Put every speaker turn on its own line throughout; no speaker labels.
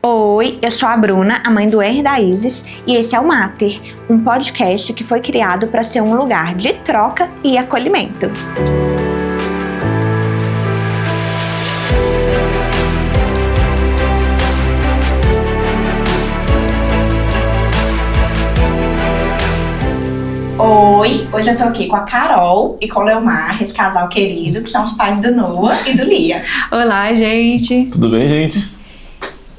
Oi, eu sou a Bruna, a mãe do R da Isis, e esse é o Mater, um podcast que foi criado para ser um lugar de troca e acolhimento. Oi, hoje eu tô aqui com a Carol e com o Leomar, esse casal querido, que são os pais do Noah e do Lia.
Olá, gente!
Tudo bem, gente?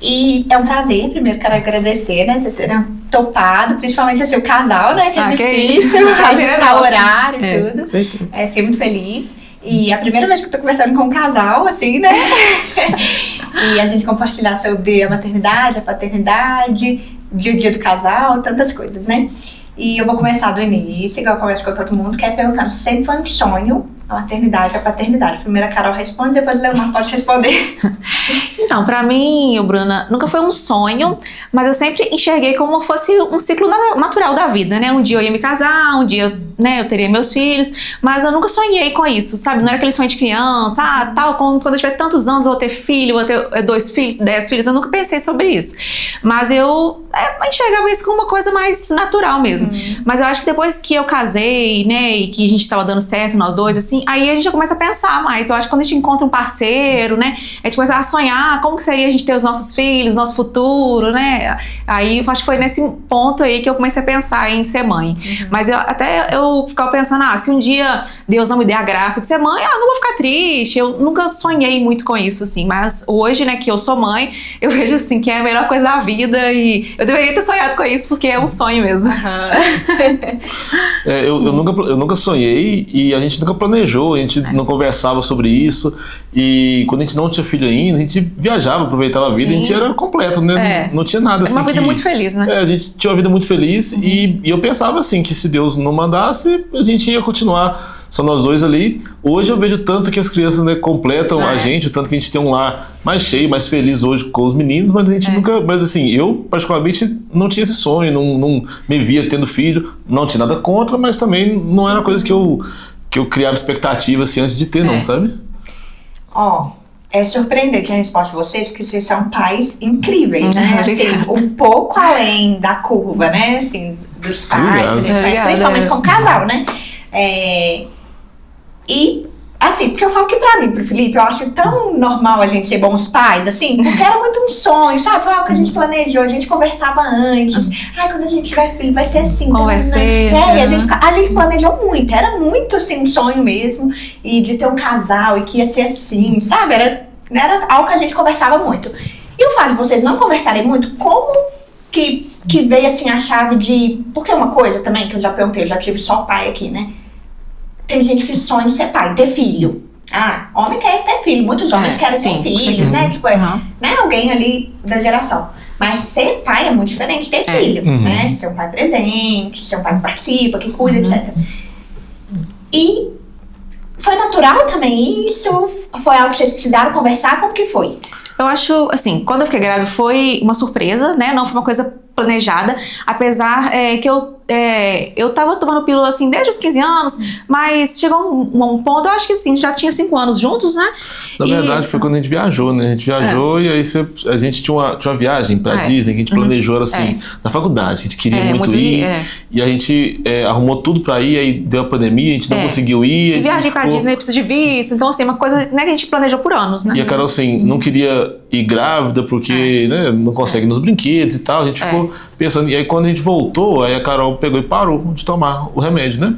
E é um prazer, primeiro quero agradecer, né, vocês terem topado, principalmente assim, o casal, né, que é difícil, fazer horário e tudo. Fiquei muito feliz. E é a primeira vez que eu tô conversando com um casal, assim, né? E a gente compartilhar sobre a maternidade, a paternidade, o dia a dia do casal, tantas coisas, né? E eu vou começar do início, igual eu começo com todo mundo, que é perguntando se sempre foi um sonho a maternidade, a paternidade. Primeiro a Carol responde, depois o Leomar pode responder.
Então, pra mim, Bruna, nunca foi um sonho, mas eu sempre enxerguei como fosse um ciclo natural da vida, né? Um dia eu ia me casar, um dia, né, eu teria meus filhos, mas eu nunca sonhei com isso, sabe? Não era aquele sonho de criança, tal, quando eu tiver tantos anos eu vou ter filho, vou ter 2 filhos, 10 filhos, eu nunca pensei sobre isso. Mas eu enxergava isso como uma coisa mais natural mesmo. Mas eu acho que depois que eu casei, né, e que a gente tava dando certo, nós dois, assim, aí a gente já começa a pensar mais. Eu acho que quando a gente encontra um parceiro, né, a gente começa a sonhar como que seria a gente ter os nossos filhos, nosso futuro, né? Aí eu acho que foi nesse ponto aí que eu comecei a pensar em ser mãe. Mas eu ficava pensando, se um dia Deus não me der a graça de ser mãe, não vou ficar triste. Eu nunca sonhei muito com isso, assim. Mas hoje, né, que eu sou mãe, eu vejo, assim, que é a melhor coisa da vida e eu deveria ter sonhado com isso, porque é um sonho mesmo.
Eu nunca sonhei e a gente nunca planejou, a gente não conversava sobre isso. E quando a gente não tinha filho ainda, a gente viajava, aproveitava a vida. Sim. A gente era completo, né? Não tinha nada assim.
Uma vida muito feliz, né?
A gente tinha uma vida muito feliz e eu pensava assim, que se Deus não mandasse, a gente ia continuar só nós dois ali. Hoje eu vejo tanto que as crianças, né, completam a gente, o tanto que a gente tem um lar mais cheio, mais feliz hoje com os meninos, mas a gente nunca. Mas assim, eu particularmente não tinha esse sonho, não me via tendo filho, não tinha nada contra, mas também não era coisa que eu criava expectativa assim antes de ter, não, sabe?
É surpreendente a resposta de vocês, porque vocês são pais incríveis, né? Assim, um pouco além da curva, né? Assim, dos pais, principalmente como casal, né? E, assim, porque eu falo que pra mim, pro Felipe, eu acho tão normal a gente ser bons pais, assim, porque era muito um sonho, sabe? Foi algo que a gente planejou, a gente conversava antes. Quando a gente tiver filho vai ser assim.
Como vai ser?
E a gente planejou muito, era muito, assim, um sonho mesmo. E de ter um casal e que ia ser assim, sabe? Era algo que a gente conversava muito. E o fato de vocês não conversarem muito, como que veio, assim, a chave de... Porque uma coisa também que eu já perguntei, eu já tive só pai aqui, né? Tem gente que sonha em ser pai, ter filho. Homem quer ter filho, muitos homens querem ter filhos, né? Tipo, né? Alguém ali da geração. Mas ser pai é muito diferente de ter filho, né? Ser um pai presente, ser um pai que participa, que cuida, etc. E foi natural também isso? Foi algo que vocês precisaram conversar? Como que foi?
Eu acho, assim, quando eu fiquei grávida foi uma surpresa, né? Não foi uma coisa planejada, apesar que eu tava tomando pílula, assim, desde os 15 anos, mas chegou um ponto, eu acho que, assim, já tinha 5 anos juntos, né?
Na verdade, foi quando a gente viajou, né? A gente viajou e aí a gente tinha uma viagem pra Disney, que a gente planejou, assim, na faculdade, a gente queria muito ir, e a gente arrumou tudo pra ir, aí deu a pandemia, a gente não conseguiu ir.
E viagem pra Disney precisa de visto, então, assim, uma coisa, né, que a gente planejou por anos, né?
E a Carol, assim, não queria ir grávida porque, né, não consegue nos brinquedos e tal, a gente ficou pensando, e aí quando a gente voltou, aí a Carol pegou e parou de tomar o remédio, né?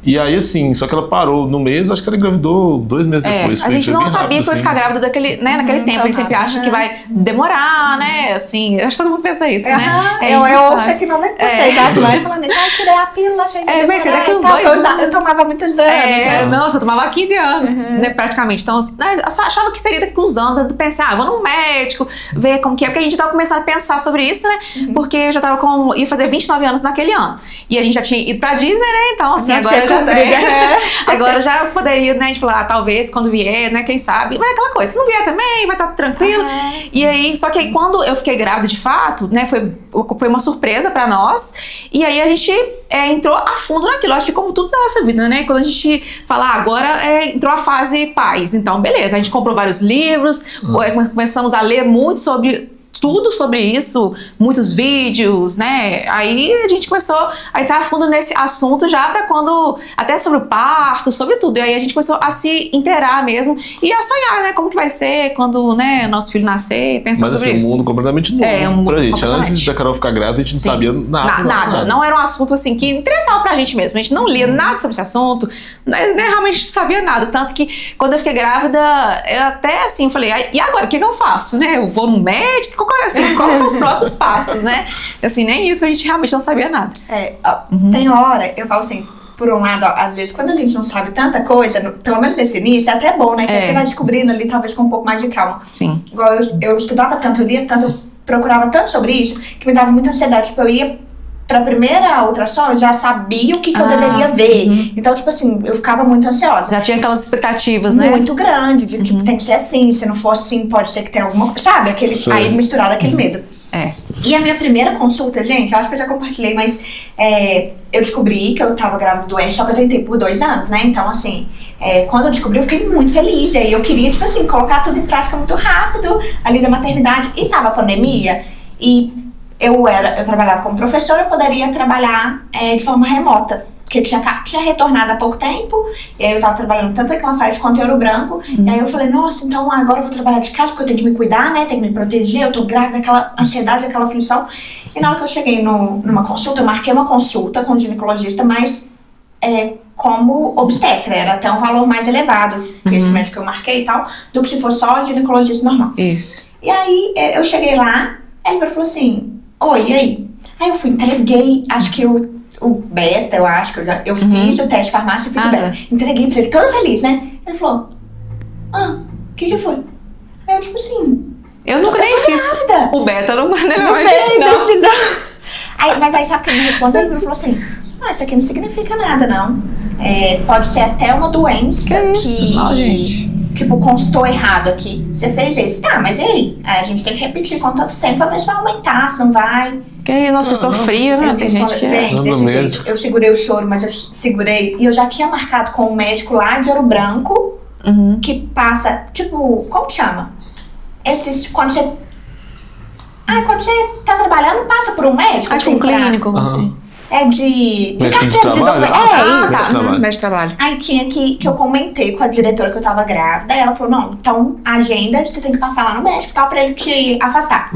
E aí, assim, só que ela parou no mês, acho que ela engravidou 2 meses depois.
A gente não sabia que ia ficar grávida naquele tempo, a gente sempre acha que vai demorar, né? Assim, eu acho que todo mundo pensa isso, né?
Eu ouço aqui 96 anos falando isso, tirei a pílula, achei que
vai ser daqui uns 2 anos.
Eu tomava muitos anos.
Nossa, eu tomava 15 anos, né, praticamente. Então, eu só achava que seria daqui uns anos, eu pensei, vou no médico, ver como que é, porque a gente tava começando a pensar sobre isso, né? Porque eu já ia fazer 29 anos naquele ano. E a gente já tinha ido pra Disney, né? Então, assim, agora já poderia, né? A gente falar, talvez quando vier, né? Quem sabe. Mas é aquela coisa, se não vier também, vai estar tranquilo. E aí, só que aí quando eu fiquei grávida de fato, né? Foi uma surpresa pra nós. E aí a gente entrou a fundo naquilo. Acho que como tudo na nossa vida, né? Quando a gente fala, agora entrou a fase pais. Então, beleza. A gente comprou vários livros, começamos a ler muito sobre tudo sobre isso, muitos vídeos, né? Aí a gente começou a entrar a fundo nesse assunto já para quando, até sobre o parto, sobre tudo. E aí a gente começou a se inteirar mesmo e a sonhar, né? Como que vai ser quando, né, nosso filho nascer, pensar sobre isso.
Mas assim, um mundo completamente novo.
Um mundo
pra gente,
completamente.
antes da Carol ficar grávida, a gente não sabia nada.
Nada. Não era um assunto assim que interessava pra gente mesmo. A gente não lia nada sobre esse assunto, né, realmente sabia nada. Tanto que quando eu fiquei grávida, eu até assim falei, e agora, o que eu faço, né? Eu vou no médico? Quais são os próximos passos, né? Assim, nem isso a gente realmente não sabia nada.
Tem hora, eu falo assim, por um lado, às vezes, quando a gente não sabe tanta coisa, pelo menos nesse início, é até bom, né? Que você vai descobrindo ali, talvez com um pouco mais de calma.
Sim.
Igual eu estudava tanto, eu lia tanto, eu procurava tanto sobre isso, que me dava muita ansiedade. Tipo, eu ia pra primeira ultrassom, eu já sabia o que eu deveria ver. Então, tipo assim, eu ficava muito ansiosa.
Já tinha aquelas expectativas, né?
Muito grande, de tipo, tem que ser assim, se não for assim, pode ser que tenha alguma coisa, sabe? Aí misturado aquele medo. E a minha primeira consulta, gente, eu acho que eu já compartilhei, mas eu descobri que eu tava grávida doente, só que eu tentei por 2 anos, né? Então, assim, quando eu descobri, eu fiquei muito feliz. E aí eu queria, tipo assim, colocar tudo em prática muito rápido, ali da maternidade. E tava a pandemia, e eu trabalhava como professora, eu poderia trabalhar de forma remota. Porque eu tinha retornado há pouco tempo, e aí eu tava trabalhando tanto aqui na Faz quanto em Ouro Branco. E aí eu falei, nossa, então agora eu vou trabalhar de casa, porque eu tenho que me cuidar, né? Tenho que me proteger, eu tô grávida, aquela ansiedade, aquela aflição. E na hora que eu cheguei numa consulta, eu marquei uma consulta com o ginecologista, mas como obstetra, era até um valor mais elevado, esse médico que eu marquei e tal, do que se fosse só ginecologista normal.
Isso.
E aí eu cheguei lá, aí ele falou assim, oi, e aí? Aí eu fui, entreguei, acho que o beta, eu acho que eu fiz o teste de farmácia e fiz o beta. Entreguei pra ele, toda feliz, né? Ele falou, o que foi? Aí eu, tipo assim...
Eu nunca nem fiz
grávida.
o beta, não.
Mas aí sabe o que ele me respondeu? Ele falou assim, isso aqui não significa nada, não. Pode ser até uma doença
que isso? Não, gente.
Tipo, constou errado aqui. Você fez isso. Tá, mas e aí? A gente tem que repetir com tanto tempo pra ver se vai aumentar, se não vai.
Que aí, nossa, pessoa fria, né? Tem gente que
desse jeito. Eu segurei o choro, mas eu segurei. E eu já tinha marcado com um médico lá de Ouro Branco, que passa, tipo, como que chama? Quando você tá trabalhando, passa por um médico.
Tipo um clínico, assim.
De
médico de
carteira de
trabalho?
Médico de trabalho.
Aí tinha que eu comentei com a diretora que eu tava grávida, e ela falou, não, então a agenda você tem que passar lá no médico e tal, pra ele te afastar.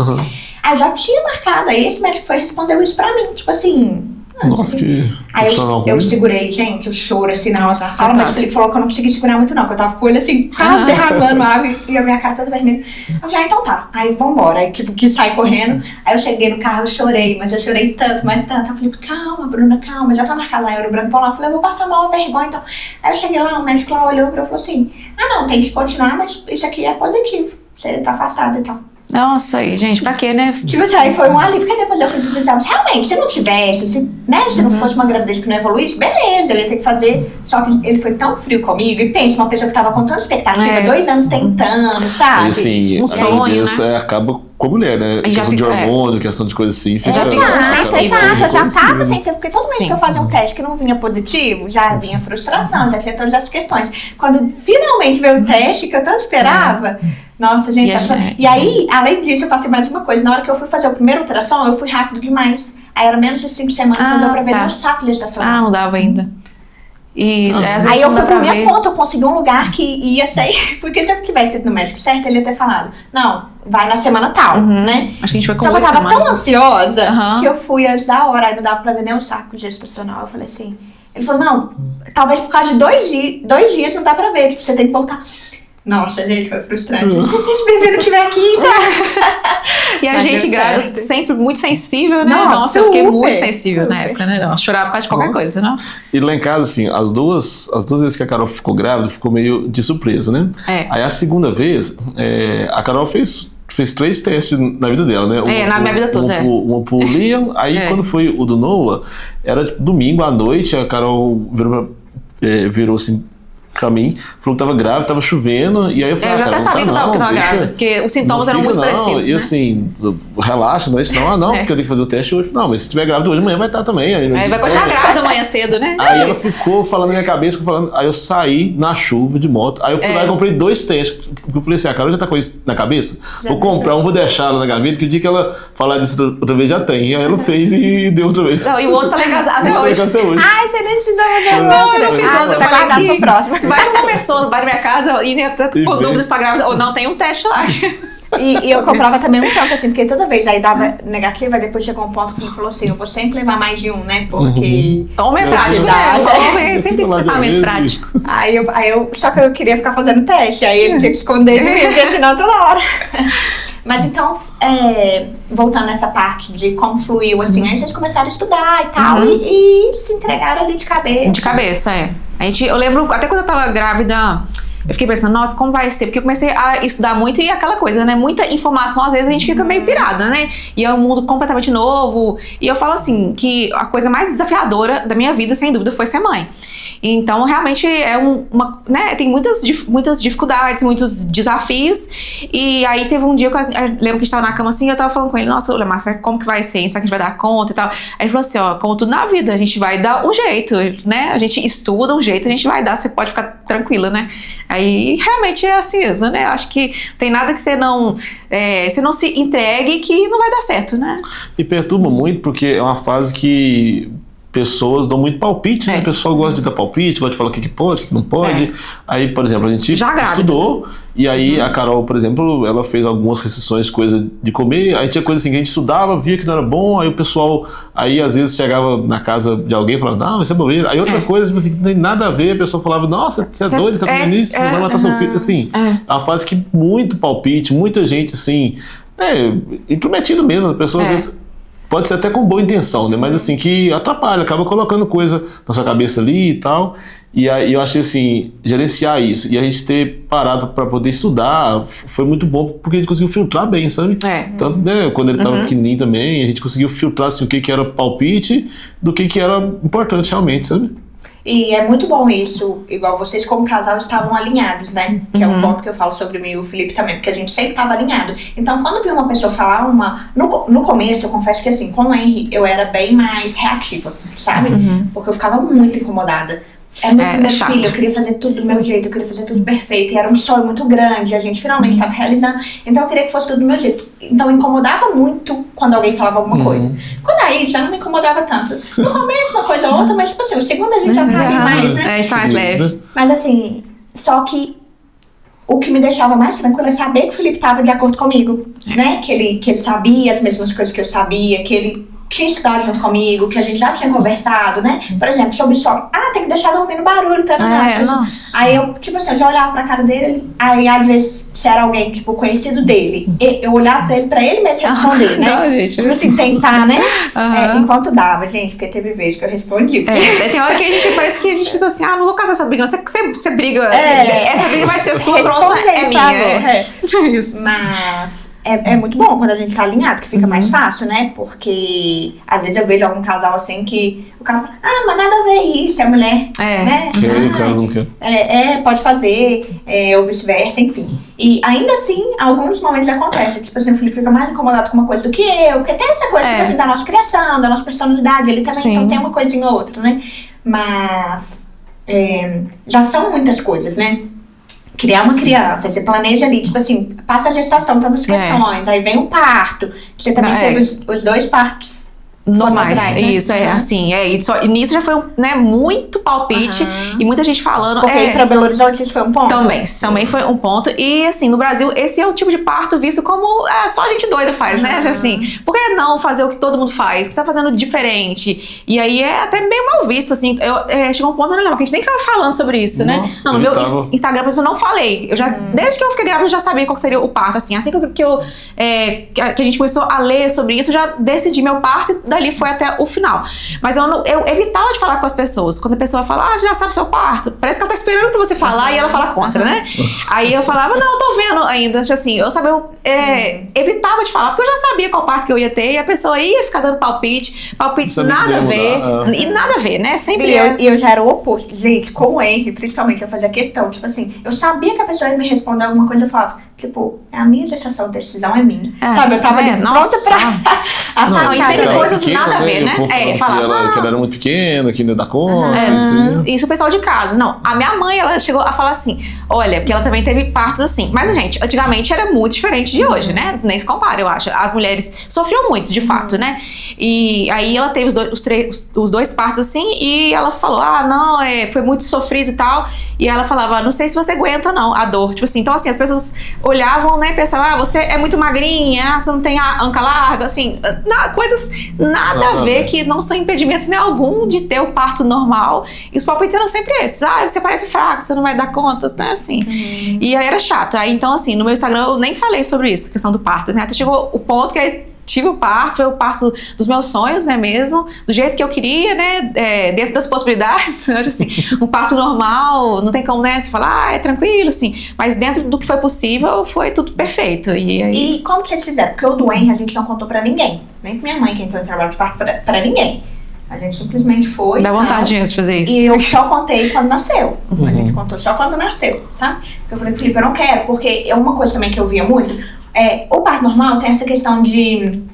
Aí eu já tinha marcado, aí esse médico foi e respondeu isso pra mim, tipo assim...
Nossa, que
aí eu segurei, gente, o choro assim na sala, mas o Felipe falou que eu não consegui segurar muito não, que eu tava com o olho assim, derramando água e a minha cara toda vermelha. Eu falei, então tá, aí vambora, aí tipo, quis sair correndo, aí eu cheguei no carro, eu chorei, mas eu chorei tanto, mas tanto, eu falei, calma, Bruna, calma, já tá marcado lá em Ouro Branco, vou lá, eu falei, eu vou passar mal, vergonha, então. Aí eu cheguei lá, o médico lá olhou e falou assim, não, tem que continuar, mas isso aqui é positivo, você tá afastado e tal.
Nossa, aí, gente, pra quê, né?
Tipo assim, aí foi um alívio, porque depois eu fiz os exames. Realmente, se não tivesse, se não fosse uma gravidez que não evoluísse, beleza, eu ia ter que fazer. Só que ele foi tão frio comigo, e pensa, uma pessoa que tava com tanta expectativa, 2 anos tentando, sabe?
E assim,
um sonho, né?
Acaba com a mulher, né? Questão de hormônio, questão de coisa assim.
Já fica muito sensível.
Exato, eu já tava sensível, porque todo mês que eu fazia um teste que não vinha positivo, já vinha frustração, já tinha todas essas questões. Quando finalmente veio o teste que eu tanto esperava, nossa, gente, e aí, além disso, eu passei mais uma coisa. Na hora que eu fui fazer o primeiro ultrassom, eu fui rápido demais. Aí era menos de 5 semanas, não deu pra ver nem o saco de gestacional.
Não dava ainda. E às vezes
aí eu fui por minha conta, eu consegui um lugar que ia sair. Porque se eu tivesse ido no médico certo, ele ia ter falado, não, vai na semana tal, né?
Acho que a gente foi com
Só que eu tava tão ansiosa que eu fui antes da hora, aí não dava pra ver nem o saco gestacional. Eu falei assim, ele falou, não, talvez por causa de 2 dias não dá pra ver, tipo, você tem que voltar. Nossa, gente, foi frustrante. Se esse bebê não estiver aqui, sabe?
E a gente grávida sempre muito sensível, né?
Nossa,
eu fiquei muito sensível na época, né? Não, chorava por causa de qualquer coisa, não?
E lá em casa, assim, as duas vezes que a Carol ficou grávida, ficou meio de surpresa, né? Aí a segunda vez, a Carol fez 3 testes na vida dela, né?
Na minha vida toda.
Um pro Liam, aí quando foi o do Noah, era domingo à noite, a Carol virou assim, pra mim, falou que tava grávida, tava chovendo, e aí eu falei,
Eu já até sabia que eu tava grávida, porque os sintomas eram muito precisos,
e
né?
assim, relaxa, não é isso não, porque eu tenho que fazer o teste hoje. Não, mas se tiver grávida hoje, amanhã vai estar também.
Aí vai continuar grávida amanhã cedo, né?
Aí ela ficou falando na minha cabeça, aí eu saí na chuva de moto, aí eu fui lá e comprei 2 testes, porque eu falei assim, a Carol já tá com isso na cabeça, vou comprar vou deixar ela na gaveta, que o dia que ela falar disso outra vez já tem. E aí ela fez e deu outra vez.
Não, e o outro tá lá em casa até hoje.
Ai, você nem precisava fazer
Não, eu não fiz outra.
Tá guardado pro próximo.
Se vai uma pessoa no bar da minha casa e por dúvida se tá grávida ou não, tem um teste lá.
E eu comprava também um tanto, assim, porque toda vez aí dava negativa, depois chegou um ponto que ele falou assim, eu vou sempre levar mais de um, né? Porque...
Homem é prático, né? Homem é sempre esse pensamento prático.
Só que eu queria ficar fazendo teste, aí ele tinha que esconder de mim, porque senão toda hora. Mas então, voltando nessa parte de como fluiu, assim, aí vocês começaram a estudar e tal, e se entregaram ali de cabeça.
De cabeça, eu lembro, até quando eu tava grávida, eu fiquei pensando, nossa, como vai ser? Porque eu comecei a estudar muito e aquela coisa, né? Muita informação, às vezes a gente fica meio pirada, né? E é um mundo completamente novo. E eu falo assim, que a coisa mais desafiadora da minha vida, sem dúvida, foi ser mãe. Então, realmente, né? Tem muitas dificuldades, muitos desafios. E aí, teve um dia que eu lembro que a gente tava na cama assim, e eu tava falando com ele, nossa, Márcia, como que vai ser? Será que a gente vai dar conta e tal? Aí ele falou assim, ó, como tudo na vida, a gente vai dar um jeito, né? A gente estuda um jeito, a gente vai dar, você pode ficar tranquila, né? Aí realmente é assim mesmo, né? Acho que tem nada que você não se entregue que não vai dar certo, né?
E perturba muito porque é uma fase que pessoas dão muito palpite, né? O pessoal gosta de dar palpite, gosta de falar o que pode, o que não pode. Aí, por exemplo, a gente estudou e aí a Carol, por exemplo, ela fez algumas restrições, coisa de comer, aí tinha coisa assim que a gente estudava, via que não era bom, aí o pessoal, aí às vezes chegava na casa de alguém e falava, não, isso é bobeira. Aí outra coisa, tipo assim, que não tem nada a ver, a pessoa falava, nossa, você é doido, você tá fazendo isso, você vai matar seu filho. Assim, é uma fase que muito palpite, muita gente, assim, intrometido mesmo, as pessoas às vezes pode ser até com boa intenção, né? Mas assim, que atrapalha, acaba colocando coisa na sua cabeça ali e tal. E aí eu achei assim, gerenciar isso e a gente ter parado para poder estudar foi muito bom, porque a gente conseguiu filtrar bem, sabe? Tanto, né, quando ele estava pequenininho também, a gente conseguiu filtrar assim, o que era palpite do que era importante realmente, sabe?
E é muito bom isso, igual vocês como casal estavam alinhados, né? Que é um ponto que eu falo sobre mim e o Felipe também, porque a gente sempre estava alinhado. Então, quando eu vi uma pessoa falar no começo, eu confesso que assim, com o Henry, eu era bem mais reativa, sabe? Porque eu ficava muito incomodada. É meu filho, eu queria fazer tudo do meu jeito, eu queria fazer tudo perfeito, e era um sonho muito grande, a gente finalmente estava realizando, então eu queria que fosse tudo do meu jeito. Então incomodava muito quando alguém falava alguma coisa. Quando aí já não me incomodava tanto. No começo uma coisa ou outra, mas tipo assim, o segundo a gente já tá ali mais, né?
A gente tá mais leve.
Mas assim, só que o que me deixava mais tranquila é saber que o Felipe tava de acordo comigo, né? Que ele sabia as mesmas coisas que eu sabia, que ele tinha estudado junto comigo, que a gente já tinha conversado, né? Por exemplo, sobre som. Tem que deixar dormir no barulho, tá?
Nossa.
Aí eu, tipo assim, eu já olhava pra cara dele, aí às vezes, se era alguém, tipo, conhecido dele, eu olhava pra ele mesmo responder, né?
Não, gente.
Tipo assim, tentar, né? Enquanto dava, gente, porque teve vezes que eu respondi.
Tem hora que a gente, parece que a gente tá assim, não vou casar essa briga, não. Você briga, essa briga vai ser sua, a próxima é minha. Isso.
Mas é muito bom quando a gente tá alinhado, que fica mais fácil, né? Porque às vezes eu vejo algum casal assim que o cara fala, mas nada a ver isso, é mulher, né?
O cara não quer.
Pode fazer, ou vice-versa, enfim. E ainda assim, alguns momentos acontece. Tipo assim, o Felipe fica mais incomodado com uma coisa do que eu, porque tem essa coisa tipo assim, da nossa criação, da nossa personalidade, ele também então tem uma coisinha ou outra, né? Mas já são muitas coisas, né? Criar uma criança, você planeja ali, tipo assim, passa a gestação, tantas questões, aí vem o parto, você também teve os 2 partos
normais,
atrás, né?
Isso, assim, e nisso já foi muito palpite e muita gente falando.
Porque ir pra Belo Horizonte isso foi um ponto?
Também foi um ponto. E assim, no Brasil, esse é o tipo de parto visto como só a gente doida faz, né? Assim, por que não fazer o que todo mundo faz? O que você tá fazendo diferente? E aí é até meio mal visto, assim. Chegou um ponto, não lembro, que a gente nem tava falando sobre isso,
Nossa,
né? No meu Instagram, por exemplo, eu não falei. Eu já, desde que eu fiquei grávida, eu já sabia qual seria o parto, assim. Assim que a gente começou a ler sobre isso, eu já decidi meu parto e dali foi até o final. Mas eu evitava de falar com as pessoas. Quando a pessoa fala, você já sabe o seu parto, parece que ela tá esperando pra você falar e ela fala contra, né? Aí eu falava, não, eu tô vendo ainda. Assim, eu sabia, evitava de falar, porque eu já sabia qual parto que eu ia ter, e a pessoa ia ficar dando palpites nada a ver, e nada a ver, né? Sempre
E eu já era o oposto. Gente, com o Henry, principalmente, eu fazia questão, tipo assim, eu sabia que a pessoa ia me responder alguma coisa, eu falava, tipo, é a minha gestação, a decisão é minha. Sabe, eu tava pronta pra
não, e sempre coisas
pequena,
nada a ver, né?
Falava que ela era muito pequena, que não ia dar conta.
Isso o pessoal de casa. Não, a minha mãe, ela chegou a falar assim, olha, porque ela também teve partos assim. Mas, gente, antigamente era muito diferente de hoje, né? Nem se compara, eu acho. As mulheres sofriam muito, de fato, né? E aí ela teve os dois partos assim, e ela falou, não, foi muito sofrido e tal. E ela falava, não sei se você aguenta não, a dor. Tipo assim, então assim, as pessoas olhavam, né, e pensavam, você é muito magrinha, você não tem a anca larga, assim, coisas nada a ver, que não são impedimentos nem algum de ter o parto normal. E os palpites eram sempre esses, você parece fraco, você não vai dar conta, né, assim. E aí era chato. Aí então assim, no meu Instagram eu nem falei sobre isso, a questão do parto, né, até chegou o ponto que aí tive o parto, foi o parto dos meus sonhos, né, mesmo, do jeito que eu queria, né, dentro das possibilidades, assim, um parto normal, não tem como, né, você falar, é tranquilo, assim, mas dentro do que foi possível, foi tudo perfeito.
E como que vocês fizeram? Porque o do Henry a gente não contou pra ninguém, nem pra minha mãe que entrou em trabalho de parto, pra ninguém. A gente simplesmente foi.
Dá vontade de fazer isso.
E eu só contei quando nasceu. A gente contou só quando nasceu, sabe? Porque eu falei, Felipe, eu não quero, porque é uma coisa também que eu via muito. O parto normal tem essa questão de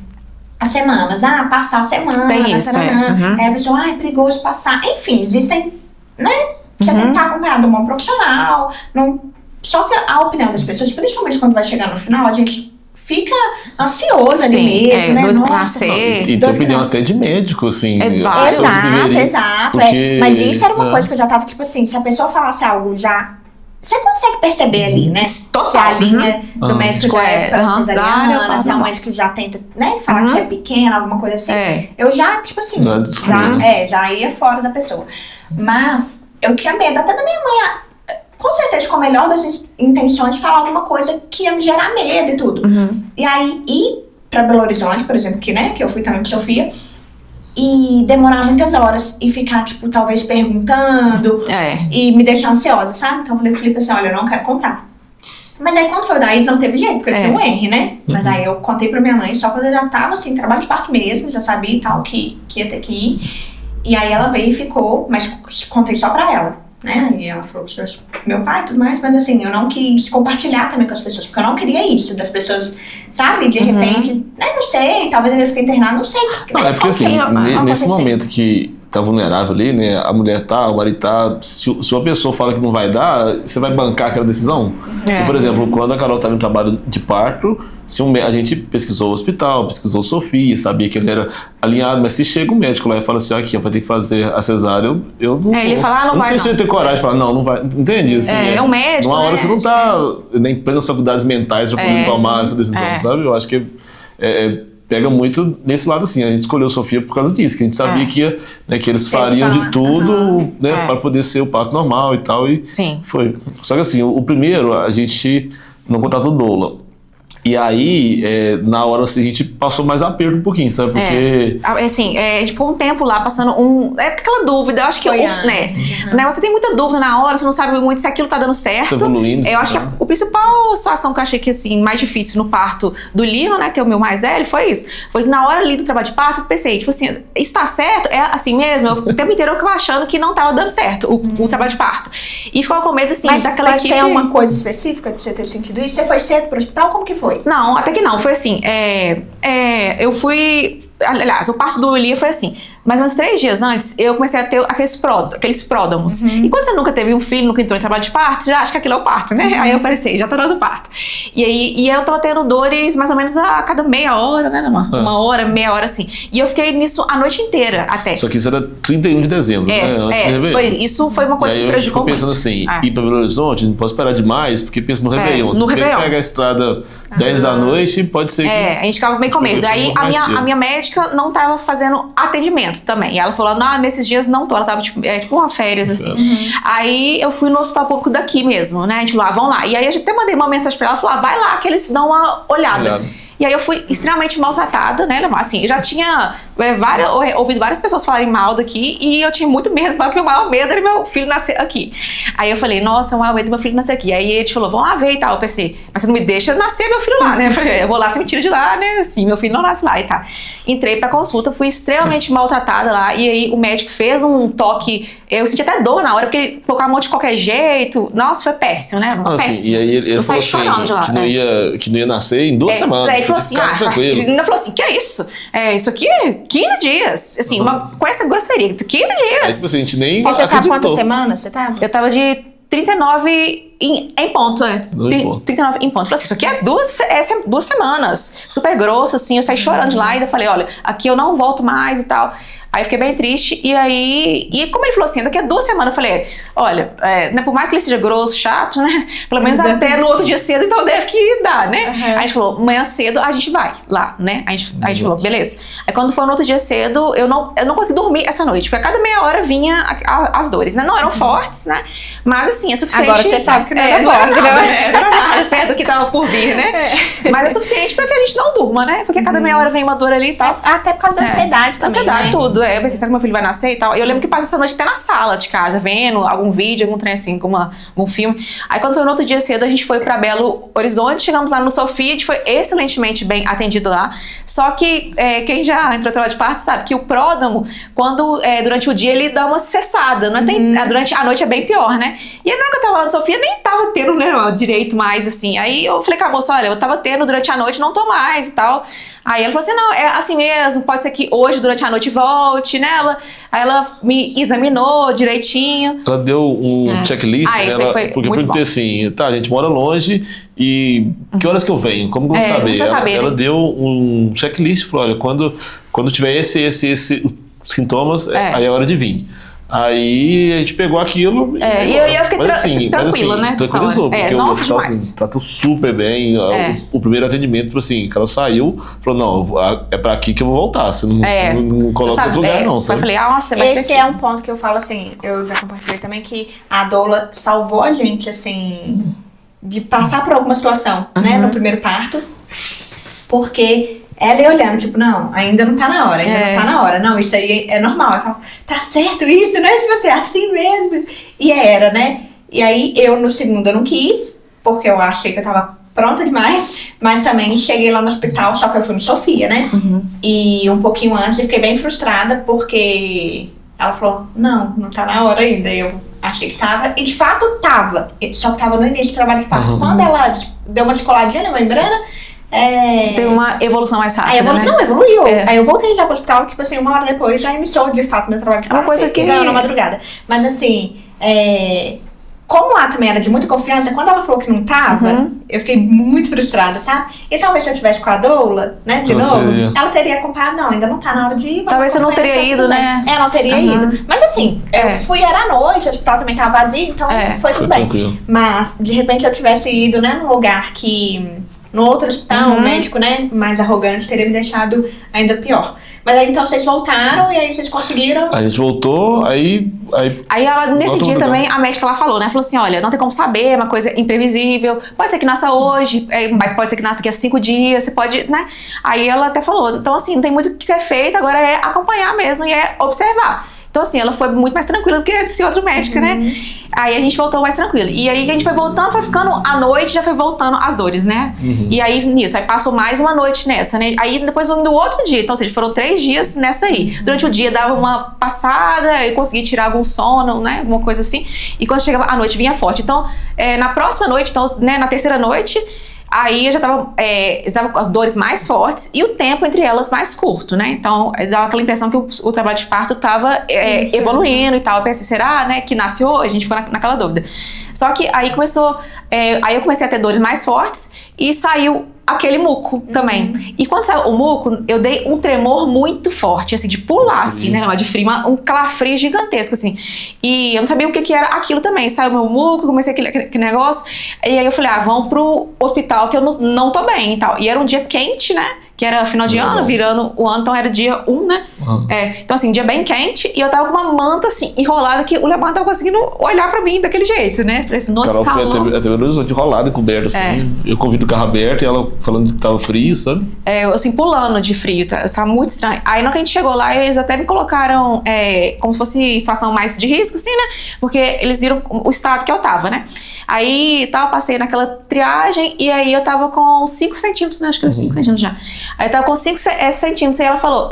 as semanas, passar a semana,
tem isso,
aí a pessoa, é perigoso passar, enfim, existem, né, você tem que estar acompanhado de uma profissional, só que a opinião das pessoas, principalmente quando vai chegar no final, a gente fica ansioso ali mesmo, né,
nossa,
e tem opinião até de médico, assim.
Exato,
porque,
mas isso era uma coisa que eu já tava, tipo assim, se a pessoa falasse algo já, você consegue perceber ali, né?
Total.
Se a linha do médico já é pra cesariana, se é um médico que já tenta, né, falar que é pequena, alguma coisa assim. Eu já, tipo assim, já ia fora da pessoa. Mas eu tinha medo até da minha mãe, com certeza, com a melhor das intenções, de falar alguma coisa que ia me gerar medo e tudo. E aí, ir pra Belo Horizonte, por exemplo, que eu fui também com Sofia, e demorar muitas horas e ficar, tipo, talvez perguntando e me deixar ansiosa, sabe? Então eu falei pro Felipe assim, olha, eu não quero contar. Mas aí quando foi o da Isa, não teve jeito, porque eu tinha um Henry, né? Mas aí eu contei pra minha mãe só quando eu já tava, assim, trabalho de parto mesmo, já sabia e tal, que ia ter que ir. E aí ela veio e ficou, mas contei só pra ela, né? E ela falou pro meu pai e tudo mais, mas assim, eu não quis compartilhar também com as pessoas, porque eu não queria isso, das pessoas, sabe? De repente, né? Não sei, talvez eu ia ficar internada, não sei.
Não, é porque assim, nesse momento que tá vulnerável ali, né? A mulher tá, o marido tá, se uma pessoa fala que não vai dar, você vai bancar aquela decisão? Por exemplo, quando a Carol tava no trabalho de parto, a gente pesquisou o hospital, pesquisou Sofia, sabia que ele era alinhado, mas se chega um médico lá e fala assim, aqui, vai ter que fazer a cesárea, eu não...
ele fala, não vai, não.
Não sei se eu ia ter coragem de falar, não vai, entende? Assim,
é um médico,
numa hora que você não tá nem plenas faculdades mentais pra poder tomar essa decisão, sabe? Eu acho que pega muito nesse lado assim, a gente escolheu Sofia por causa disso, que a gente sabia que eles fariam de tudo, né, para poder ser o parto normal e tal, e foi. Só que assim, o primeiro, a gente não contratou doula. E aí, na hora assim, a gente passou mais aperto um pouquinho, sabe? Porque...
assim, tipo um tempo lá, passando aquela dúvida, eu acho que o negócio, você tem muita dúvida na hora, você não sabe muito se aquilo tá dando certo.
Tá evoluindo,
eu acho que a principal situação que eu achei que, assim, mais difícil no parto do Leon, né, que é o meu mais velho, foi isso. Foi que na hora ali do trabalho de parto, eu pensei, tipo assim, isso tá certo? É assim mesmo? O tempo inteiro eu ficava achando que não tava dando certo o trabalho de parto. E ficava com medo, assim, daquela equipe...
Mas tem uma coisa específica de você ter sentido isso? Você foi cedo pro hospital? Como que foi?
Não, até que não. Foi assim, eu fui... Aliás, o parto do Elia foi assim. Mais ou menos 3 dias antes, eu comecei a ter aqueles pródromos. E quando você nunca teve um filho, nunca entrou em trabalho de parto, já acha que aquilo é o parto, né? Aí eu pensei, já tá dando parto. E eu tava tendo dores mais ou menos a cada meia hora, né, Namar? Uma hora, meia hora, assim. E eu fiquei nisso a noite inteira, até.
Só que isso era 31 de dezembro, né?
Isso foi uma coisa que prejudicou muito.
Eu fico pensando assim, ir pra Belo Horizonte, não posso esperar demais, porque pensa no Réveillon. Se você pega a estrada 10 da noite, pode ser que...
a gente ficava meio com medo. Aí a minha médica não tava fazendo atendimento também. E ela falou, nesses dias não tô. Ela tava tipo uma férias, assim. Aí eu fui no hospital público daqui mesmo, né? A gente falou, vamos lá. E aí a gente até mandei uma mensagem pra ela, falou, vai lá que eles dão uma olhada. E aí eu fui extremamente maltratada, né? Assim, eu já tinha ouvido várias pessoas falarem mal daqui e eu tinha muito medo, porque o maior medo era meu filho nascer aqui. Aí eu falei, nossa, o maior medo do meu filho nascer aqui. Aí ele falou, vamos lá ver e tal. Eu pensei, mas você não me deixa nascer meu filho lá, né? Eu falei, eu vou lá, você me tira de lá, né? Assim, meu filho não nasce lá e tá. Entrei pra consulta, fui extremamente maltratada lá. E aí o médico fez um toque, eu senti até dor na hora, porque ele colocou a mão de qualquer jeito. Nossa, foi péssimo, né?
Assim,
Péssimo.
e aí ele
eu
falou
saí chorando de lá.
que não ia nascer em 2 semanas.
Aí ele falou assim,
tranquilo.
ele ainda falou assim, que é isso? Isso aqui é 15 dias. Assim, com essa grosseria, 15 dias.
Aí, tipo assim, a gente nem
Você sabe
acreditou.
quantas semanas você tava?
Eu tava de 39 em ponto, né?
Em ponto.
39 em ponto. Falei assim, isso aqui é 2 semanas. Super grosso, assim. Eu saí chorando de lá e eu falei, olha, aqui eu não volto mais e tal. Aí eu fiquei bem triste. E aí, como ele falou assim, daqui a 2 semanas, eu falei, olha, né, por mais que ele seja grosso, chato, né? Pelo menos até no outro dia cedo, então deve que dar, né? Aí a gente falou, amanhã cedo a gente vai lá, né? A gente falou, beleza. Aí quando foi no outro dia cedo, eu não consegui dormir essa noite, porque a cada meia hora vinha as dores, né? Não eram fortes, né? Mas assim, é suficiente.
Agora você sabe que não era forte,
né? Não era nada, perto do que tava por vir, né? Mas é suficiente pra que a gente não durma, né? Porque a cada meia hora vem uma dor ali e tal.
Até por causa da ansiedade também,
ansiedade,
né?
tudo. Eu pensei, será que meu filho vai nascer e tal? Eu lembro que passei essa noite até na sala de casa, vendo algum vídeo, algum trem assim, algum filme. Aí quando foi no outro dia cedo, a gente foi pra Belo Horizonte, chegamos lá no Sofia, a gente foi excelentemente bem atendido lá. Só que quem já entrou em trabalho de parto sabe que o pródromo, quando durante o dia ele dá uma cessada, não tem, durante a noite é bem pior, né? E aí na hora que eu tava lá no Sofia, nem tava tendo, né, direito mais, assim. Aí eu falei com a moça, olha, eu tava tendo durante a noite, não tô mais e tal. Aí ela falou assim, não, é assim mesmo, pode ser que hoje, durante a noite, volte, né? Aí ela me examinou direitinho.
Ela deu um checklist,
isso aí foi
porque eu
muito
perguntei assim, tá, a gente mora longe e que horas que eu venho? Como que eu vou saber? Ela deu um checklist, falou, olha, quando tiver esses sintomas, aí é hora de vir. Aí a gente pegou aquilo
e eu fiquei tranquila, né?
Tranquilizou, porque
nossa,
o
demais.
assim, tratou super bem. O primeiro atendimento, assim, que ela saiu, falou, não, é pra aqui que eu vou voltar. Você não coloca em outro lugar, não. Sabe?
Eu falei, nossa, vai ser aqui.
Esse é um ponto que eu falo assim, eu já compartilhei também, que a doula salvou a gente, assim, de passar por alguma situação, né, no primeiro parto, porque ela ia olhando, tipo, não, ainda não tá na hora, não tá na hora. Não, isso aí é normal. Ela fala, tá certo isso, né? Tipo assim, assim mesmo. E era, né? E aí, eu no segundo eu não quis, porque eu achei que eu tava pronta demais, mas também cheguei lá no hospital, só que eu fui no Sofia, né? E um pouquinho antes eu fiquei bem frustrada, porque ela falou, não tá na hora ainda. Eu achei que tava, e de fato tava, só que tava no início do trabalho de parto. Quando ela deu uma descoladinha na membrana,
você teve uma evolução mais rápida, né?
Não, evoluiu. Aí eu voltei já pro hospital, tipo assim, 1 hora depois, já iniciou de fato meu trabalho de parto.
Uma coisa que
na madrugada. Mas assim, como lá também era de muita confiança, quando ela falou que não tava, eu fiquei muito frustrada, sabe? E talvez se eu tivesse com a doula, né, de novo, ela teria acompanhado, não, ainda não tá na hora de ir.
Talvez você não teria ido, né?
Não teria ido. Mas assim, eu fui, era à noite, o hospital também tava vazio, então foi tudo bem.
Tranquilo.
Mas, de repente, se eu tivesse ido, né, num lugar que... No outro hospital, o médico, né, mais arrogante, teria me deixado ainda pior. Mas aí, então, vocês voltaram e aí vocês conseguiram...
A gente voltou, aí
ela, nesse dia também, a médica lá falou, né? Falou assim, olha, não tem como saber, é uma coisa imprevisível. Pode ser que nasça hoje, mas pode ser que nasça daqui a 5 dias, você pode, né? Aí ela até falou, então assim, não tem muito o que ser feito, agora é acompanhar mesmo e é observar. Então, assim, ela foi muito mais tranquila do que esse outro médico, né? Aí a gente voltou mais tranquilo. E aí a gente foi voltando, foi ficando à noite, já foi voltando as dores, né? E aí nisso, aí passou mais uma noite nessa, né? Aí depois no outro dia, então, ou seja, foram 3 dias nessa aí. Durante o dia dava uma passada, eu consegui tirar algum sono, né? Alguma coisa assim. E quando chegava à noite vinha forte. Então, na próxima noite, então, né, na terceira noite, aí eu já tava com as dores mais fortes e o tempo entre elas mais curto, né? Então, dava aquela impressão que o trabalho de parto tava evoluindo e tal. Eu pensei, será, né, que nasce hoje? A gente ficou naquela dúvida. Só que aí começou... aí eu comecei a ter dores mais fortes e saiu aquele muco também. E quando saiu o muco, eu dei um tremor muito forte, assim, de pular, assim, né? De frio, um calafrio gigantesco, assim. E eu não sabia o que era aquilo também. Saiu meu muco, comecei aquele negócio. E aí eu falei, vamos pro hospital que eu não tô bem e tal. E era um dia quente, né? Que era final de ano, virando o ano, então era dia 1, né? Então assim, dia bem quente, e eu tava com uma manta assim, enrolada, que o Leomar não tava conseguindo olhar pra mim daquele jeito, né? Falei assim, nossa,
Carol foi até Belo Horizonte enrolada e coberta, assim. Eu convido o carro aberto e ela falando que tava frio, sabe?
Eu assim, pulando de frio, tava muito estranho. Aí na hora que a gente chegou lá, eles até me colocaram como se fosse situação mais de risco, assim, né? Porque eles viram o estado que eu tava, né? Aí passei naquela triagem, e aí eu tava com 5 centímetros, né? Acho que era 5 centímetros já. Aí eu tava com 5 centímetros, e ela falou,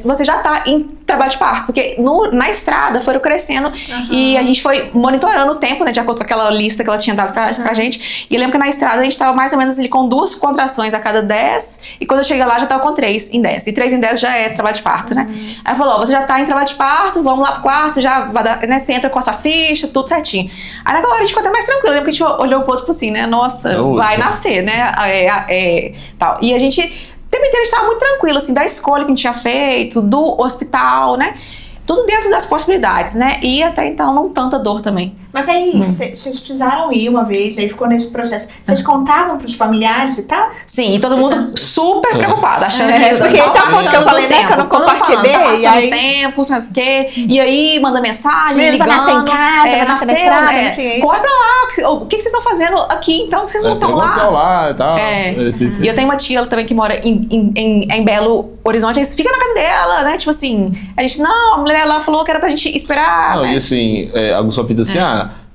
você já tá em trabalho de parto, porque na estrada foram crescendo, e a gente foi monitorando o tempo, né, de acordo com aquela lista que ela tinha dado pra gente, e eu lembro que na estrada a gente tava mais ou menos ali com 2 contrações a cada 10, e quando eu cheguei lá já tava com 3 em 10, e 3 em 10 já é trabalho de parto, né? Aí ela falou, você já tá em trabalho de parto, vamos lá pro quarto, já vai dar, né, você entra com a sua ficha, tudo certinho. Aí naquela hora a gente ficou até mais tranquilo, eu lembro que a gente olhou pro outro assim, né, nossa, vai nascer, né, tal. E a gente o tempo inteiro a gente tava muito tranquilo, assim, da escolha que a gente tinha feito, do hospital, né? Tudo dentro das possibilidades, né? E até então não tanta dor também.
Mas aí, vocês precisaram ir uma vez, aí ficou nesse processo. Vocês contavam pros familiares e tal?
Sim, e todo mundo super preocupado, achando que
porque esse é o ponto que eu falei, né? Que eu não compartilhei.
Tá passando tempo, mas o quê? E aí, manda mensagem, ligando.
Vai nascer em casa, vai nascer na estrada,
corre pra lá. O que vocês estão fazendo aqui, então, que vocês não estão lá?
Lá e tal.
E eu tenho uma tia também que mora em Belo Horizonte, aí fica na casa dela, né? Tipo assim, a gente, não, a mulher lá falou que era pra gente esperar.
Não,
né?
E assim, alguns só pedem assim,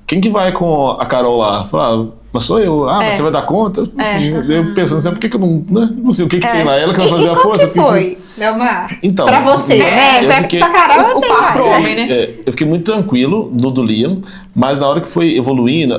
quem que vai com a Carol lá? Fala, mas sou eu. Mas você vai dar conta? Assim, eu pensando assim, por que eu não... Né? Não sei o que tem lá. Ela que vai fazer a força.
E como que foi, Leomar?
Então,
pra você, né? Pra Carol,
o parto pro homem, né?
Eu fiquei muito tranquilo do Liam, mas na hora que foi evoluindo,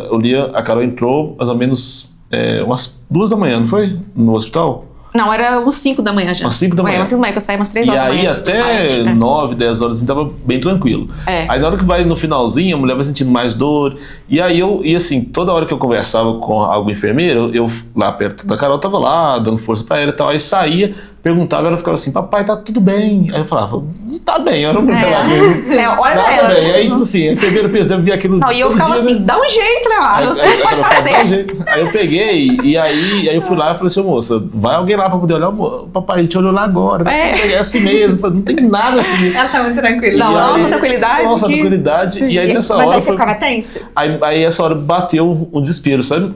a Carol entrou mais ou menos umas 2 da manhã, não foi? No hospital?
Não, era uns 5 da manhã já.
Umas 5 da manhã.
Umas 5 da manhã, que eu saí umas 3 horas da manhã.
E aí até 9, 10 horas assim, tava bem tranquilo. Aí na hora que vai no finalzinho, a mulher vai sentindo mais dor. E aí e assim, toda hora que eu conversava com algum enfermeiro, eu lá perto da Carol tava lá, dando força pra ela e tal. Aí saía, perguntava, ela ficava assim, papai, tá tudo bem. Aí eu falava, tá bem, eu não vou falar mesmo.
Olha pra ela.
Bem. Aí, tipo assim, a enfermeira pensa, deve vir aquilo.
Não, e eu ficava
dia,
assim,
né?
dá um jeito, Leomar, você pode fazer.
Aí eu peguei, e aí eu fui lá e falei assim, moça, vai alguém lá pra poder olhar, papai, a gente olhou lá agora, é assim mesmo, não tem nada assim.
Ela tá muito tranquila.
Não, nossa, tranquilidade.
Nossa, tranquilidade. E aí nessa
hora.
Mas
aí você ficava tenso?
Aí essa hora bateu o desespero, sabe?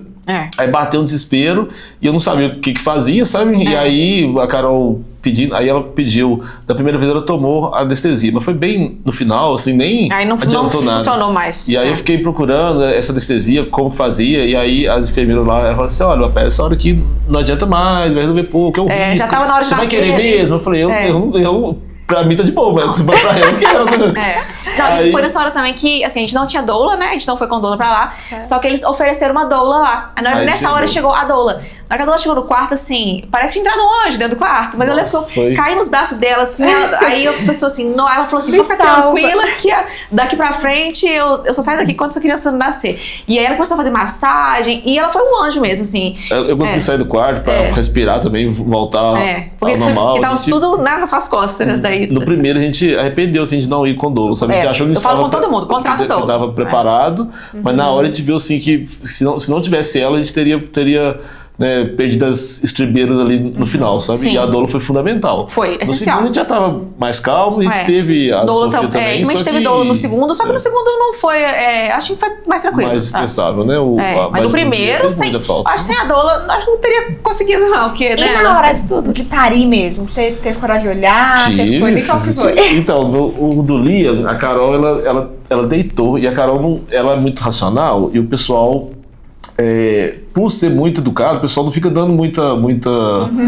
Aí bateu um desespero e eu não sabia o que fazia, sabe? E aí a Carol pedindo, aí ela pediu, da primeira vez ela tomou anestesia, mas foi bem no final, assim, nem
aí não
adiantou nada.
Funcionou mais.
E aí eu fiquei procurando essa anestesia, como que fazia, e aí as enfermeiras lá, ela falou assim, olha, essa hora aqui não adianta mais, vai resolver pouco, é um risco.
Já tava na hora de
você
nascer.
Vai querer mesmo? Eu falei, eu pra mim tá de boa, mas pra ela eu quero, né?
Não, aí, e foi nessa hora também que, assim, a gente não tinha doula, né? A gente não foi com doula pra lá. Só que eles ofereceram uma doula lá. Nessa hora chegou a doula. Na hora que a doula chegou no quarto, assim, parece entrar um anjo dentro do quarto. Mas eu lembro que eu caí nos braços dela, assim. Aí a pessoa assim, ela falou assim, fica tranquila que daqui pra frente eu só saio daqui quando essa criança nascer. E aí ela começou a fazer massagem. E ela foi um anjo mesmo, assim.
Eu consegui sair do quarto pra respirar também, voltar ao normal.
Porque tava tudo nas suas costas, né? Daí,
no primeiro a gente arrependeu assim, de não ir com doula, sabe? A gente achou que
eu falo com todo mundo, contrato todo.
Que tava preparado, mas na hora a gente viu assim que se não tivesse ela, a gente teria né, perdido as estribeiras ali no final, sabe?
Sim.
E a doula foi fundamental.
Foi essencial.
No segundo a gente já tava mais calmo, a gente teve a
doula
Sofia também.
A gente teve doula no segundo, só que no segundo não foi, acho que foi mais tranquilo.
Mais dispensável, né?
Mas no primeiro, acho que sem a doula, acho que não teria conseguido não, porque, né?
E na hora de parir mesmo, você teve coragem de olhar, você ficou ali, qual que foi?
Então, do Liam, a Carol, ela deitou, e a Carol, ela é muito racional, e o pessoal... por ser muito educado, o pessoal não fica dando muita...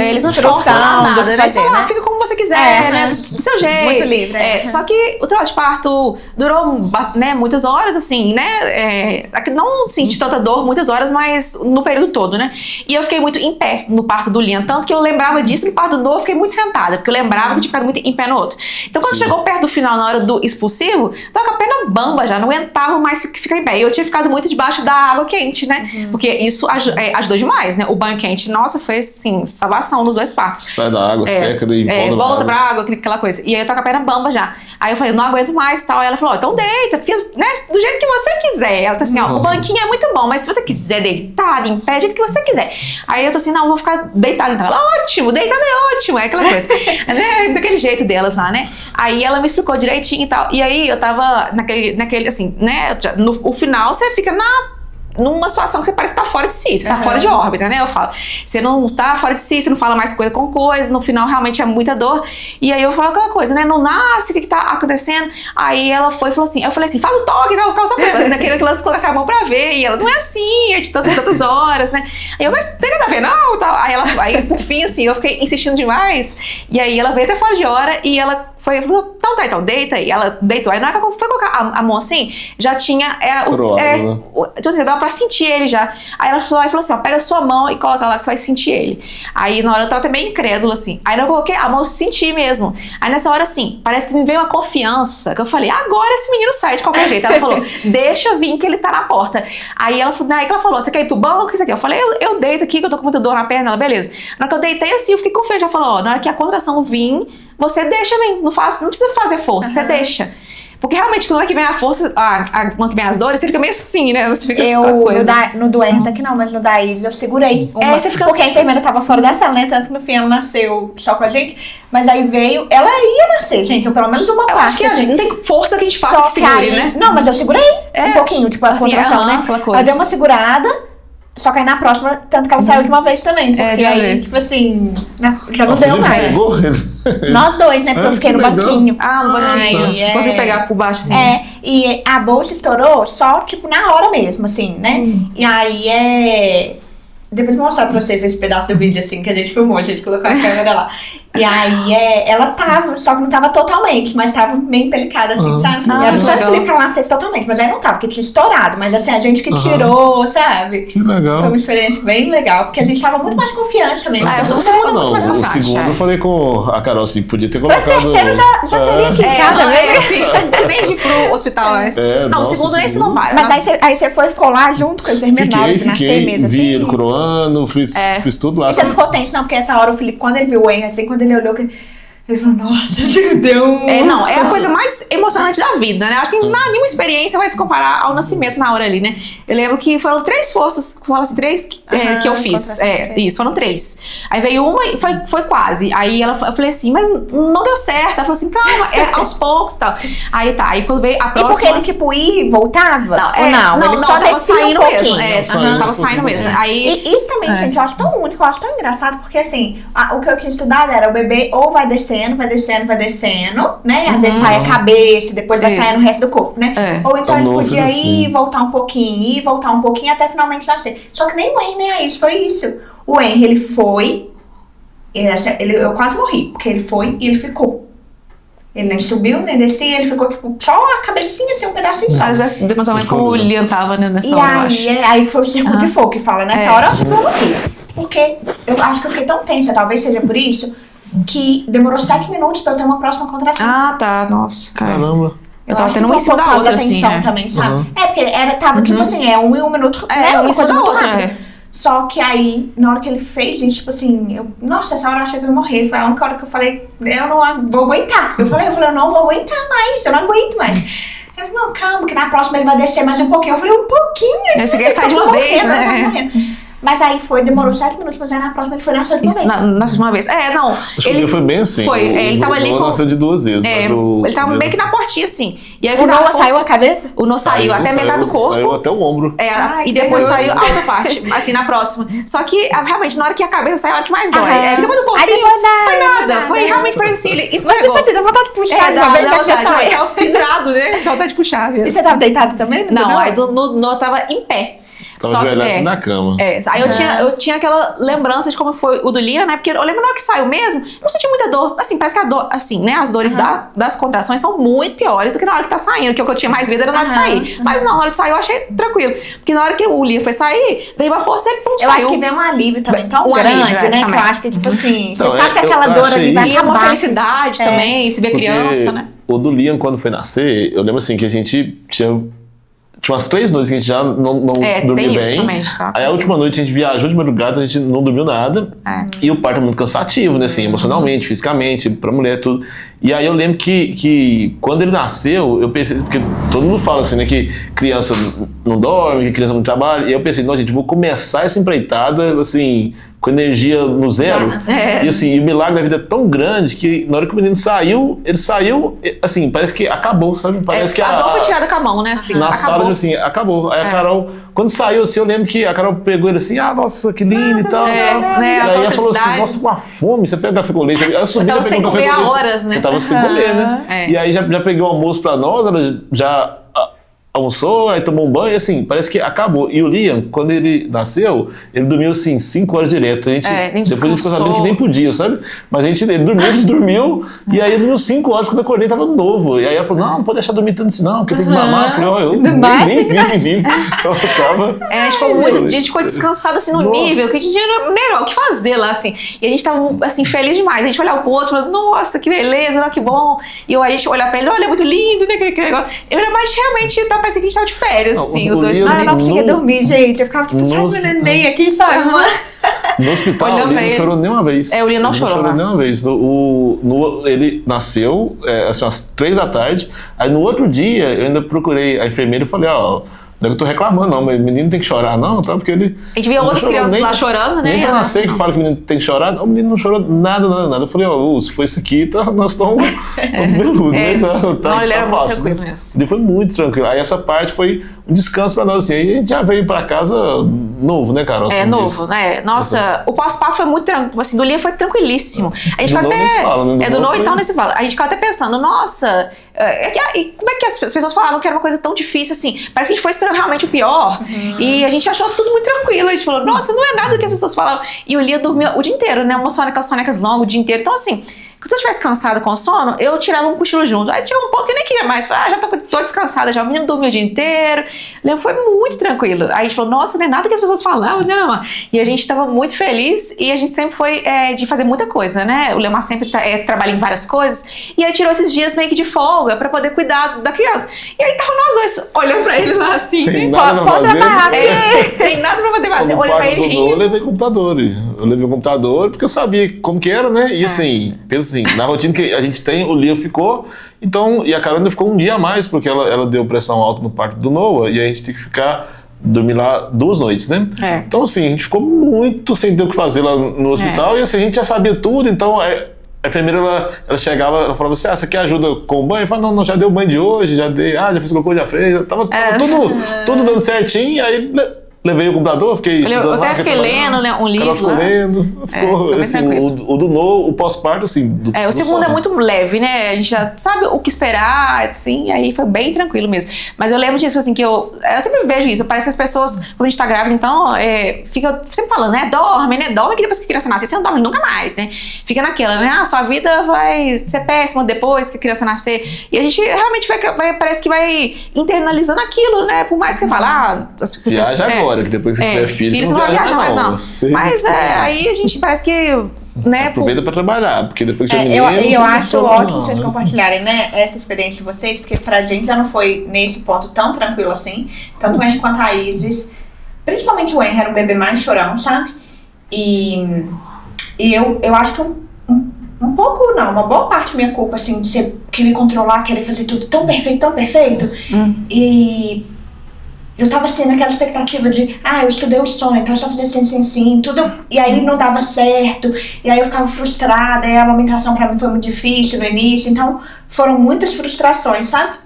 Eles não te forçam nada, né? Eles falam,
né?
Fica como você quiser, né? Do seu jeito.
Muito livre.
Só que o trabalho de parto durou, né, muitas horas, assim, né? Não senti tanta dor muitas horas, mas no período todo, né? E eu fiquei muito em pé no parto do Liam, tanto que eu lembrava disso no parto do Noah, eu fiquei muito sentada, porque eu lembrava que eu tinha ficado muito em pé no outro. Então, quando chegou perto do final, na hora do expulsivo, tava com a perna bamba já, não aguentava mais ficar em pé. E eu tinha ficado muito debaixo da água quente, né? Porque isso ajudou demais, né? O banho quente, nossa, foi assim, salvação nos dois partos.
Sai da água, seca, daí
volta pra água, aquela coisa. E aí eu tô com a perna bamba já. Aí eu falei, não aguento mais e tal. Aí ela falou, então deita, né? Do jeito que você quiser. Ela tá assim, ó, o banquinho é muito bom, mas se você quiser deitar, em pé, do jeito que você quiser. Aí eu tô assim, não, vou ficar deitada então. Ela, ótimo, deitada é ótimo. É aquela coisa. Né? Daquele jeito delas lá, né? Aí ela me explicou direitinho e tal. E aí eu tava naquele assim, né? No final você fica numa situação que você parece que tá fora de si, você tá fora de órbita, né? Eu falo, você não tá fora de si, você não fala mais coisa com coisa, no final realmente é muita dor. E aí eu falo aquela coisa, né? Não nasce, o que tá acontecendo? Aí ela foi e falou assim, eu falei assim, faz o toque, não, calça preta, assim, daquele que elas colocassem a mão pra ver. E ela, não é assim, é de tantas horas, né? Aí eu, mas tem nada a ver, não? Tal. Aí por fim, assim, eu fiquei insistindo demais. E aí ela veio até fora de hora e ela falou, então tá, então deita aí. Ela deitou. Aí na hora que ela foi colocar a mão assim, já tinha tipo assim, dava pra sentir ele já. Aí ela falou assim, ó, pega a sua mão e coloca lá que você vai sentir ele. Aí na hora eu tava até meio incrédula, assim. Aí eu coloquei a mão, eu senti mesmo. Aí nessa hora, assim, parece que me veio uma confiança, que eu falei, agora esse menino sai de qualquer jeito. Ela falou, deixa vir que ele tá na porta. Aí ela falou, você quer ir pro banco? O que você quer? Eu falei, eu deito aqui, que eu tô com muita dor na perna. Ela, beleza. Na hora que eu deitei assim, eu fiquei confiante. Ela falou, ó, na hora que a contração vir, você deixa vir, não precisa fazer força, você deixa. Porque realmente, quando é que vem a força, quando que vem as dores, você fica meio assim, né? Você fica
no do Herta que não, mas no da Iris eu segurei.
Você fica
porque a enfermeira tava fora da sala, né? Tanto que no fim ela nasceu só com a gente. Mas aí veio, ela ia nascer, gente, ou pelo menos uma parte.
Acho que assim, não tem força que a gente faça que segure, né?
Não, mas eu segurei um pouquinho, tipo, a
assim,
contração, né?
Aquela coisa.
Ela deu uma segurada. Só que aí na próxima, tanto que ela saiu de uma vez também. Porque aí, tipo assim, já não deu mais. Nós dois, né? Porque eu fiquei no banquinho.
No banquinho. Se você pegar por baixo, assim.
E a bolsa estourou só, tipo, na hora mesmo, assim, né? E aí Depois eu vou mostrar pra vocês esse pedaço do vídeo, assim, que a gente filmou, a gente colocou a câmera lá. E aí, ela tava, só que não tava totalmente, mas tava meio empelicada, assim, sabe? Era só o Felipe que ela nascesse totalmente, mas aí não tava, porque tinha estourado. Mas assim, a gente que tirou, sabe?
Que legal.
Foi uma experiência bem legal, porque a gente tava muito mais confiante também.
O segundo muito mais confiante.
O segundo eu falei com a Carol, assim, podia ter colocado...
O terceiro já teria quicado, né?
Você nem de ir pro hospital, né? Não, o segundo nem se não para.
Mas aí você ficou lá junto com a enfermeira na hora de nascer mesmo, assim?
Vi ele coroando, fiz tudo lá.
E você não ficou tenso, não? Porque essa hora o Felipe, quando ele viu o Henry, assim, quando ele olhou, ele falou, nossa, deu um...
É a coisa mais emocionante da vida, né? Acho que nenhuma experiência vai se comparar ao nascimento na hora ali, né? Eu lembro que foram 3 forças, que eu fiz. Isso, foram 3. Aí veio uma e foi quase. Aí eu falei assim, mas não deu certo. Ela falou assim, calma, aos poucos e tal. Aí quando veio a próxima...
E porque ele, tipo, ia e voltava? Não, ele só
tava saindo
pouquinho.
mesmo. Tava saindo mesmo. Aí,
e isso também, gente, eu acho tão único, eu acho tão engraçado, porque assim, o que eu tinha estudado era o bebê ou vai descendo, né? E às vezes sai a cabeça, depois vai saindo o resto do corpo, né? Ou então ele podia ir, voltar um pouquinho, até finalmente nascer. Só que nem o Henry, isso foi isso. O Henry, ele foi, eu quase morri, porque ele foi e ele ficou. Ele nem subiu, nem descia, ele ficou, tipo, só a cabecinha, assim, um pedacinho só.
Às vezes, mais ou menos como o Liam tava, né, nessa hora, eu acho.
Aí foi o círculo de fogo que fala, nessa hora eu acho que eu morri. Porque eu acho que eu fiquei tão tensa, talvez seja por isso, que demorou 7 minutos pra eu ter uma próxima contração.
Tá, nossa.
Caramba.
Eu tava tendo uma em cima da outra, assim.
Também, sabe? Porque tava tipo assim, 1 e 1 minuto.
Uma em cima da outra,
Só que aí, na hora que ele fez isso, tipo assim, nossa, essa hora eu achei que eu ia morrer. Foi a única hora que eu falei, eu não vou aguentar. Eu falei, eu não vou aguentar mais, eu não aguento mais. Eu falei, não, calma, que na próxima ele vai descer mais um pouquinho. Eu falei, um pouquinho?
Você quer sair de uma vez, né?
Mas aí demorou 7 minutos, mas aí na próxima ele foi nascer de uma vez.
Nasceu de uma vez.
Acho que ele foi bem assim.
Ele tava ali com...
nasceu de 2 vezes, mas
ele tava bem que na portinha, assim. E aí
o Noah saiu a cabeça?
O Noah saiu até metade do corpo.
Saiu até o ombro.
E depois saiu a outra parte, assim, na próxima. Só que, realmente, na hora que a cabeça saiu, é a hora que mais dói. Depois do corpinho, foi nada. Foi realmente parece assim, ele escorregou.
Mas tipo assim, dá vontade de puxar.
Dá vontade. Tava pendurado, né? Dá vontade de puxar mesmo.
E você tava deitado também?
Não, aí o Noah tava em pé.
Tava ajoelhado na cama.
Aí eu tinha aquela lembrança de como foi o do Liam, né? Porque eu lembro na hora que saiu mesmo, eu não senti muita dor. Assim, parece que a dor, assim, né? As dores das contrações são muito piores do que na hora que tá saindo. Que o que eu tinha mais medo era na hora de sair. Mas não, na hora de sair eu achei tranquilo. Porque na hora que o Liam foi sair, veio uma força e ele saiu.
Eu acho que vem um alívio também tão grande, né?
Também.
Que eu acho que, tipo assim, você sabe que aquela dor ali vai acabar.
E uma felicidade também, se ver criança, né?
O do Liam, quando foi nascer, eu lembro assim que a gente tinha tinha umas 3 noites que a gente já não dormiu
tem
bem.
isso também, tá?
Aí a última noite a gente viajou de madrugada, a gente não dormiu nada. E o parto é muito cansativo, né? Assim, emocionalmente, fisicamente, pra mulher, tudo. E aí eu lembro que quando ele nasceu, eu pensei, porque todo mundo fala assim, né? Que criança não dorme, que criança não trabalha. E eu pensei, não, gente, vou começar essa empreitada, assim, com energia no zero. E assim, o milagre da vida é tão grande que na hora que o menino saiu, ele saiu, assim, parece que acabou, sabe? Parece que
a dor foi tirada com a mão, né? Assim,
na
acabou.
sala, assim, acabou. Aí a Carol, quando saiu, assim, eu lembro que a Carol pegou ele assim, nossa, que lindo e tal.
Né?
E aí ela falou assim, nossa, com a fome, você pega café com leite. Aí eu subi,
tava sem comer há horas, né?
Eu tava sem comer, né? E aí já peguei o almoço pra nós, ela já almoçou, aí tomou um banho, e assim, parece que acabou. E o Liam, quando ele nasceu, ele dormiu assim, 5 horas direto. A gente, depois a gente ficou sabendo que nem podia, sabe? Mas ele dormiu, e aí ele dormiu 5 horas, quando eu acordei tava novo. E aí ela falou, não pode deixar dormir tanto assim não, porque tem que mamar. Eu falei, eu nem vi, menino.
A gente ficou descansado assim no nível, que a gente não era o que fazer lá, assim. E a gente tava, assim, feliz demais. A gente olhava pro outro, falando, nossa, que beleza, olha que bom. E a gente olhava pra ele, olha, é muito lindo, né, aquele negócio. Eu era mais realmente, parecia que a gente tava de férias, assim, os dois.
Eu não conseguia dormir, gente. Eu ficava tipo, sai meu neném aqui, sabe?
No hospital, o Liam não chorou nem uma vez.
O Liam não chorou
nem uma vez. Ele nasceu, assim, às 3 da tarde. Aí no outro dia, eu ainda procurei a enfermeira e falei, não é que eu tô reclamando, não, mas o menino tem que chorar, não, tá? Porque ele.
A gente via outras crianças lá chorando, né?
Nem pra nascer que fala que o menino tem que chorar, o menino não chorou nada. Eu falei, se for isso aqui, nós estamos beludos, né?
Não, ele era
fácil,
muito tranquilo mesmo.
Ele foi muito tranquilo. Aí essa parte foi um descanso pra nós, assim. Aí a gente já veio pra casa novo, né, Carol? Assim,
novo, né? Nossa, o pós-parto foi muito tranquilo, assim, do Liam foi tranquilíssimo. A gente ficou até.
Fala, né?
Do novo então nesse fala. A gente ficou até pensando, nossa, como é que as pessoas falavam que era uma coisa tão difícil assim? Parece que a gente foi esperando realmente o pior. E a gente achou tudo muito tranquilo. A gente falou, nossa, não é nada do que as pessoas falavam. E o Liam dormiu o dia inteiro, né? Umas sonecas longas o dia inteiro. Então, assim, se eu estivesse cansada com o sono, eu tirava um cochilo junto. Aí chegou um ponto que eu nem queria mais. Falei, já tô descansada já. O menino dormiu o dia inteiro. Lembro, foi muito tranquilo. Aí a gente falou, nossa, não é nada que as pessoas falavam, não. E a gente tava muito feliz e a gente sempre foi de fazer muita coisa, né? O Leomar sempre trabalha em várias coisas. E aí tirou esses dias meio que de folga pra poder cuidar da criança. E aí tava nós dois olhando pra ele lá assim.
Sem nada pra fazer.
Sem nada pra poder fazer. Olhando pra ele rindo.
Eu levei computador. Porque eu sabia como que era, né? E assim, pensa assim, na rotina que a gente tem, o Liam ficou, então, e a Carol ainda ficou um dia a mais, porque ela deu pressão alta no parto do Noah, e aí a gente tem que dormir lá 2 noites, né? Então, assim, a gente ficou muito sem ter o que fazer lá no hospital, e assim, a gente já sabia tudo, então a enfermeira, ela chegava, ela falava assim, você quer ajuda com o banho? Eu falava, não, já deu o banho de hoje, já fiz cocô, já fez, tava tudo dando certinho, e aí levei o computador, fiquei estudando.
Eu até fiquei lendo, né, um livro.
Ela ficou lendo. Ficou, assim, o do No, o pós-parto, assim.
O segundo é muito leve, né? A gente já sabe o que esperar, assim, aí foi bem tranquilo mesmo. Mas eu lembro disso, assim, que eu sempre vejo isso. Parece que as pessoas, quando a gente tá grávida, então, fica sempre falando, né? Dorme, que depois que a criança nasce, você não dorme nunca mais, né? Fica naquela, né? Sua vida vai ser péssima depois que a criança nascer. E a gente realmente parece que vai internalizando aquilo, né? Por mais que você fale, as pessoas.
Viaja agora, que depois que você tiver filho,
você não vai viajar mais, não. Mas aí a gente parece que. Né,
aproveita pra trabalhar, porque depois que
eu acho ótimo vocês compartilharem, né, essa experiência de vocês, porque pra gente já não foi nesse ponto tão tranquilo assim. Tanto o Henry quanto a Isis, principalmente o Henry era um bebê mais chorão, sabe? E eu acho que um pouco, não, uma boa parte minha culpa, assim, de você querer controlar, querer fazer tudo tão perfeito. E eu tava assim, naquela expectativa de, eu estudei o sono, então eu só fazia assim, tudo, e aí não dava certo, e aí eu ficava frustrada, e a amamentação pra mim foi muito difícil no início, então foram muitas frustrações, sabe?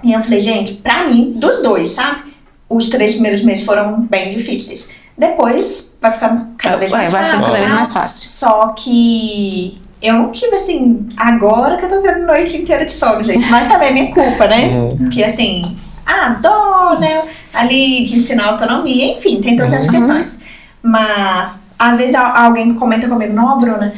E eu falei, gente, pra mim, dos dois, sabe? Os 3 primeiros meses foram bem difíceis. Depois vai ficando cada vez mais fácil.
Vai ficando cada vez mais fácil.
Só que eu não tive, assim, agora que eu tô tendo noite inteira de sono, gente, mas também é minha culpa, né? Porque, assim, dó, né? Ali de ensinar autonomia, enfim, tem todas essas questões. Mas, às vezes, alguém comenta comigo, não, Bruna,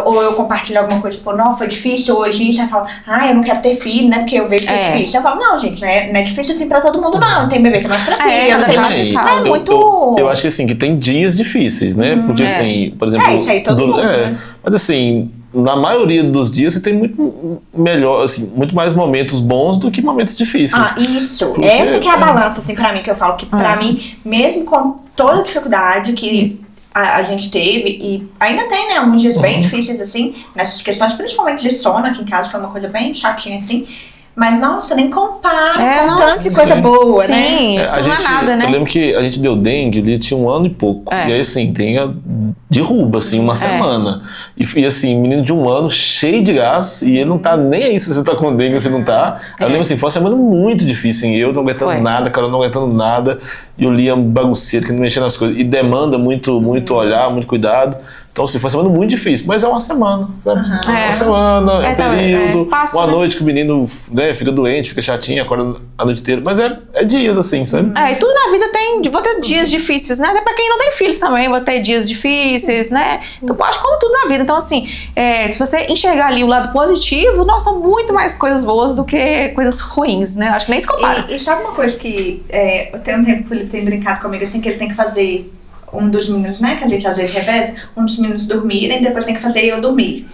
ou eu compartilho alguma coisa, tipo, não, foi difícil hoje, e já fala, eu não quero ter filho, né? Porque eu vejo que é difícil. Eu falo, não, gente, não é difícil assim pra todo mundo, não. Tem bebê que é mais tranquilo, tem mais. É muito.
Eu acho assim que tem dias difíceis, né? Porque assim, por exemplo.
Isso aí todo mundo. Né?
Mas assim, na maioria dos dias você tem muito melhor, assim, muito mais momentos bons do que momentos difíceis.
Isso.
Porque,
Essa que é a balança, assim, pra mim, que eu falo que pra mim, mesmo com toda a dificuldade que a gente teve, e ainda tem, né, alguns dias bem difíceis, assim, nessas questões, principalmente de sono, aqui em casa foi uma coisa bem chatinha, assim. Mas, nossa, nem compara com tanto de coisa boa,
sim,
né?
Sim, isso não é nada, né?
Eu lembro que a gente deu dengue, ele tinha 1 ano e pouco. E aí, assim, derruba, assim, uma semana. E assim, menino de 1 ano, cheio de gás, e ele não tá nem aí se você tá com dengue ou se não tá. Eu lembro assim, foi uma semana muito difícil, eu não aguentando nada, Carol não aguentando nada, e o Liam bagunceiro, que não mexia nas coisas. E demanda muito olhar, muito cuidado. Então, assim, foi uma semana muito difícil, mas é uma semana, sabe? Uma semana, é um período, passa, uma noite que o menino, né, fica doente, fica chatinho, acorda a noite inteira, mas é dias assim, sabe?
E tudo na vida vou ter dias difíceis, né? Até pra quem não tem filhos também, vou ter dias difíceis, né? Então, eu acho como tudo na vida. Então, assim, se você enxergar ali o lado positivo, nossa, são muito mais coisas boas do que coisas ruins, né? Acho que nem se compara.
E sabe uma coisa que tem um tempo que o Felipe tem brincado comigo, assim, que ele tem que fazer um dos meninos, né, que a gente às vezes reveza, um dos meninos dormirem e depois tem que fazer eu dormir.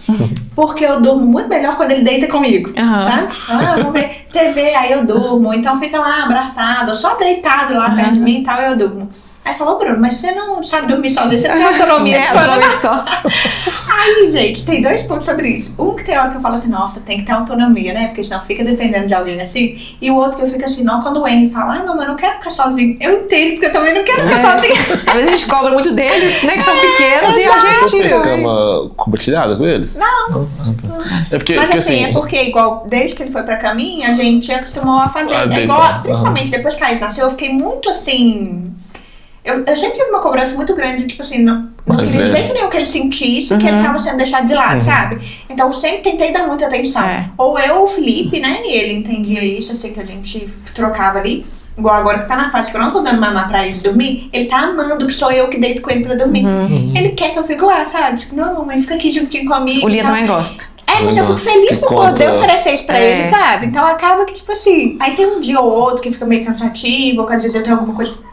Porque eu durmo muito melhor quando ele deita comigo, sabe? Vamos ver TV, aí eu durmo, então fica lá abraçado, só deitado lá perto de mim e tal, eu durmo. Aí falou, Bruno, mas você não sabe dormir sozinho, você não tem autonomia de sono. Aí, gente, tem 2 pontos sobre isso. Um que tem hora que eu falo assim, nossa, tem que ter autonomia, né? Porque senão fica dependendo de alguém assim. E o outro que eu fico assim, não, quando o Henry fala, mamãe, eu não quero ficar sozinho. Eu entendo, porque eu também não quero ficar sozinho.
Às vezes a gente cobra muito deles, né? Que são pequenos e a gente...
Você fez cama compartilhada com eles?
Não.
É porque,
mas
porque
assim, é porque igual, desde que ele foi pra caminho, a gente acostumou a fazer. Igual, principalmente depois que a Ais nasceu, eu fiquei muito assim... Eu sempre tive uma cobrança muito grande, tipo assim, não queria de jeito nenhum que ele sentisse que ele tava sendo deixado de lado, sabe? Então eu sempre tentei dar muita atenção. Ou eu ou o Felipe, né? E ele entendia isso, assim, que a gente trocava ali. Igual agora que tá na fase que eu não tô dando mamar pra ele dormir, ele tá amando que sou eu que deito com ele pra dormir. Ele quer que eu fique lá, sabe? Tipo, não, mamãe, fica aqui juntinho comigo.
O Lia também gosta.
Mas eu fico feliz por poder oferecer isso pra ele, sabe? Então acaba que, tipo assim, aí tem um dia ou outro que fica meio cansativo, ou que às vezes eu tenho alguma coisa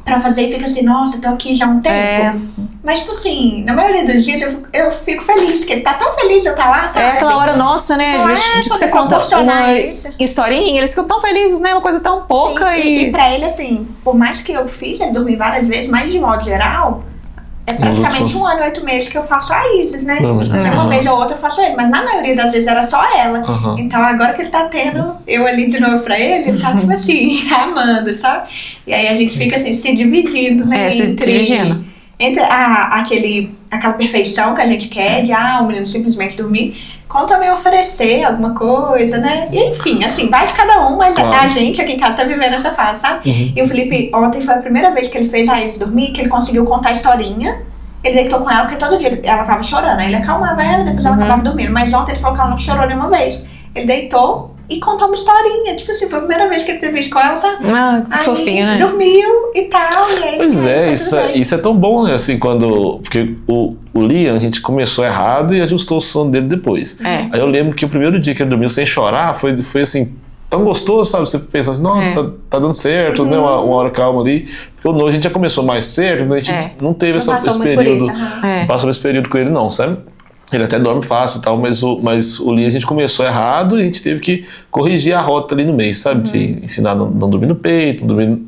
pra fazer e fica assim, nossa, tô aqui já há um tempo. Mas, tipo assim, na maioria dos dias eu fico feliz, que ele tá tão feliz de eu estar lá, sabe?
É aquela hora nossa, né? Tipo, você conta uma historinha, eles ficam tão felizes, né? Uma coisa tão pouca.
Sim, e pra ele, assim, por mais que eu fiz ele dormir várias vezes, mas de modo geral, é praticamente 1 ano e 8 meses que eu faço a Isis, né? Uma vez ou outra eu faço ele, mas na maioria das vezes era só ela. Então agora que ele tá tendo eu ali de novo pra ele tá tipo assim, amando, sabe? E aí a gente fica assim, se dividindo, né?
Se dividindo.
Entre aquela perfeição que a gente quer de o menino simplesmente dormir, como também oferecer alguma coisa, né? E enfim, assim, vai de cada um, mas a gente aqui em casa tá vivendo essa fase, sabe? E o Felipe, ontem foi a primeira vez que ele fez a Isis dormir, que ele conseguiu contar a historinha. Ele deitou com ela, porque todo dia ela tava chorando, aí ele acalmava ela, depois ela acabava dormindo. Mas ontem ele falou que ela não chorou nenhuma vez. Ele deitou e contou uma historinha, tipo assim, foi a primeira vez que ele teve isso com ela, sabe?
Que fofinho, né?
Dormiu e tal, e aí...
Pois isso é tão bom, né, assim, porque o Liam, a gente começou errado e ajustou o sono dele depois. Aí eu lembro que o primeiro dia que ele dormiu sem chorar, foi assim, tão gostoso, sabe? Você pensa assim, não, tá dando certo, né? Uma hora calma ali. Porque o novo a gente já começou mais cedo, a gente não teve esse período, não passou esse período com ele não, sabe? Ele até dorme fácil e tal, mas o Liam a gente começou errado e a gente teve que corrigir a rota ali no mês, sabe? De ensinar a não dormir no peito, não dormir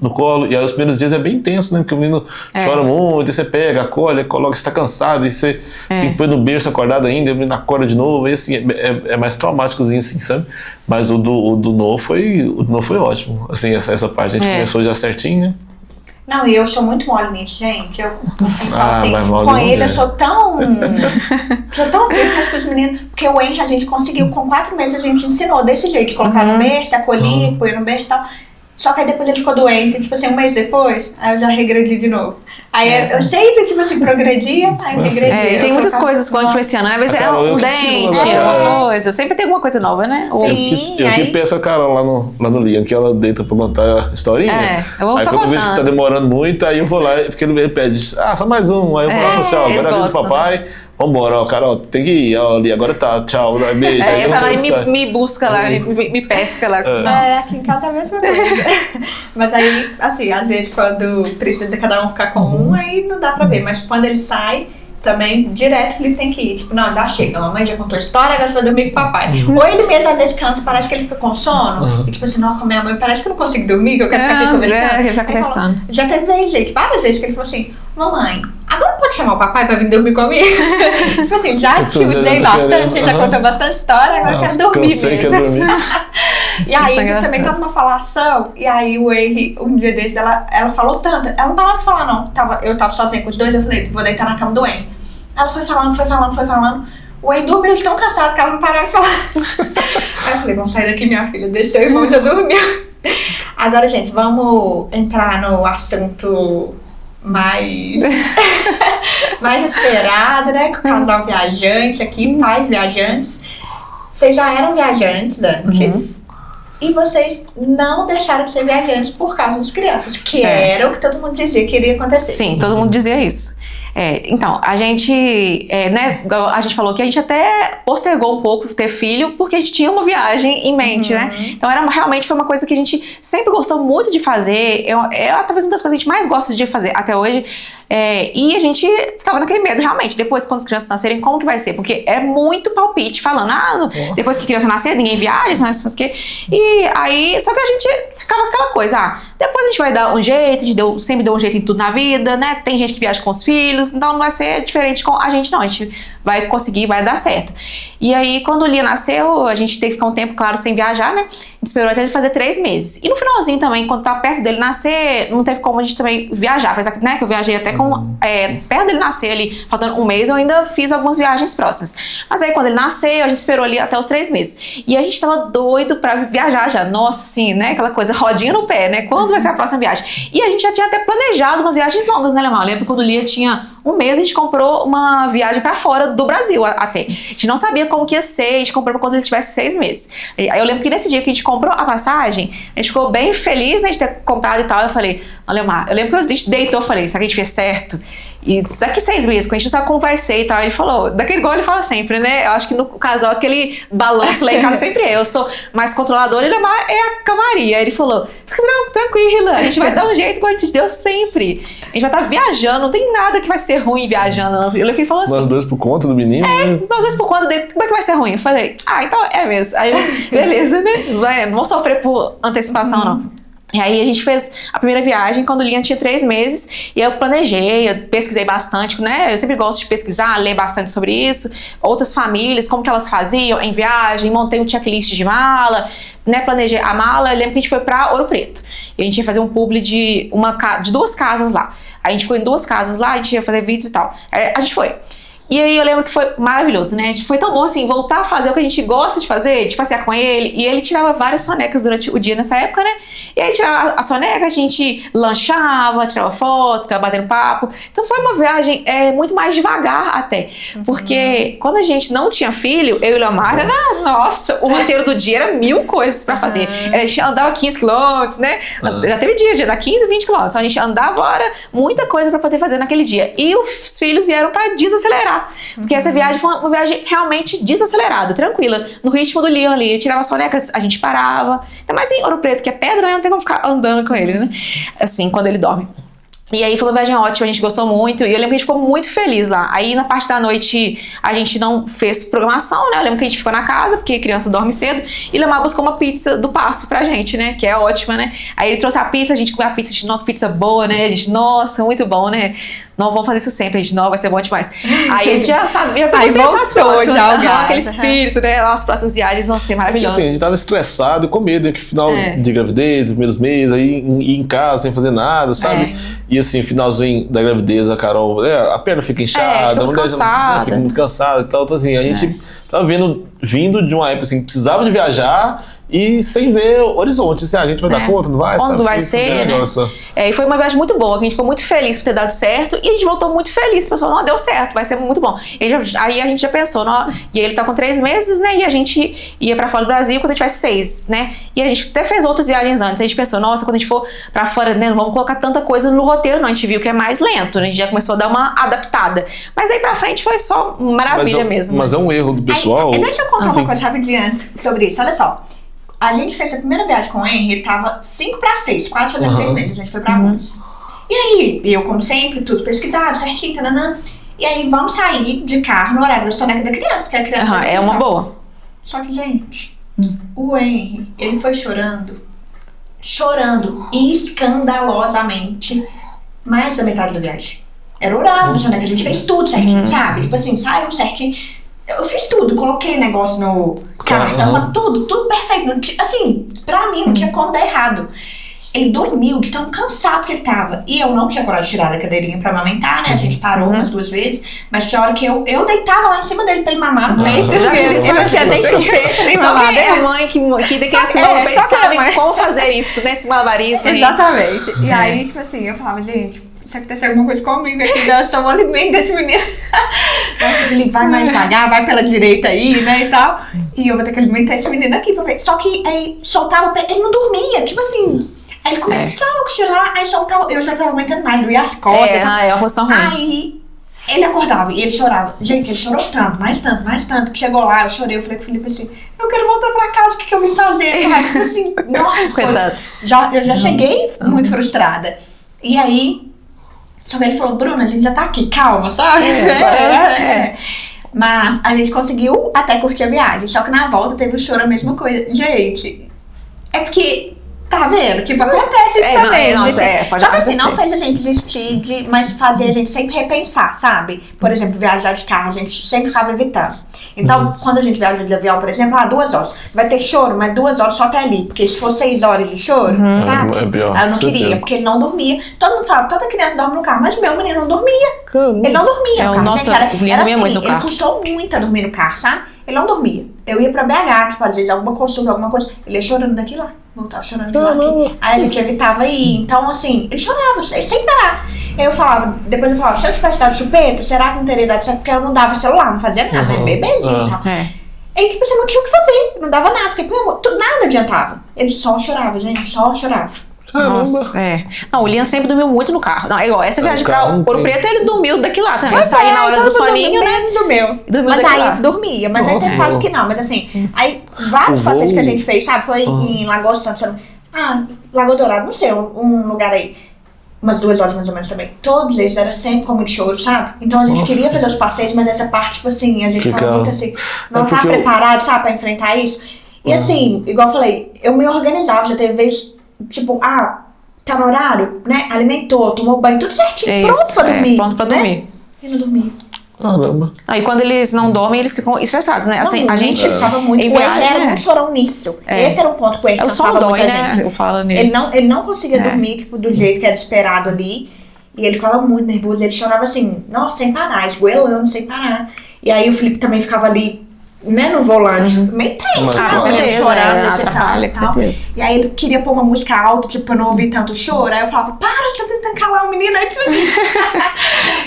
no colo. E aí os primeiros dias é bem intenso, né? Porque o menino chora muito, aí você pega, acolhe, coloca, você tá cansado, e você tem que pôr no berço acordado ainda, e o menino acorda de novo, e assim, é mais traumáticozinho assim, sabe? Mas o do Noah foi ótimo, assim, essa parte a gente começou já certinho, né?
Não, e eu sou muito mole nisso, gente. Eu falo assim, com ele eu sou tão firme com os meninos, porque o Henry a gente conseguiu, com 4 meses a gente ensinou desse jeito, de colocar no berço, acolher, pôr no berço e tal. Só que aí depois ele ficou doente, tipo assim, 1 mês depois, aí eu já regredi de novo. Aí eu sempre, tipo assim, progredia, aí eu regredi.
E tem muitas coisas que vão influenciando, né? Às vezes é um dente, uma coisa. Sempre tem alguma coisa nova, né?
Eu que peço a Carol lá no Liam, que ela deita pra contar a historinha.
Eu vou
aí
só
quando eu vejo que tá demorando muito, aí eu vou lá, porque ele pede, só mais um. Aí eu falo assim, agora é a vida do papai. Vambora, ó, Carol, tem que ir, ó, ali, agora tá, tchau, beijo.
Aí vai lá e me busca lá, me pesca lá.
Aqui em casa é a mesma coisa. Mas aí, assim, às vezes quando precisa de cada um ficar com um, aí não dá pra ver. Mas quando ele sai, também, direto, o Felipe tem que ir. Tipo, não, já chega, a mamãe já contou a história, agora você vai dormir com o papai. Ou ele mesmo, às vezes, cansa, parece que ele fica com sono. E tipo assim, não, com a minha mãe, parece que eu não consigo dormir, que eu quero ficar aqui conversando.
Ele vai conversando.
Fala, já teve vez, gente, várias vezes que ele falou assim, mamãe, agora pode chamar o papai pra vir dormir comigo? Tipo assim, já te usei bastante, você já contou bastante história, agora eu quero dormir mesmo.
Quero dormir.
E aí, a gente também tá numa falação, e aí o Henry, um dia desses, ela falou tanto, ela não parava de falar não, eu tava sozinha com os dois, eu falei, vou deitar na cama do Henry. Ela foi falando, o Henry dormiu de tão cansado que ela não parava de falar. Aí eu falei, vamos sair daqui, minha filha, deixa o irmão já dormiu. Agora, gente, vamos entrar no assunto mais esperado, né, com o casal viajante aqui, pais viajantes. Vocês já eram viajantes antes. E vocês não deixaram de ser viajantes por causa das crianças, que era o que todo mundo dizia que iria acontecer.
Sim, todo mundo dizia isso. Então, a gente, né, a gente falou que a gente até postergou um pouco ter filho, porque a gente tinha uma viagem em mente, né? Então, realmente foi uma coisa que a gente sempre gostou muito de fazer. Talvez uma das coisas que a gente mais gosta de fazer até hoje. E a gente ficava naquele medo, realmente, depois quando as crianças nascerem, como que vai ser? Porque é muito palpite falando, depois que a criança nascer, ninguém viaja, mas que. E aí, só que a gente ficava aquela coisa, depois a gente vai dar um jeito, a gente sempre deu um jeito em tudo na vida, né? Tem gente que viaja com os filhos, então não vai ser diferente com a gente, não. A gente vai conseguir, vai dar certo. E aí, quando o Lia nasceu, a gente teve que ficar um tempo, claro, sem viajar, né? A gente esperou até ele fazer 3 meses. E no finalzinho também, quando tava perto dele nascer, não teve como a gente também viajar. Apesar que, né, que eu viajei até perto dele nascer ali, faltando um mês, eu ainda fiz algumas viagens próximas. Mas aí, quando ele nasceu, a gente esperou ali até os 3 meses. E a gente tava doido pra viajar já. Nossa, assim, né? Aquela coisa, rodinha no pé, né? Quando vai ser a próxima viagem? E a gente já tinha até planejado umas viagens longas, né, Lemar? Eu lembro quando o Lia tinha um mês, a gente comprou uma viagem pra fora do Brasil até. A gente não sabia como que ia ser, a gente comprou pra quando ele tivesse 6 meses. Aí eu lembro que nesse dia que a gente comprou a passagem, a gente ficou bem feliz, né, de ter comprado e tal. Eu falei, Lemar, eu lembro que a gente deitou, eu falei, será que a gente fez certo? E daqui 6 meses, quando a gente não sabe como vai ser e tal, ele falou, daquele igual ele fala sempre, né? Eu acho que no casal, aquele balanço lá em casa sempre eu sou mais controladora, ele é a calmaria. Ele falou, tranquila, a gente vai dar um jeito como a gente deu sempre. A gente vai estar viajando, não tem nada que vai ser ruim viajando. Eu lembro que ele falou assim.
Nós dois por conta do menino?
Nós dois por conta dele, como é que vai ser ruim? Eu falei, então é mesmo. Aí, beleza, né? Não vou sofrer por antecipação, não. E aí a gente fez a primeira viagem quando o Liam tinha 3 meses, e eu planejei, eu pesquisei bastante, né? Eu sempre gosto de pesquisar, ler bastante sobre isso, outras famílias, como que elas faziam em viagem, montei um checklist de mala, né? Planejei a mala. Eu lembro que a gente foi pra Ouro Preto, e a gente ia fazer um publi de 2 casas lá. A gente foi em 2 casas lá, a gente ia fazer vídeos e tal. A gente foi. E aí eu lembro que foi maravilhoso, né? Foi tão bom assim, voltar a fazer o que a gente gosta de fazer, de passear com ele. E ele tirava várias sonecas durante o dia nessa época, né? E aí tirava a soneca, a gente lanchava, tirava foto, ficava batendo papo. Então foi uma viagem muito mais devagar até. Porque quando a gente não tinha filho, eu e o Lemar, nossa, o roteiro do dia era 1000 coisas pra fazer. A gente andava 15 quilômetros, né? Já teve dia dar 15, 20 quilômetros. A gente andava muita coisa pra poder fazer naquele dia. E os filhos vieram pra desacelerar. Porque essa viagem foi uma viagem realmente desacelerada, tranquila, no ritmo do Leon ali. Ele tirava sonecas, a gente parava. Ainda mais em Ouro Preto, que é pedra, né? Não tem como ficar andando com ele, né? Assim, quando ele dorme. E aí foi uma viagem ótima, a gente gostou muito. E eu lembro que a gente ficou muito feliz lá. Aí na parte da noite a gente não fez programação, né? Eu lembro que a gente ficou na casa, porque criança dorme cedo. E Lemar buscou uma pizza do Passo pra gente, né? Que é ótima, né? Aí ele trouxe a pizza, a gente comeu a pizza, a gente, nossa, pizza boa, né? A gente, nossa, muito bom, né? Não vamos fazer isso sempre, a gente, não, vai ser bom demais. Aí a gente já sabia, pensar as próximas, aquele espírito, né? As próximas viagens vão ser maravilhosas.
Assim, a gente tava estressado, com medo, né? Que final de gravidez, os primeiros meses, aí ir em casa sem fazer nada, sabe? E assim, finalzinho da gravidez, a Carol, a perna fica inchada,
fica muito cansada.
Fica muito cansada e tal. Então assim, a gente tava vindo de uma época assim, que precisava de viajar e sem ver o horizonte. Assim, a gente vai dar conta, não vai?
Quando vai ser, né? E foi uma viagem muito boa, que a gente ficou muito feliz por ter dado certo, e a gente voltou muito feliz, pessoal, não, deu certo, vai ser muito bom. Aí a gente já pensou, e ele tá com 3 meses, né, e a gente ia pra fora do Brasil quando a gente tivesse 6, né, e a gente até fez outras viagens antes, a gente pensou, nossa, quando a gente for pra fora, né, não vamos colocar tanta coisa no roteiro, não, a gente viu que é mais lento, né, a gente já começou a dar uma adaptada, mas aí pra frente foi só maravilha mesmo.
Mas é um erro do pessoal.
Deixa eu contar uma coisa rapidinho antes sobre isso, olha só. A gente fez a primeira viagem com o Henry, ele tava 5 para 6, quase fazendo 6 meses. A gente foi pra Búzios. E aí, eu, como sempre, tudo pesquisado, certinho, tananã. E aí vamos sair de carro no horário da soneca da criança, porque a criança
É uma boa.
Só que, gente, o Henry, ele foi chorando escandalosamente mais da metade da viagem. Era horário da soneca, a gente fez tudo certinho, sabe? Tipo assim, saiu certinho. Eu fiz tudo, coloquei negócio no cartão, tudo perfeito. Assim, pra mim não tinha como dar errado. Ele dormiu de tão cansado que ele tava. E eu não tinha coragem de tirar da cadeirinha pra amamentar, né? A gente parou umas 2 vezes. Mas tinha hora que eu deitava lá em cima dele pra ele mamar no peito.
Eu já fiz isso,
eu não tinha nem chupeta, nem
Só
mamada.
que é a mãe que tem criança que não sabe como fazer isso, né? Esse malabarismo aí.
Exatamente. E aí, tipo assim, eu falava, gente, se acontecer alguma coisa comigo aqui, eu só vou alimento desse menino. Nossa, Felipe, vai mais devagar, vai pela direita aí, né, e tal. E eu vou ter que alimentar esse menino aqui pra ver. Só que aí soltava o pé, ele não dormia, tipo assim. Aí ele começava a cochilar, aí soltava, eu já tava aguentando mais, doía as costas.
É uma posição ruim.
Aí ele acordava e ele chorava. Gente, ele chorou tanto, mais tanto, que chegou lá, eu chorei, eu falei com o Felipe assim, eu quero voltar pra casa, o que eu vim fazer? Sabe? Tipo assim, nossa, eu já cheguei muito frustrada. E aí, só que ele falou, Bruna, a gente já tá aqui, calma, sabe? Mas a gente conseguiu até curtir a viagem, só que na volta teve o choro, a mesma coisa. Gente, é porque... Tá vendo? Tipo, acontece isso também.
Pode
só que
acontecer.
assim, não fez a gente desistir, mas fazia a gente sempre repensar, sabe? Por exemplo, viajar de carro, a gente sempre estava evitando. Então, quando a gente viaja de avião, por exemplo, 2 horas. Vai ter choro, mas 2 horas só até ali. Porque se for 6 horas de choro, sabe?
É pior.
Aí eu não queria, porque ele não dormia. Todo mundo falava, toda criança dorme no carro, mas meu menino não dormia. Ele não dormia no carro.
Nossa,
Gente, era assim,
muito no carro.
ele custou muito a dormir no carro, sabe? Ele não dormia. Eu ia pra BH, tipo, às vezes alguma consulta, alguma coisa. Ele ia chorando daqui lá. Voltava chorando de lá aqui. Aí a gente evitava ir. Então, assim, ele chorava, ele sem parar. Aí eu falava, depois eu falava, se eu tivesse dado chupeta, será que não teria dado certo? Porque eu não dava celular, não fazia nada, né? Bebezinho e tal. Aí, tipo, você não tinha o que fazer, não dava nada, porque, meu amor, nada adiantava. Ele só chorava, gente, só chorava.
Nossa, Não, o Liam sempre dormiu muito no carro. Não, é igual, essa viagem pra Ouro Preto, ele dormiu daqui lá também. Eu saí na hora do soninho, né?
Dormiu.
Mas
aí dormia, mas aí tem fase que não. Mas assim, aí vários passeios que a gente fez, sabe? Foi em Lagoa Santa, Lagoa Dourada, não sei, um lugar aí. Umas 2 horas mais ou menos também. Todos eles era sempre com muito choro, sabe? Então a gente queria fazer os passeios, mas essa parte, tipo assim, a gente tava muito assim, não tá preparado, sabe, pra enfrentar isso. E assim, igual eu falei, eu me organizava, já teve vezes, tipo, tá no horário, né? Alimentou, tomou banho, tudo certinho, pronto pra dormir.
Pronto pra dormir.
E não dormia.
Caramba.
Aí quando eles não dormem, eles ficam estressados, né? Assim, a gente
ficava muito.
em
O
viagem,
era muito chorão nisso. Esse era um ponto que o
é o som dói, né? Eu falo nisso.
Ele não conseguia dormir, tipo, do jeito que era esperado ali. E ele ficava muito nervoso. Ele chorava assim, nossa, sem parar, esgoelando, sem parar. E aí o Felipe também ficava ali, né, no volante, meio tenso,
com certeza, atrapalha, com certeza.
E aí ele queria pôr uma música alta, tipo, pra não ouvir tanto choro. Aí eu falava, para, você tá tentando calar o menino. Aí, tipo assim.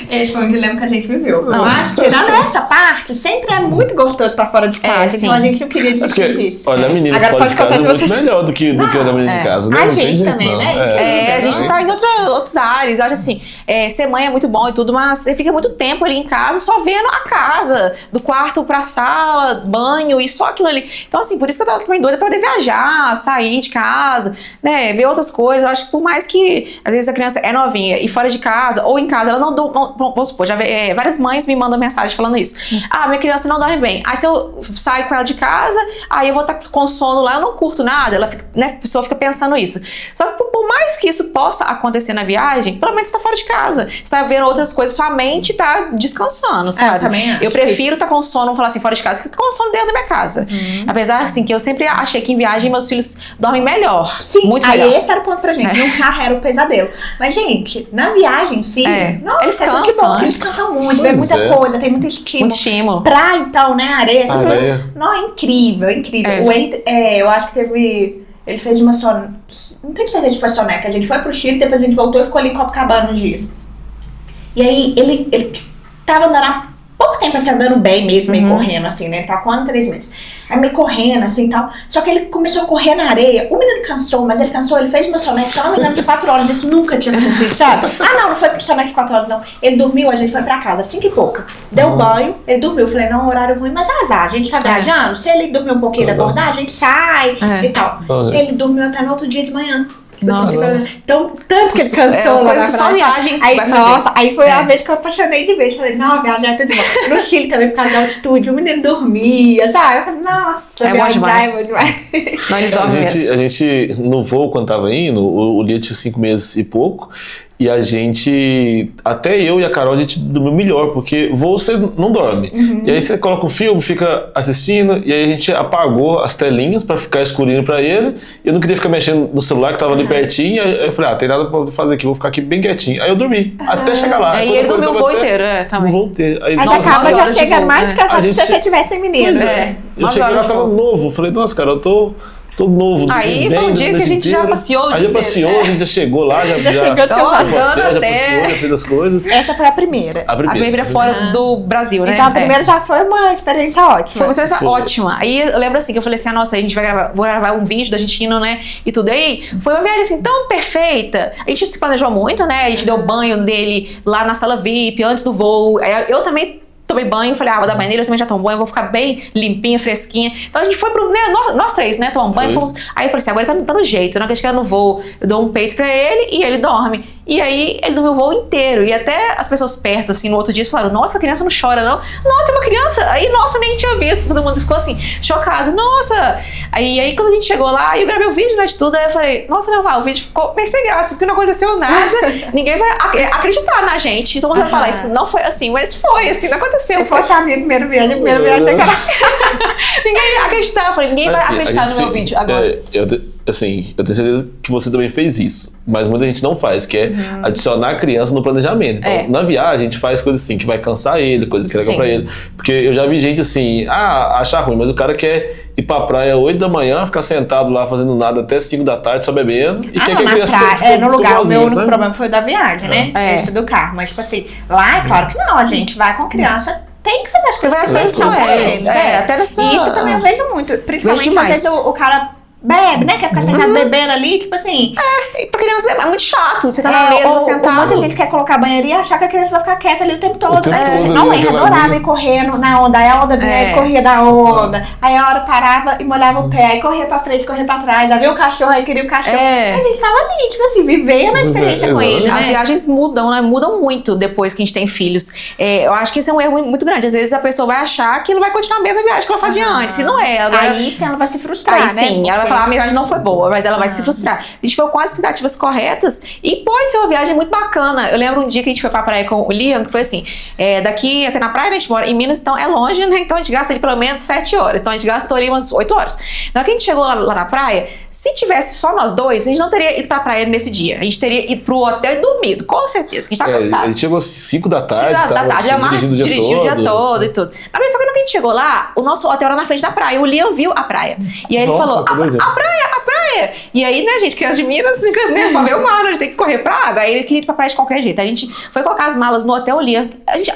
Esse foi um dilema que a gente viveu. Mas, tirando essa parte, sempre é muito gostoso estar fora de casa. Então a gente não queria desistir disso.
Olha, a menina fora de casa é muito melhor do que a menina em casa, né?
A gente também, né?
A gente tá em outros ares. Eu acho assim, ser mãe é muito bom e tudo, mas você fica muito tempo ali em casa só vendo a casa, do quarto pra sala, banho e só aquilo ali. Então, assim, por isso que eu tava também doida pra poder viajar, sair de casa, né, ver outras coisas. Eu acho que por mais que, às vezes, a criança é novinha e fora de casa, ou em casa, ela não vamos supor, já várias mães me mandam mensagem falando isso. Minha criança não dorme bem. Aí, se eu saio com ela de casa, aí eu vou estar com sono lá, eu não curto nada. Ela fica, né, a pessoa fica pensando isso. Só que por mais que isso possa acontecer na viagem, pelo menos você tá fora de casa. Você tá vendo outras coisas, sua mente tá descansando, sabe?
Eu também acho.
Eu prefiro estar com sono, vamos falar assim, fora de casa, que com sono dentro da minha casa. Apesar, assim, que eu sempre achei que em viagem meus filhos dormem melhor.
Sim,
muito melhor.
Aí esse era o ponto pra gente. No carro era o pesadelo. Mas, gente, na viagem, sim. Nossa,
eles cansam,
que bom, eles cansam muito, vê muita coisa, tem muito estímulo.
Muito estímulo.
Praia, então, né, areia. Não, é incrível, é incrível. Eu acho que teve... Ele fez uma não tenho certeza se foi soneca. A gente foi pro Chile, depois a gente voltou e ficou ali em Copacabana uns dias. E aí, ele tava andando há pouco tempo assim, andando bem mesmo, meio correndo assim, né? Ele tava com 1 ano e 3 meses. Aí meio correndo assim e tal. Só que ele começou a correr na areia. O menino cansou, mas ele cansou, ele fez uma soneca, se eu não me engano, de 4 horas. Isso nunca tinha acontecido, sabe? Não foi pro soneca de 4 horas, não. Ele dormiu, a gente foi pra casa, 5 e pouca. Deu banho, ele dormiu. Eu falei, não, horário ruim, mas azar, a gente tá viajando. Se ele dormir um pouquinho e acordar, a gente sai e tal. Ele dormiu até no outro dia de manhã.
Nossa.
Então, tanto que ele cansou lá
coisa
na
que só
França.
viagem
Aí,
vai fazer.
nossa, aí foi a vez que eu apaixonei de vez. Falei, não, viajar é tudo bom. No Chile também, por causa da altitude, o menino dormia, sabe? Eu falei, nossa,
É bom
viajar
demais.
é bom demais.
Não, eles
A
dormem
gente,
mesmo.
a gente, no voo, quando tava indo, o Lia tinha 5 meses e pouco, e a gente, até eu e a Carol, a gente dormiu melhor, porque voo você não dorme. E aí você coloca um filme, fica assistindo, e aí a gente apagou as telinhas pra ficar escurinho pra ele, e eu não queria ficar mexendo no celular, que tava ali pertinho, aí eu falei, tem nada pra fazer aqui, vou ficar aqui bem quietinho. Aí eu dormi, até chegar lá.
Aí
Quando
ele
eu
dormiu o
tava
voo
até-
inteiro, também.
O voo inteiro. Aí,
Mas
Nossa,
acaba
9
já
horas de
chegando
voo,
mais
né?
cansado
A
que se
gente-
você tivesse menino.
Pois
É.
é. Eu
9
cheguei
horas
lá,
de
tava
voo.
novo. Eu falei, nossa, cara, eu tô novo.
Aí
bem
foi um dia
durante
que a
o
gente já
inteiro.
passeou o
Aí
dia
já
inteiro,
passeou,
né?
a gente já chegou lá, já
Já chegou
já
descansando
passeou, já
até.
passeou, já fez as coisas.
Essa foi a primeira.
A
A primeira fora do Brasil, né?
Então a
É.
primeira já foi uma experiência ótima.
Foi uma experiência
Foi.
ótima. Aí eu lembro assim que eu falei assim: nossa, a gente vai gravar, vou gravar um vídeo da gente indo, né? E tudo. Aí foi uma viagem assim tão perfeita. A gente se planejou muito, né? A gente deu banho dele lá na sala VIP antes do voo. Aí eu também tomei banho, falei, vou dar banho nele, eu também já tomo banho, eu vou ficar bem limpinha, fresquinha. Então a gente foi pro, né, nós três, né, tomamos banho,
Foi.
fomos. Aí eu falei assim, agora ele tá no jeito, na hora que chegar no voo, eu dou um peito pra ele e ele dorme. E aí ele dormiu o voo inteiro. E até as pessoas perto, assim, no outro dia falaram, nossa, a criança não chora, não. Não, tem uma criança. Aí, nossa, nem tinha visto. Todo mundo ficou assim, chocado. Nossa! Aí quando a gente chegou lá, eu gravei o vídeo, né, de tudo, aí eu falei, nossa, não, o vídeo ficou bem sem graça, porque não aconteceu nada. Ninguém vai acreditar na gente. Todo mundo vai falar, isso não foi assim, mas foi, assim, não aconteceu.
Se fosse a minha primeira viagem tem cara.
Ninguém ia acreditar. Eu falei, ninguém vai
Assim,
acreditar
a
no
gente
meu vídeo agora.
eu tenho certeza que você também fez isso, mas muita gente não faz, que é adicionar a criança no planejamento. Então, na viagem, a gente faz coisas assim, que vai cansar ele, coisa que é legal
Sim.
pra ele. Porque eu já vi gente assim, achar ruim, mas o cara quer ir pra praia 8 da manhã, ficar sentado lá fazendo nada até 5 da tarde, só bebendo, e quer que a criança
no lugar, o meu
boazinha,
único
sabe?
problema foi o da viagem, né?
É.
Esse do carro. Mas, tipo assim, lá é claro que não, a gente vai com criança, tem que fazer as
Você vai
coisas.
as coisas
com
com
eles,
eles. Até nessa...
E isso também eu vejo muito. Principalmente
Vejo
às vezes
demais.
o cara bebe, né? Quer ficar sentado bebendo ali, tipo assim.
E pra criança é muito chato. Você tá na mesa,
ou
sentado.
muita gente quer colocar a banheira e achar que a criança vai ficar quieta ali o tempo todo.
O tempo todo,
Não,
ali,
ele
jogar
adorava
aguinha.
ir correndo na onda. Aí a onda vinha, ele corria da onda. Aí a hora parava e molhava o pé. Aí corria pra frente, corria pra trás. Aí viu o cachorro, aí queria o cachorro.
É.
A gente tava ali, tipo assim, vivendo a experiência com ele, né?
As viagens mudam, né? Mudam muito depois que a gente tem filhos. Eu acho que esse é um erro muito grande. Às vezes a pessoa vai achar que ela vai continuar a mesma viagem que ela fazia antes. E não é. Agora,
Aí sim ela vai se frustrar,
aí
né?
sim, ela vai
Porque-
falar, a minha viagem não foi boa, mas ela vai se frustrar. A gente foi com as expectativas corretas e pode ser uma viagem muito bacana. Eu lembro um dia que a gente foi pra praia com o Liam, que foi assim, daqui até na praia, né, a gente mora em Minas, então é longe, né? Então a gente gasta ali pelo menos 7 horas. Então a gente gastou ali umas 8 horas. Na hora que a gente chegou lá na praia, se tivesse só nós dois, a gente não teria ido pra praia nesse dia. A gente teria ido pro hotel e dormido, com certeza, que a gente tá
A
cansado.
gente chegou às 5 da tarde,
5 da tarde,
tava dirigindo o dia todo.
e tudo. Na verdade, só que quando a gente chegou lá, o nosso hotel era na frente da praia. O Liam viu a praia. E aí ele
Nossa,
falou,
que doideira.
a praia! E aí, né, gente, criança de Minas, fica, né, pra ver o mar, a gente tem que correr pra água. Aí ele queria ir pra praia de qualquer jeito. Aí a gente foi colocar as malas no hotel, o Liam. A gente,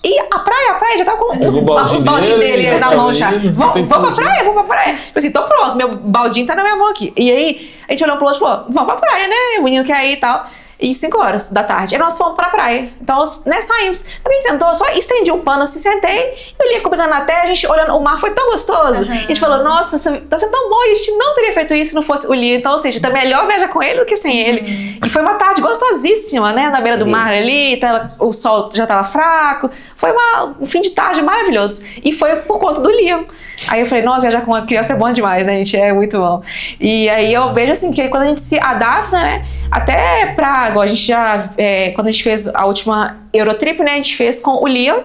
e a praia já tava com os baldinhos dele na mão já. Vamos pra praia, vamos pra praia. Eu assim, tô pronto, meu baldinho tá na minha mão aqui. E aí, a gente olhou pro outro e falou, vamos pra praia, né? O menino quer ir e tal. E 5 horas da tarde. Aí nós fomos pra praia. Então, né, saímos. A gente sentou, só estendi um pano assim, sentei. E o Liam ficou brincando na terra, a gente olhando, o mar foi tão gostoso. A gente falou, nossa, tá sendo tão bom. E a gente não teria feito isso se não fosse o Liam. Então, ou seja, tá melhor viajar com ele do que sem ele. E foi uma tarde gostosíssima, né? Na beira do mar ali, o sol já tava fraco. Foi um fim de tarde maravilhoso. E foi por conta do Liam. Aí eu falei, nossa, viajar com uma criança é bom demais, né, gente? É muito bom. E aí eu vejo assim, que quando a gente se adapta, né? Até pra, igual a gente já, quando a gente fez a última Eurotrip, né? A gente fez com o Liam.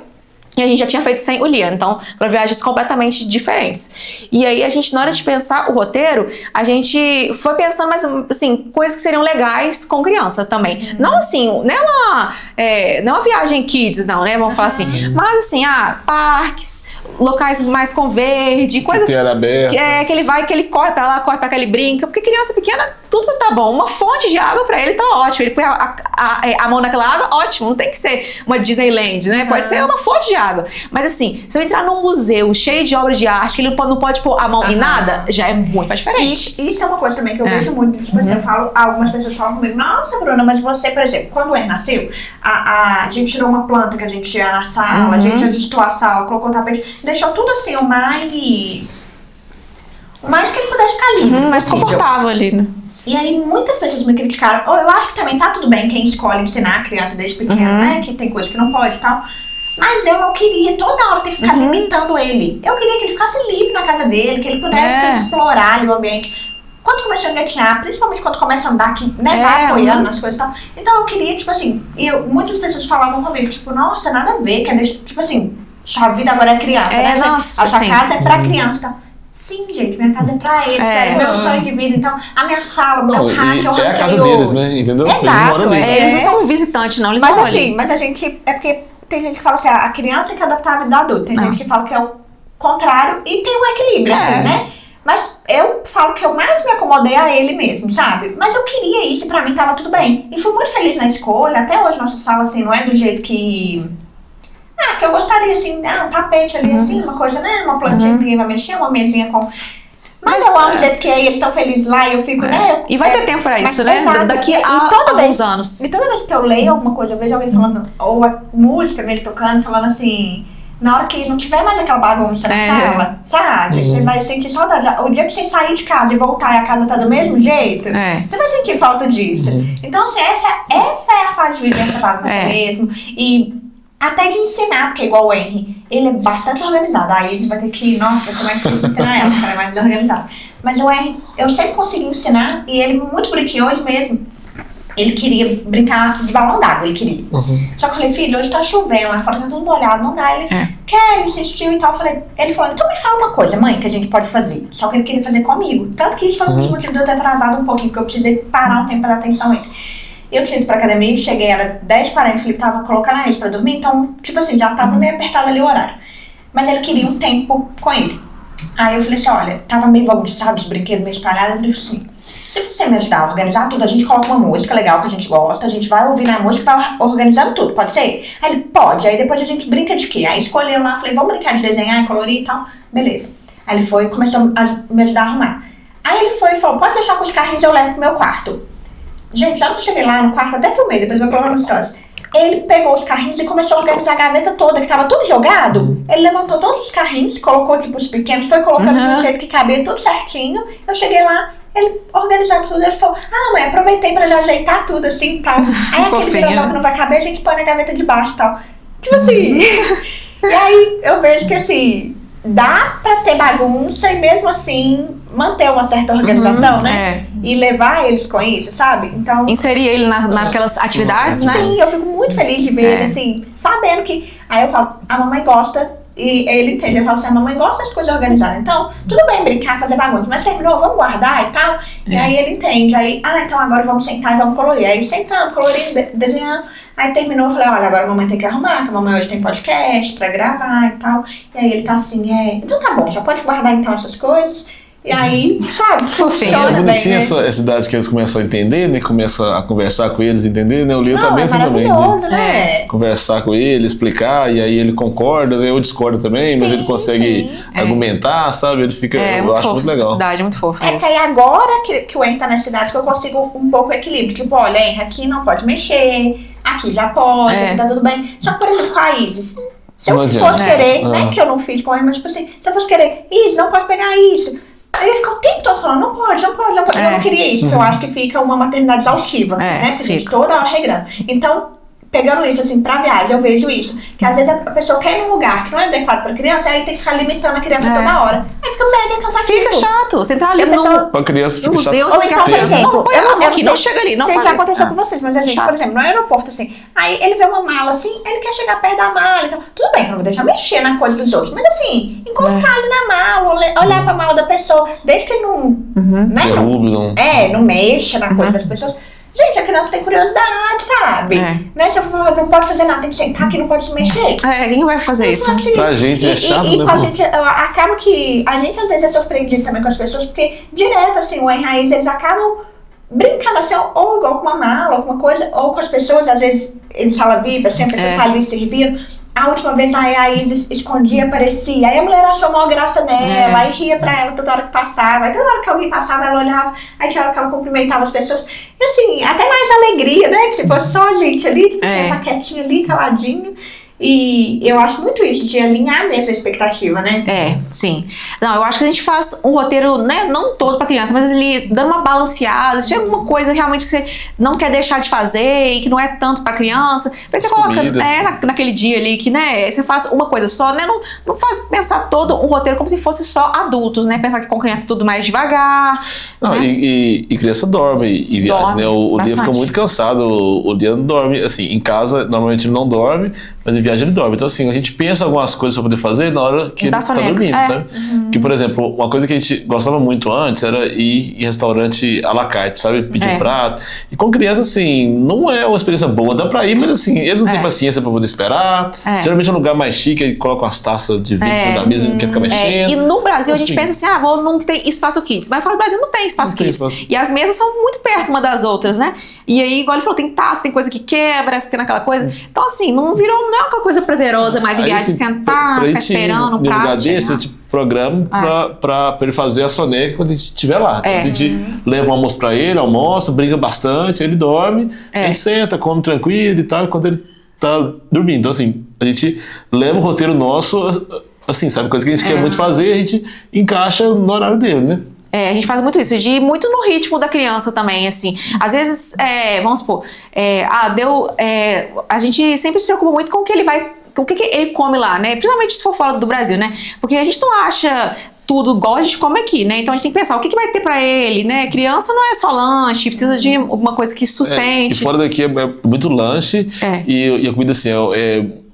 E a gente já tinha feito sem o Liam, então, para viagens completamente diferentes. E aí, a gente, na hora de pensar o roteiro, a gente foi pensando, mas, assim, coisas que seriam legais com criança também. Não assim, não é uma viagem kids, não, né? Vamos falar assim. Mas, assim, parques, locais mais com verde, coisa
Que era aberta.
que ele corre pra lá, corre pra cá, ele brinca. Porque criança pequena, tudo tá bom. Uma fonte de água pra ele tá ótimo. Ele põe a mão naquela água, ótimo. Não tem que ser uma Disneyland, né? Pode ser uma fonte de água. Mas assim, se eu entrar num museu cheio de obras de arte, que ele não pode pôr a mão em nada, já é muito mais diferente.
Isso é uma coisa também que eu vejo muito. Tipo assim, algumas pessoas falam comigo, nossa, Bruna, mas você, por exemplo, quando o Er nasceu, a gente tirou uma planta que a gente tinha na sala, a gente ajustou a sala, colocou o tapete, deixou tudo assim, o mais que ele pudesse ficar livre.
Mais
possível.
confortável ali, né?
E aí muitas pessoas me criticaram. Eu acho que também tá tudo bem quem escolhe ensinar a criança desde pequeno, né? Que tem coisa que não pode e tal. Mas eu não queria toda hora ter que ficar limitando ele. Eu queria que ele ficasse livre na casa dele, que ele pudesse explorar ali o ambiente. Quando começou a engatinhar, principalmente quando começa a andar, que né, vai apoiando nas coisas e tal. Então eu queria, tipo assim, muitas pessoas falavam comigo, tipo, nossa, nada a ver, tipo assim, sua vida agora é criança, né?
Nossa,
a sua casa é pra criança e tal. Sim, gente, minha casa é pra eles, é meu sonho de vida, então a minha sala, o meu hack, eu
é a casa deles, né? Entendeu?
Exato,
eles moram ali.
Eles não são visitantes, não, eles moram ali.
Mas a gente, é porque tem gente que fala assim, a criança tem que adaptar a vida do adulto, tem gente que fala que é o contrário e tem um equilíbrio, assim, né? Mas eu falo que eu mais me acomodei a ele mesmo, sabe? Mas eu queria isso e pra mim tava tudo bem. E fui muito feliz na escolha, até hoje nossa sala, assim, não é do jeito que eu gostaria, assim, um tapete ali, assim, uma coisa, né? Uma plantinha que ninguém vai mexer, uma mesinha com... Mas eu amo o jeito que é, eles estão felizes lá e eu fico, né?
E vai ter tempo pra isso, né?
Exato.
Daqui a alguns anos.
E toda vez que eu leio alguma coisa, eu vejo alguém falando, ou a música mesmo tocando, falando assim... Na hora que não tiver mais aquela bagunça na sala, sabe? Você vai sentir saudade. O dia que você sair de casa e voltar e a casa tá do mesmo jeito, você vai sentir falta disso. Então, assim, essa é a fase de viver essa bagunça mesmo. E até de ensinar, porque igual o Henry, ele é bastante organizado. A Izzy vai ter que, nossa, vai ser mais difícil ensinar ela, porque ela é mais organizada. Mas o Henry, eu sempre consegui ensinar, e ele muito bonitinho hoje mesmo. Ele queria brincar de balão d'água, ele queria. Só que eu falei, filho, hoje tá chovendo lá fora, tá tudo molhado, não dá. Ele quer, insistiu e tal. Ele falou, então me fala uma coisa, mãe, que a gente pode fazer. Só que ele queria fazer comigo. Tanto que isso foi um dos motivos de eu ter atrasado um pouquinho, porque eu precisei parar um tempo pra dar atenção a ele. Eu tinha ido pra academia, cheguei, era 10h40, o Felipe tava colocando a Alice pra dormir, então, tipo assim, já tava meio apertado ali o horário. Mas ele queria um tempo com ele. Aí eu falei assim, olha, tava meio bagunçado, os brinquedos meio espalhados, eu falei assim, se você me ajudar a organizar tudo, a gente coloca uma música legal que a gente gosta, a gente vai ouvir na música e vai organizando tudo, pode ser? Aí ele, pode. Aí depois a gente brinca de quê? Aí escolheu lá, falei, vamos brincar de desenhar e colorir e tal. Beleza. Aí ele foi e começou a me ajudar a arrumar. Aí ele foi e falou, pode deixar com os carrinhos, eu levo pro meu quarto. Gente, logo que eu cheguei lá no quarto, até filmei, depois eu vou colocar no stories. Ele pegou os carrinhos e começou a organizar a gaveta toda, que tava tudo jogado. Ele levantou todos os carrinhos, colocou tipo os pequenos, foi colocando de um jeito que cabia tudo certinho. Eu cheguei lá, ele organizava tudo, ele falou, mãe, aproveitei pra já ajeitar tudo assim e tal. Aí aquele grandão que não vai caber, a gente põe na gaveta de baixo e tal. Tipo assim. E aí eu vejo que assim, dá pra ter bagunça e mesmo assim manter uma certa organização, né? E levar eles com isso, sabe? Então,
inserir ele naquelas atividades, né?
Sim, eu fico muito feliz de ver ele, assim, sabendo que... Aí eu falo, a mamãe gosta, e ele entende, eu falo assim, a mamãe gosta das coisas organizadas. Então, tudo bem brincar, fazer bagunça, mas terminou, vamos guardar e tal. E aí ele entende, aí, então agora vamos sentar e vamos colorir. Aí sentamos, colorindo, desenhando. Aí terminou, eu falei, olha, agora a mamãe tem que arrumar, que a mamãe hoje tem podcast pra gravar e tal. E aí ele tá assim, então tá bom, já pode guardar então essas coisas. E aí, sabe, funciona
bem, bonitinha
né?
essa idade que eles começam a entender, né? Começa a conversar com eles, entender, né? O Leo também assim também.
Né?
Conversar com ele, explicar, e aí ele concorda, né? Eu discordo também, mas ele consegue argumentar, sabe? Ele fica, eu acho muito legal.
Cidade, muito fofa.
Que aí agora que o Henry tá nessa idade que eu consigo um pouco equilíbrio. Tipo, olha, Henry, aqui não pode mexer, aqui já pode, tá tudo bem. Só que, por exemplo, com a Isis, se eu fosse querer, né? Que eu não fiz com ele, mas tipo assim, se eu fosse querer, Isis, não pode pegar isso. Aí ele ficou o tempo todo falando, não pode. Eu não queria isso, porque eu acho que fica uma maternidade exaustiva, né? Porque a gente toda hora regrando. Então, pegando isso assim pra viagem, eu vejo isso. Que às vezes a pessoa quer ir num lugar que não é adequado pra criança, aí tem que ficar limitando a criança toda hora. Aí fica mega cansativo.
Fica chato. Você entrar ali
pra criança fica chato.
Ou então, por exemplo,
não põe a mão aqui, não chega ali, não faz isso.
Já aconteceu com vocês, mas a gente, por exemplo, no aeroporto, assim, aí ele vê uma mala assim, ele quer chegar perto da mala e tal. Tudo bem, eu não vou deixar mexer na coisa dos outros, mas assim, encostar ali na mala, olhar pra mala da pessoa, desde que ele não, né, não mexa na coisa das pessoas. Gente, a criança tem curiosidade, sabe? Né? Se eu falar, não pode fazer nada, tem que sentar aqui, não pode se mexer.
Quem vai fazer isso?
Pra gente é chato,
e
né?
com a gente, acaba que a gente às vezes é surpreendido também com as pessoas, porque direto, assim, o Henry, eles acabam brincando assim, ou igual com uma mala, alguma coisa, ou com as pessoas, às vezes, em sala VIP, assim, a pessoa tá ali servindo. A última vez a Isis escondia, aparecia. Aí a mulher achou maior graça nela, aí ria pra ela toda hora que passava. Aí toda hora que alguém passava, ela olhava, aí tinha hora que ela cumprimentava as pessoas. E assim, até mais alegria, né? Que se fosse só a gente ali, tipo, você tá quietinho ali, caladinho. E eu acho muito isso, de alinhar mesmo a expectativa, né?
Sim. Não, eu acho que a gente faz um roteiro, né, não todo pra criança, mas ele dando uma balanceada. Se tiver alguma coisa que realmente você não quer deixar de fazer e que não é tanto pra criança, aí você coloca naquele dia ali que, né, você faz uma coisa só, né? Não faz pensar todo um roteiro como se fosse só adultos, né? Pensar que com criança é tudo mais devagar.
Não,
né?
e criança dorme e viaja, né? O Lia fica muito cansado, o Lia não dorme, assim, em casa normalmente ele não dorme, mas em viagem ele dorme. Então, assim, a gente pensa algumas coisas pra poder fazer na hora que ele tá dormindo, sabe? Que, por exemplo, uma coisa que a gente gostava muito antes era ir em restaurante à la carte, sabe? Pedir prato. E com criança, assim, não é uma experiência boa. Dá pra ir, mas assim, eles não têm paciência pra poder esperar. Geralmente é um lugar mais chique, aí coloca umas taças de vinho em cima da mesa, não quer ficar mexendo.
E no Brasil a gente pensa assim, não tem espaço kids. Mas fora do Brasil não tem espaço kids. E as mesas são muito perto uma das outras, né? E aí, igual ele falou, tem taça, tem coisa que quebra, fica naquela coisa. Então, assim, não é uma coisa prazerosa mais em viagem, assim, sentar, ficar esperando um prato.
No lugar desse, a gente programa pra ele fazer a soneca quando a gente estiver lá. Então, a gente leva um almoço pra ele, almoça, brinca bastante, ele dorme, a gente senta, come tranquilo e tal, enquanto ele tá dormindo. Então, assim, a gente leva o roteiro nosso, assim, sabe, coisa que a gente quer muito fazer, a gente encaixa no horário dele, né?
A gente faz muito isso, de ir muito no ritmo da criança também, assim. Às vezes, vamos supor, a gente sempre se preocupa muito com o que ele vai, com o que ele come lá, né? Principalmente se for fora do Brasil, né? Porque a gente não acha tudo igual a gente come aqui, né? Então a gente tem que pensar o que vai ter pra ele, né? Criança não é só lanche, precisa de alguma coisa que sustente.
E fora daqui é muito lanche e a comida assim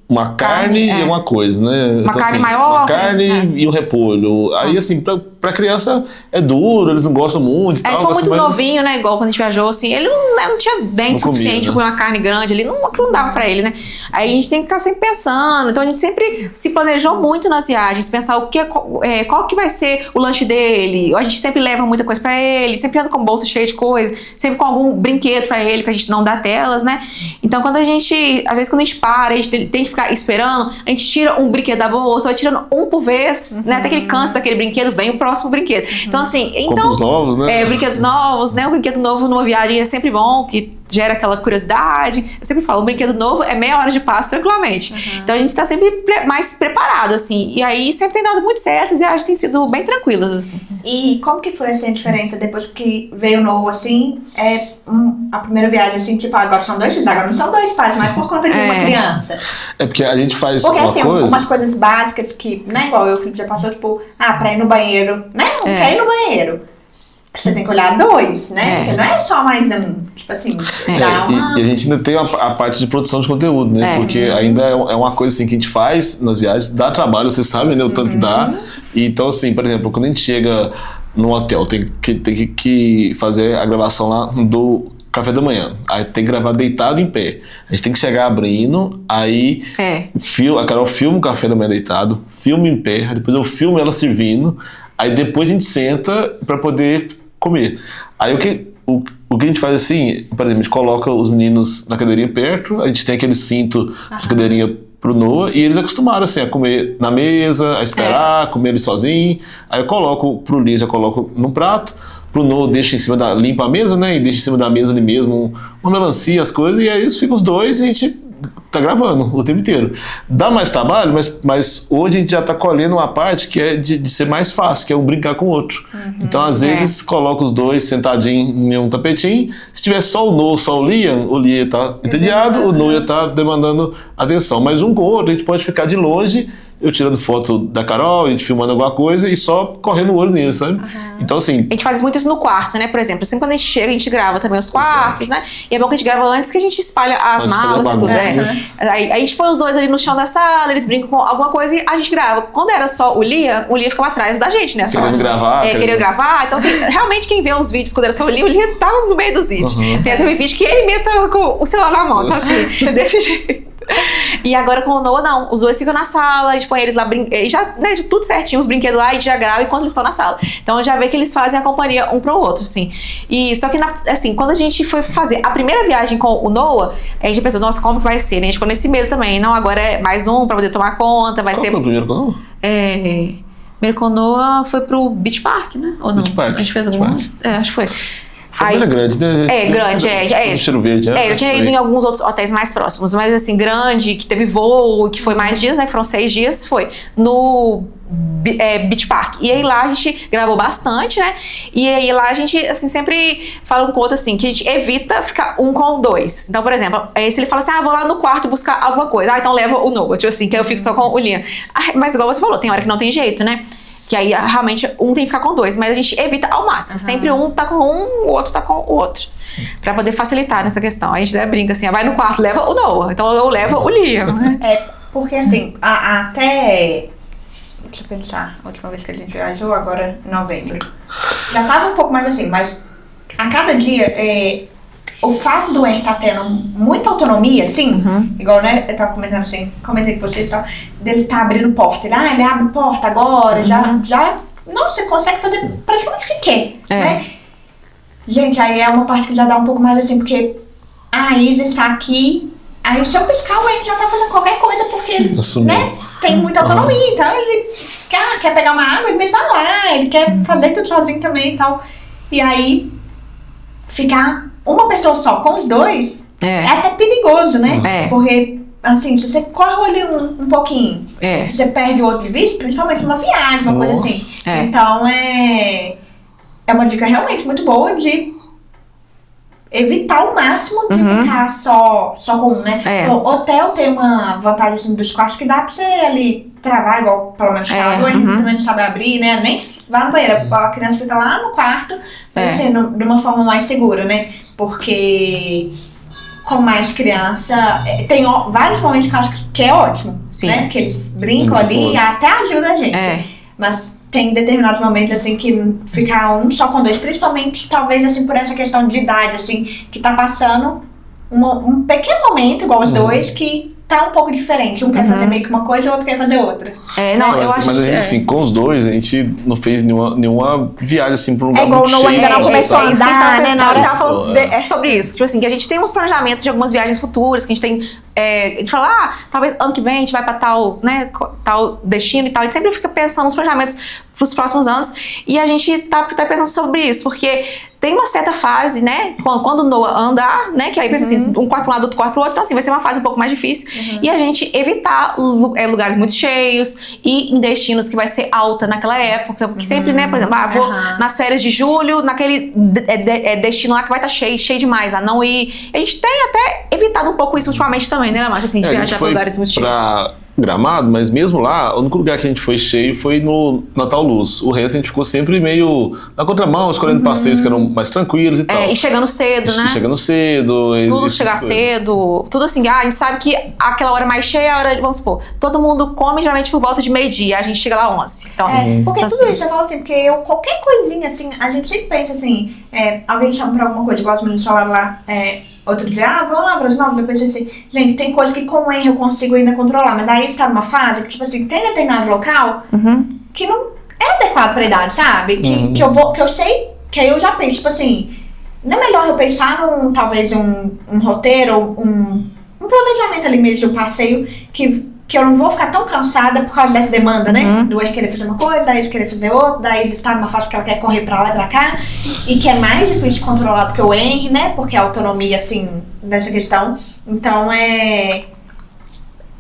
uma carne e uma coisa, né?
Uma
então,
carne
assim,
maior.
Uma carne e um repolho. Aí, assim, pra criança é duro, eles não gostam muito e tal.
Se for muito novinho, né? Igual quando a gente viajou, assim, ele não tinha dente suficiente pra comer uma carne grande ali, aquilo não dava pra ele, né? Aí a gente tem que ficar sempre pensando. Então a gente sempre se planejou muito nas viagens, pensar qual que vai ser o lanche dele. A gente sempre leva muita coisa pra ele, sempre anda com bolsa cheia de coisa, sempre com algum brinquedo pra ele, pra gente não dar telas, né? Então às vezes quando a gente para, a gente tem que ficar esperando, a gente tira um brinquedo da bolsa, vai tirando um por vez, né? Até que ele cansa daquele brinquedo, vem o próximo brinquedo. Então, assim...
Compras novos, né?
Brinquedos novos, né? Um brinquedo novo numa viagem é sempre bom, que gera aquela curiosidade. Eu sempre falo, um brinquedo novo é meia hora de passo tranquilamente. Então, a gente tá sempre mais preparado, assim. E aí, sempre tem dado muito certo, as viagens têm sido bem tranquilas, assim.
E como que foi, assim, a diferença depois que veio o Noah, assim, a primeira viagem, assim, tipo, agora são 2 filhos, agora não são 2 pais, mas por conta de uma criança.
Porque a gente faz
assim, umas coisas básicas que, né, igual o Felipe já passou, tipo, pra ir no banheiro, né? Não quer ir no banheiro. Você tem que olhar 2, né? Você não é só mais um, tipo assim, dá uma...
E a gente ainda tem a parte de produção de conteúdo, né? Porque ainda é uma coisa assim que a gente faz nas viagens, dá trabalho, vocês sabem, né? O tanto que dá. E, então, assim, por exemplo, quando a gente chega no hotel, tem que fazer a gravação lá do café da manhã. Aí tem que gravar deitado em pé. A gente tem que chegar abrindo, aí a Carol filma o café da manhã deitado, filma em pé, depois eu filmo ela servindo, aí depois a gente senta pra poder comer. Aí o que a gente faz assim, por exemplo, a gente coloca os meninos na cadeirinha perto, a gente tem aquele cinto na cadeirinha pro Noah, e eles acostumaram assim a comer na mesa, a esperar, comer ele sozinho. Aí eu coloco pro Lia, já coloco num prato, pro Noah deixa em cima limpa a mesa, né, e deixa em cima da mesa ali mesmo uma melancia, as coisas, e aí eles ficam os dois e a gente tá gravando o tempo inteiro. Dá mais trabalho, mas hoje a gente já tá colhendo uma parte que é de ser mais fácil, que é um brincar com o outro. Então, às vezes, coloca os dois sentadinhos em um tapetinho. Se tiver só o Noah, só o Lia tá entediado, o Noah tá demandando atenção. Mas um com o outro, a gente pode ficar de longe, eu tirando foto da Carol, a gente filmando alguma coisa e só correndo o olho nele, sabe? Então, assim...
A gente faz muito isso no quarto, né? Por exemplo, assim, quando a gente chega, a gente grava também os quartos, né? E é bom que a gente grava antes que a gente espalha as malas e tudo, Aí a gente põe os dois ali no chão da sala, eles brincam com alguma coisa e a gente grava. Quando era só o Lia ficava atrás da gente, né?
Querendo gravar.
Querendo gravar. Então, realmente, quem vê os vídeos quando era só o Lia tava no meio dos vídeos. Tem até um vídeo que ele mesmo tava com o celular na mão. Então, assim, desse jeito. E agora com o Noah, não. Os dois ficam na sala, a gente põe eles lá, e já, né, de tudo certinho, os brinquedos lá, e já grava enquanto eles estão na sala. Então já vê que eles fazem a companhia um pro outro, assim. E só que, assim, quando a gente foi fazer a primeira viagem com o Noah, a gente pensou, nossa, como que vai ser, né? A gente ficou nesse medo também. Não, agora é mais um pra poder tomar conta, vai ser...
Qual foi o primeiro com o Noah?
Primeiro com o Noah foi pro Beach Park, né? Ou não?
Beach Park.
A gente fez algum... acho que foi.
Família grande, né?
Grande,
Um cheiro verde, né?
Eu tinha ido em alguns outros hotéis mais próximos, mas assim, grande, que teve voo, que foi mais dias, né? Que foram 6 dias, foi no Beach Park. E aí lá a gente gravou bastante, né? E aí lá a gente, assim, sempre fala um pouco assim, que a gente evita ficar um com o dois. Então, por exemplo, se ele fala assim, vou lá no quarto buscar alguma coisa, então leva o Noah, tipo assim, que eu fico só com o Liam. Mas igual você falou, tem hora que não tem jeito, né? Que aí, realmente, um tem que ficar com 2. Mas a gente evita ao máximo. Sempre um tá com um, o outro tá com o outro. Pra poder facilitar nessa questão. A gente brinca assim, vai no quarto, leva o Noah. Então eu levo o Liam.
Porque assim, até... Deixa eu pensar. A última vez que a gente viajou, agora em novembro. Já tava um pouco mais assim, mas a cada dia... o fato do Henry tá tendo muita autonomia, assim, igual, né, eu tava comentando assim, comentei com vocês e tal, dele tá abrindo porta, ele abre porta agora, já, nossa, você consegue fazer praticamente o que quer, né? Gente, aí é uma parte que já dá um pouco mais assim, porque a Isa está aqui, aí se eu piscar, o Henry já tá fazendo qualquer coisa, porque, né, tem muita autonomia, então ele quer pegar uma água, ele vai lá, ele quer fazer tudo sozinho também e tal, e aí, ficar uma pessoa só com os dois é até perigoso, né? Porque, assim, se você corre ali um pouquinho, você perde o outro de vista, principalmente numa viagem, uma coisa assim. Então, é uma dica realmente muito boa de evitar ao máximo de ficar só com um, né? O hotel tem uma vantagem, assim, dos quartos que dá pra você ali travar, igual, pelo menos, o Henry também não sabe abrir, né? Nem vai no banheiro, a criança fica lá no quarto, mas assim, de uma forma mais segura, né? Porque com mais criança, tem vários momentos que eu acho que é ótimo, né? Que eles brincam ali e até ajudam a gente. Mas tem determinados momentos, assim, que ficar um só com 2, principalmente, talvez, assim, por essa questão de idade, assim, que tá passando um pequeno momento, igual os dois, que tá um pouco diferente. Um quer fazer meio que uma coisa e o outro quer fazer outra.
Eu acho
mas a gente, assim, com os dois, a gente não fez nenhuma viagem, assim, pra um lugar muito cheio.
Igual ainda não começou a andar, né? Na hora
tava falando sobre isso. Tipo assim, que a gente tem uns planejamentos de algumas viagens futuras, que a gente tem... a gente fala, talvez ano que vem a gente vai pra tal, né, tal destino e tal. A gente sempre fica pensando nos planejamentos pros próximos anos. E a gente tá pensando sobre isso, porque tem uma certa fase, né, quando o Noah andar, né, que aí pensa assim, um corre pra um lado, outro corre pro outro. Então, assim, vai ser uma fase um pouco mais difícil. E a gente evitar lugares muito cheios e em destinos que vai ser alta naquela época. Porque sempre, né, por exemplo, vou nas férias de julho, naquele destino lá que vai estar cheio demais, a não ir. A gente tem até evitado um pouco isso ultimamente também, né, Macho? Assim, de viajar pra lugares muito cheios.
Gramado, mas mesmo lá, o único lugar que a gente foi cheio foi no Natal Luz. O resto a gente ficou sempre meio na contramão, escolhendo passeios que eram mais tranquilos e tal.
E chegando cedo, né?
Chegando cedo.
Tudo chegar cedo. Tudo assim, a gente sabe que aquela hora mais cheia é a hora de, vamos supor, todo mundo come geralmente por volta de meio-dia, a gente chega lá 11. Então,
porque
então,
tudo
assim,
isso, eu falo assim, porque qualquer coisinha assim, a gente sempre pensa assim, alguém chama pra alguma coisa, igual os meninos falaram lá, outro dia, vamos lá, Brasil, depois assim, gente, tem coisa que com erro eu consigo ainda controlar, mas aí está numa fase que, tipo assim, tem determinado local que não é adequado pra idade, sabe? Que eu sei, que aí eu já penso, tipo assim, não é melhor eu pensar talvez um roteiro, um planejamento ali mesmo de um passeio que eu não vou ficar tão cansada por causa dessa demanda, né? Do Henry querer fazer uma coisa, da Isa querer fazer outra, da Isa estar numa fase que ela quer correr pra lá e pra cá, e que é mais difícil de controlar do que o Henry, né? Porque a autonomia, assim, dessa questão. Então,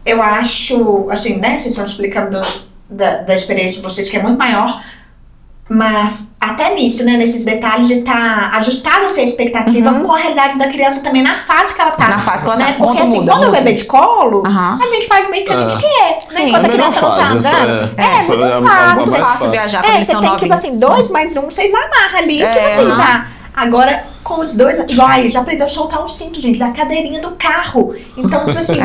eu acho, assim, né? Vocês estão explicando da experiência de vocês, que é muito maior, mas até nisso, né? Nesses detalhes de estar ajustado a sua expectativa com a realidade da criança também na fase que ela tá.
Na fase que ela tá.
Né? Porque assim, quando é o bebê de colo, a gente faz meio que a gente quer.
Sim,
né? Quando a criança não tá andando.
Muito fácil viajar quando eles são
tem
novinhos.
Tipo assim, 2 mais 1, vocês amarram ali, tipo assim, tá. Agora, com os dois, igual aí, já aprendeu a soltar o cinto, gente, da cadeirinha do carro. Então, tipo assim.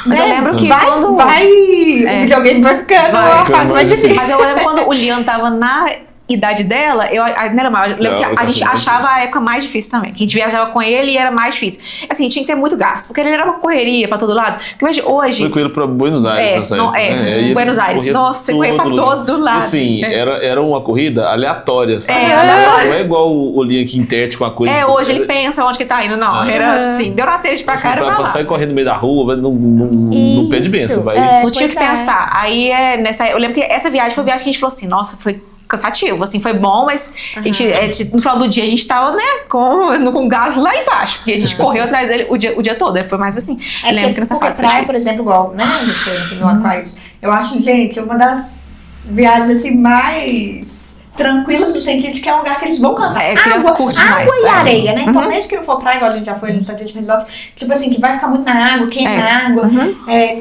Mas eu lembro que quando.
O videogame vai ficando a fase mais difícil.
Mas eu lembro quando o Liam tava na idade dela, eu lembro que a gente achava a época mais difícil também. Que a gente viajava com ele e era mais difícil. Assim, tinha que ter muito gasto, porque ele era uma correria pra todo lado. Porque hoje.
Foi com ele pra Buenos Aires nessa época.
Buenos Aires. Nossa, você corria pra todo lado.
Assim, era uma corrida aleatória, sabe? Não é igual o Liam que interte com a coisa.
Hoje ele pensa onde que tá indo. Não, era assim, deu na telha de pra cá, era pra lá.
Sair correndo no meio da rua, não pede benção, vai.
Não tinha que pensar. Aí, eu lembro que essa viagem foi a viagem que a gente falou assim, nossa, foi cansativo, assim, foi bom, mas a gente, no final do dia a gente tava, né, com gás lá embaixo, porque a gente correu atrás dele o dia todo, foi mais assim. Eu lembro que nessa fase foi
praia,
difícil.
por exemplo, igual, né, gente, no Aquarius, eu acho, gente, uma das viagens, assim, mais tranquilas no sentido de que é um lugar que eles vão cansar.
Criança curte demais.
Água e areia, né? Então, mesmo que não for praia, igual a gente já foi no Santos Resort, tipo assim, que vai ficar muito na água, queima na água,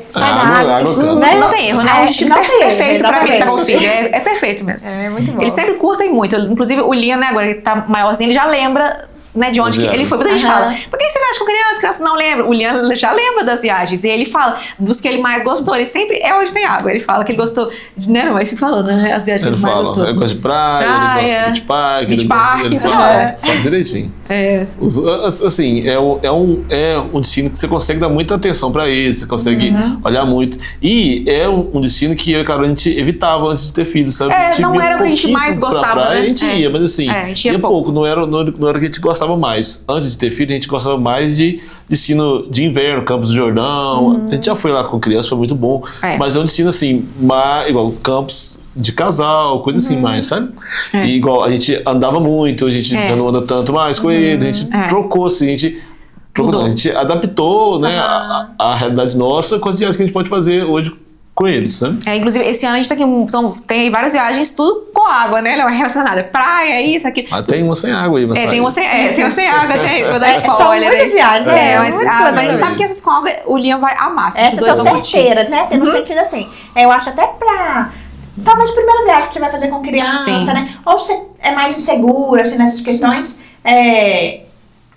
sai da água.
Né? Não tem erro, né? É um destino perfeito pra quem tá com o filho. É perfeito mesmo.
É muito bom.
Eles sempre curtem muito. Inclusive, o Liam, né, agora ele tá maiorzinho, ele já lembra, né, de onde que ele foi. Muita gente fala, por que você viaja com criança? Criança não lembra. O Liam já lembra das viagens. E ele fala dos que ele mais gostou. Ele sempre é onde tem água. Ele fala que ele gostou de, né, não, ele fica falando, né, as viagens que ele mais gostou.
Ele gosta de praia, ele gosta de beach park. Ele fala direitinho. Assim, é um destino que você consegue dar muita atenção pra ele, você consegue olhar muito. E é um destino que eu e a Carol, a gente evitava antes de ter filhos, sabe?
Não era o que a gente mais gostava,
praia,
né?
A gente ia, mas assim,
a gente ia
pouco. Não era o que a gente gostava mais. Antes de ter filho, a gente gostava mais de destino de inverno, Campos do Jordão. A gente já foi lá com criança, foi muito bom. Mas é um destino assim, igual Campos de casal, coisa assim mais, sabe? E igual a gente andava muito, a gente já não anda tanto mais com ele, a gente trocou, assim, a gente adaptou, né, a realidade nossa com as viagens que a gente pode fazer hoje com eles, sabe?
Inclusive, esse ano a gente tá aqui, então, tem várias viagens, tudo com água, né? Não é relacionada. Praia, isso, aqui.
Tem uma sem água aí,
tem uma sem água, né? Vou dar
spoiler.
São muitas
viagens,
mas a gente sabe que essas com água, o Liam vai amar.
Essas são certeiras, né? Assim, no sentido assim, eu acho até talvez a primeira viagem que você vai fazer com criança, né? Ou você é mais inseguro, assim, nessas questões,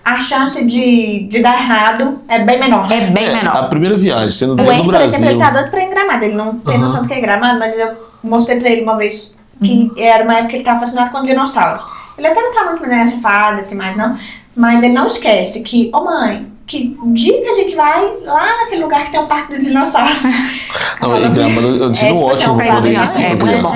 a chance de dar errado é bem menor.
É bem menor.
A primeira viagem, sendo
no
Brasil.
Por exemplo, ele tá doido pra ir em Gramado. Ele não tem noção do que é Gramado, mas eu mostrei pra ele uma vez que era uma época que ele tava fascinado com dinossauros. Ele até não tá muito nessa fase, assim, mais não. Mas ele não esquece que, mãe, que dia que a gente vai lá naquele lugar que tem um parque dos dinossauros.
Não, e Gramado é um destino ótimo pra poder ir.
É muito bom.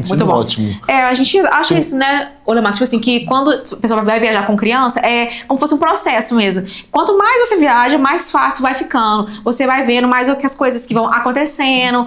Muito bom. Ótimo.
A gente acha isso, né, Olemar, tipo assim, que quando a pessoa vai viajar com criança, é como se fosse um processo mesmo. Quanto mais você viaja, mais fácil vai ficando. Você vai vendo mais as coisas que vão acontecendo.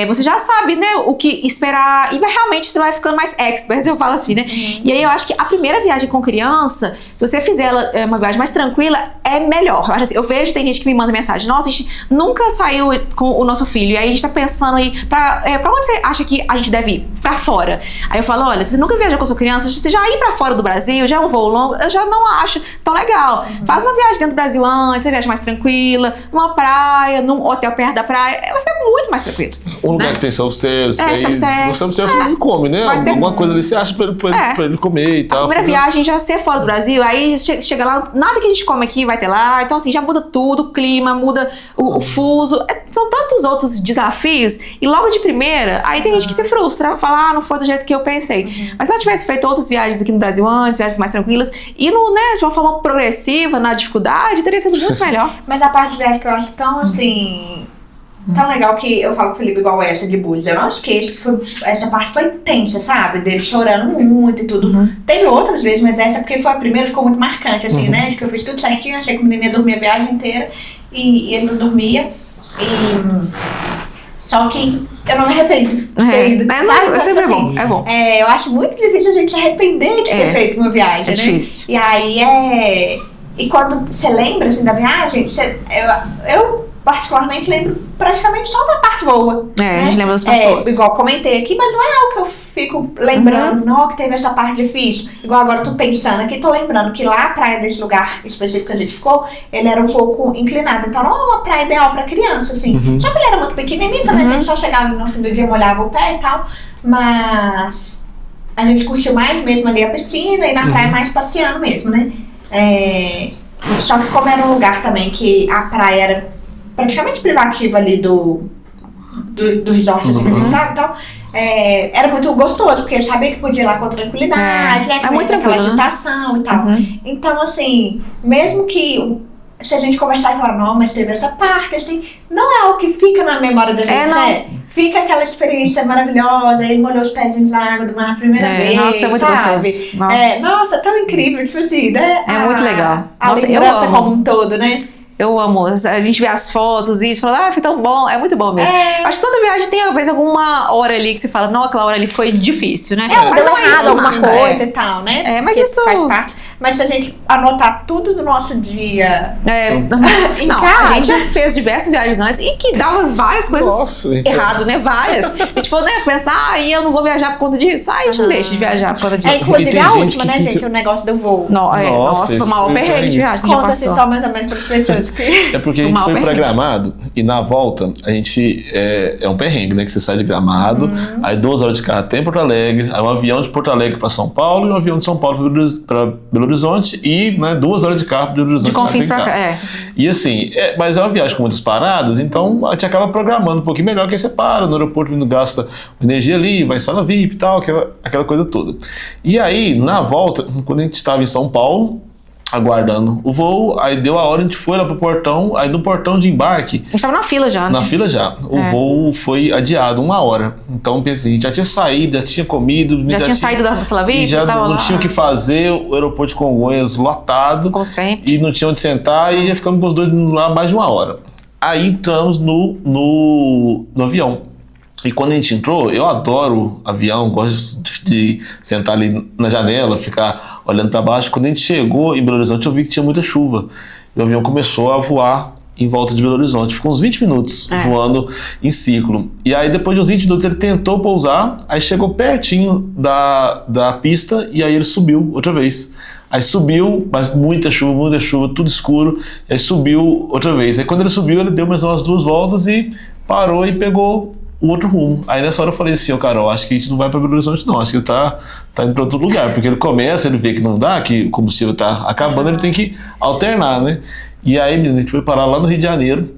Você já sabe, né, o que esperar. E realmente você vai ficando mais expert, eu falo assim, né? E aí eu acho que a primeira viagem com criança, se você fizer ela uma viagem mais tranquila, é melhor. Eu acho assim, eu vejo, tem gente que me manda mensagem, nossa, a gente nunca saiu com o nosso filho, e aí a gente tá pensando aí, pra onde você acha que a gente deve ir? Pra fora. Aí eu falo, olha, se você nunca viajou com sua criança, você já ir pra fora do Brasil, já é um voo longo, eu já não acho tão legal. Faz uma viagem dentro do Brasil antes, uma viagem mais tranquila, numa praia, num hotel perto da praia, vai ser muito mais tranquilo.
Um lugar que tem self-service,
self-service.
No self-service não come, né? Alguma coisa ali você acha pra ele comer e tal.
A primeira viagem já ser fora do Brasil, aí chega lá, nada que a gente come aqui vai ter lá, então assim, já muda tudo, o clima, muda o fuso, são tantos outros desafios, e logo de primeira, aí tem gente que se frustra, fala, não foi do jeito que eu pensei. Mas se ela tivesse feito outras viagens aqui no Brasil antes, viagens mais tranquilas, e de uma forma progressiva, na dificuldade, teria sido muito melhor.
Mas a parte de viagem que eu acho tão assim, tão legal, que eu falo com o Felipe igual essa de Búzios, eu não esqueço que essa parte foi tensa, sabe? Dele chorando muito e tudo. Teve outras vezes, mas essa porque foi a primeira, ficou muito marcante, assim, né? De que eu fiz tudo certinho, achei que o menino ia dormir a viagem inteira e ele não dormia. Só que eu não me arrependo de ter ido.
Sempre assim, é bom.
Eu acho muito difícil a gente se arrepender de ter feito uma viagem, né?
Difícil.
E aí E quando você lembra, assim, da viagem, eu particularmente lembro praticamente só da parte boa.
A gente lembra das partes boas.
Igual comentei aqui, mas não é algo que eu fico lembrando, não, que teve essa parte difícil. Igual agora eu tô pensando aqui, tô lembrando que lá a praia desse lugar específico que a gente ficou, ele era um pouco inclinado. Então não é uma praia ideal pra criança, assim. Só que ele era muito pequenininho, também a gente só chegava no fim do dia, molhava o pé e tal. Mas a gente curtiu mais mesmo ali a piscina e na praia mais passeando mesmo, né? Só que como era um lugar também que a praia era praticamente privativa ali do resort, assim, que a gente estava e tal, era muito gostoso, porque eu sabia que podia ir lá com tranquilidade, né?
É muito tranquilo,
aquela agitação e tal. Então, assim, mesmo que se a gente conversar e falar, não, mas teve essa parte, assim, não é algo que fica na memória da gente, né? Fica aquela experiência maravilhosa, ele molhou os pezinhos na água do mar a primeira vez,
nossa, é muito gostoso.
Nossa, tão incrível, tipo assim, né?
É muito legal.
A lembrança como um todo, né?
Eu amo. A gente vê as fotos e fala, foi tão bom. É muito bom mesmo. Acho que toda viagem tem, às vezes, alguma hora ali que você fala, não, aquela hora ali foi difícil, né?
Mas
Mas
deu
não é
errado
isso que
alguma
marca,
coisa e tal, né?
Mas
Porque
isso
faz parte. Mas se a gente anotar tudo do nosso dia em
não,
casa...
a gente já fez diversas viagens antes e que dava várias coisas errado, né? Várias. A gente falou, né? Pensar, eu não vou viajar por conta disso. A gente não deixa de viajar por conta disso.
Inclusive a última, né, gente? O negócio do voo.
Nossa, foi o maior perrengue de viagem.
Conta-se só mais ou menos para as pessoas.
É porque a gente foi pra Gramado e na volta a gente é um perrengue, né? Que você sai de Gramado, aí 2 horas de carro até em Porto Alegre, aí um avião de Porto Alegre pra São Paulo e um avião de São Paulo pra Belo Horizonte e 2 horas de carro pra Belo Horizonte.
De Confins pra cá,
E assim, mas é uma viagem com muitas paradas, então a gente acaba programando um pouquinho melhor, que aí você para no aeroporto, não gasta energia ali, vai sala VIP e tal, aquela coisa toda. E aí, na volta, quando a gente estava em São Paulo, aguardando o voo, aí deu a hora, a gente foi lá pro portão, aí no portão de embarque...
A gente estava na fila já, né?
Na fila já. O voo foi adiado 1 hora. Então, pensei, já tinha saído, já tinha comido...
Já tinha saído da sala VIP?
Já não tinha o que fazer, o aeroporto de Congonhas lotado.
Como sempre.
E não tinha onde sentar, e já ficamos com os dois lá mais de 1 hora. Aí entramos no avião. E quando a gente entrou, eu adoro avião, gosto de sentar ali na janela, ficar olhando para baixo. Quando a gente chegou em Belo Horizonte, eu vi que tinha muita chuva. E o avião começou a voar em volta de Belo Horizonte. Ficou uns 20 minutos voando em ciclo. E aí, depois de uns 20 minutos, ele tentou pousar, aí chegou pertinho da pista e aí ele subiu outra vez. Aí subiu, mas muita chuva, tudo escuro. E aí subiu outra vez. Aí quando ele subiu, ele deu mais umas 2 voltas e parou e pegou o outro rumo. Aí nessa hora eu falei assim, Carol, acho que a gente não vai para Belo Horizonte não, acho que ele tá indo para outro lugar, porque ele começa, ele vê que não dá, que o combustível tá acabando, ele tem que alternar, né? E aí, menina, a gente foi parar lá no Rio de Janeiro.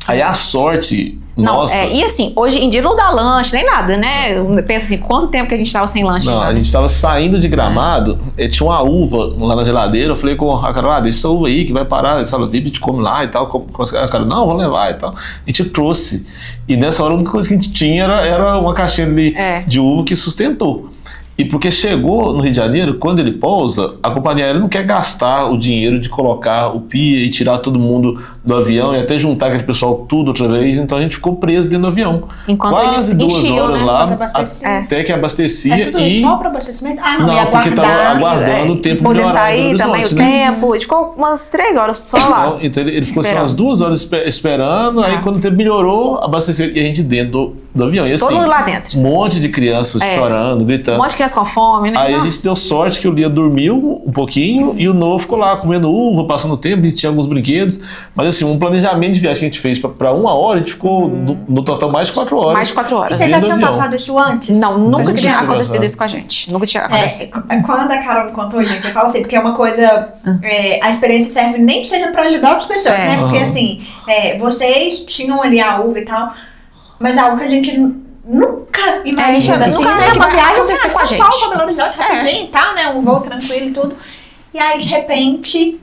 Aí a sorte... Nossa.
E assim, hoje em dia não dá lanche, nem nada, né? Pensa assim, quanto tempo que a gente tava sem lanche?
Não, a gente tava saindo de Gramado, tinha uma uva lá na geladeira, eu falei com a Carol, deixa essa uva aí que vai parar, sala VIP, a gente come lá e tal. A Carol, não, vou levar e tal. A gente trouxe. E nessa hora a única coisa que a gente tinha era uma caixinha de uva que sustentou. E porque chegou no Rio de Janeiro, quando ele pousa, a companhia aérea não quer gastar o dinheiro de colocar o PIA e tirar todo mundo do avião e até juntar aquele pessoal tudo outra vez. Então a gente ficou preso dentro do avião.
Enquanto
quase 2 horas, né?
lá,
até que abastecia.
É tudo isso só para abastecimento?
Não, porque estava aguardando o tempo
poder
melhorar
sair também, o tempo. A gente ficou umas 3 horas só lá.
Então ele ficou assim, umas 2 horas esperando, aí quando o tempo melhorou, abasteceu e a gente dentro do avião. E, assim,
todo mundo lá dentro.
Um monte de crianças chorando, gritando.
Um monte de crianças com fome, né?
Aí a gente deu sorte que o Lia dormiu um pouquinho e o Noah ficou lá comendo uva, passando o tempo, a gente tinha alguns brinquedos. Mas assim, um planejamento de viagem que a gente fez para 1 hora, a gente ficou no total mais de 4 horas.
Mais de 4 horas.
E vocês já tinham passado isso antes?
Não, nunca tinha acontecido isso com a gente. Nunca tinha acontecido.
Quando a Carol me contou, gente, eu falo assim, porque é uma coisa... a experiência serve nem que seja para ajudar outras pessoas, né? Porque assim, vocês tinham ali a uva e tal, mas é algo que a gente nunca imagina.
Nunca acha que vai acontecer com a gente.
São Paulo, Belo Horizonte, rapidinho e tal, né? Um voo tranquilo e tudo. E aí, de repente...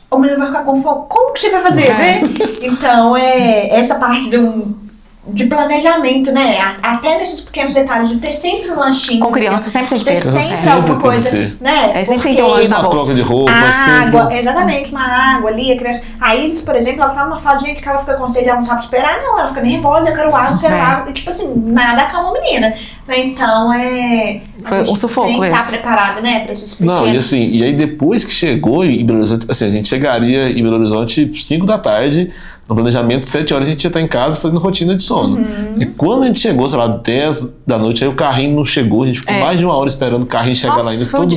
o menino vai ficar com fome. Como que você vai fazer, né? Então, essa parte de planejamento, né? Até nesses pequenos detalhes, de ter sempre um lanchinho.
Com criança, sempre tem que ter.
Sempre alguma coisa, né?
Sempre tem que ter um lanche na bolsa.
Uma troca de roupa,
água, exatamente, uma água ali, a criança... A Iris, por exemplo, ela fala uma fala de gente que ela fica com sede, ela não sabe esperar, não. Ela fica nervosa, eu quero água. E tipo assim, nada acalma a menina. Né? Então,
foi um sufoco
tem que
mesmo.
estar preparado, né, pra esses pequenos.
Não, e assim, e aí depois que chegou em Belo Horizonte, assim, a gente chegaria em Belo Horizonte 5 da tarde, no planejamento, 7 horas a gente ia estar em casa fazendo rotina de sono. E quando a gente chegou, sei lá, 10 da noite, aí o carrinho não chegou, a gente ficou mais de 1 hora esperando o carrinho chegar lá ainda.
Foi um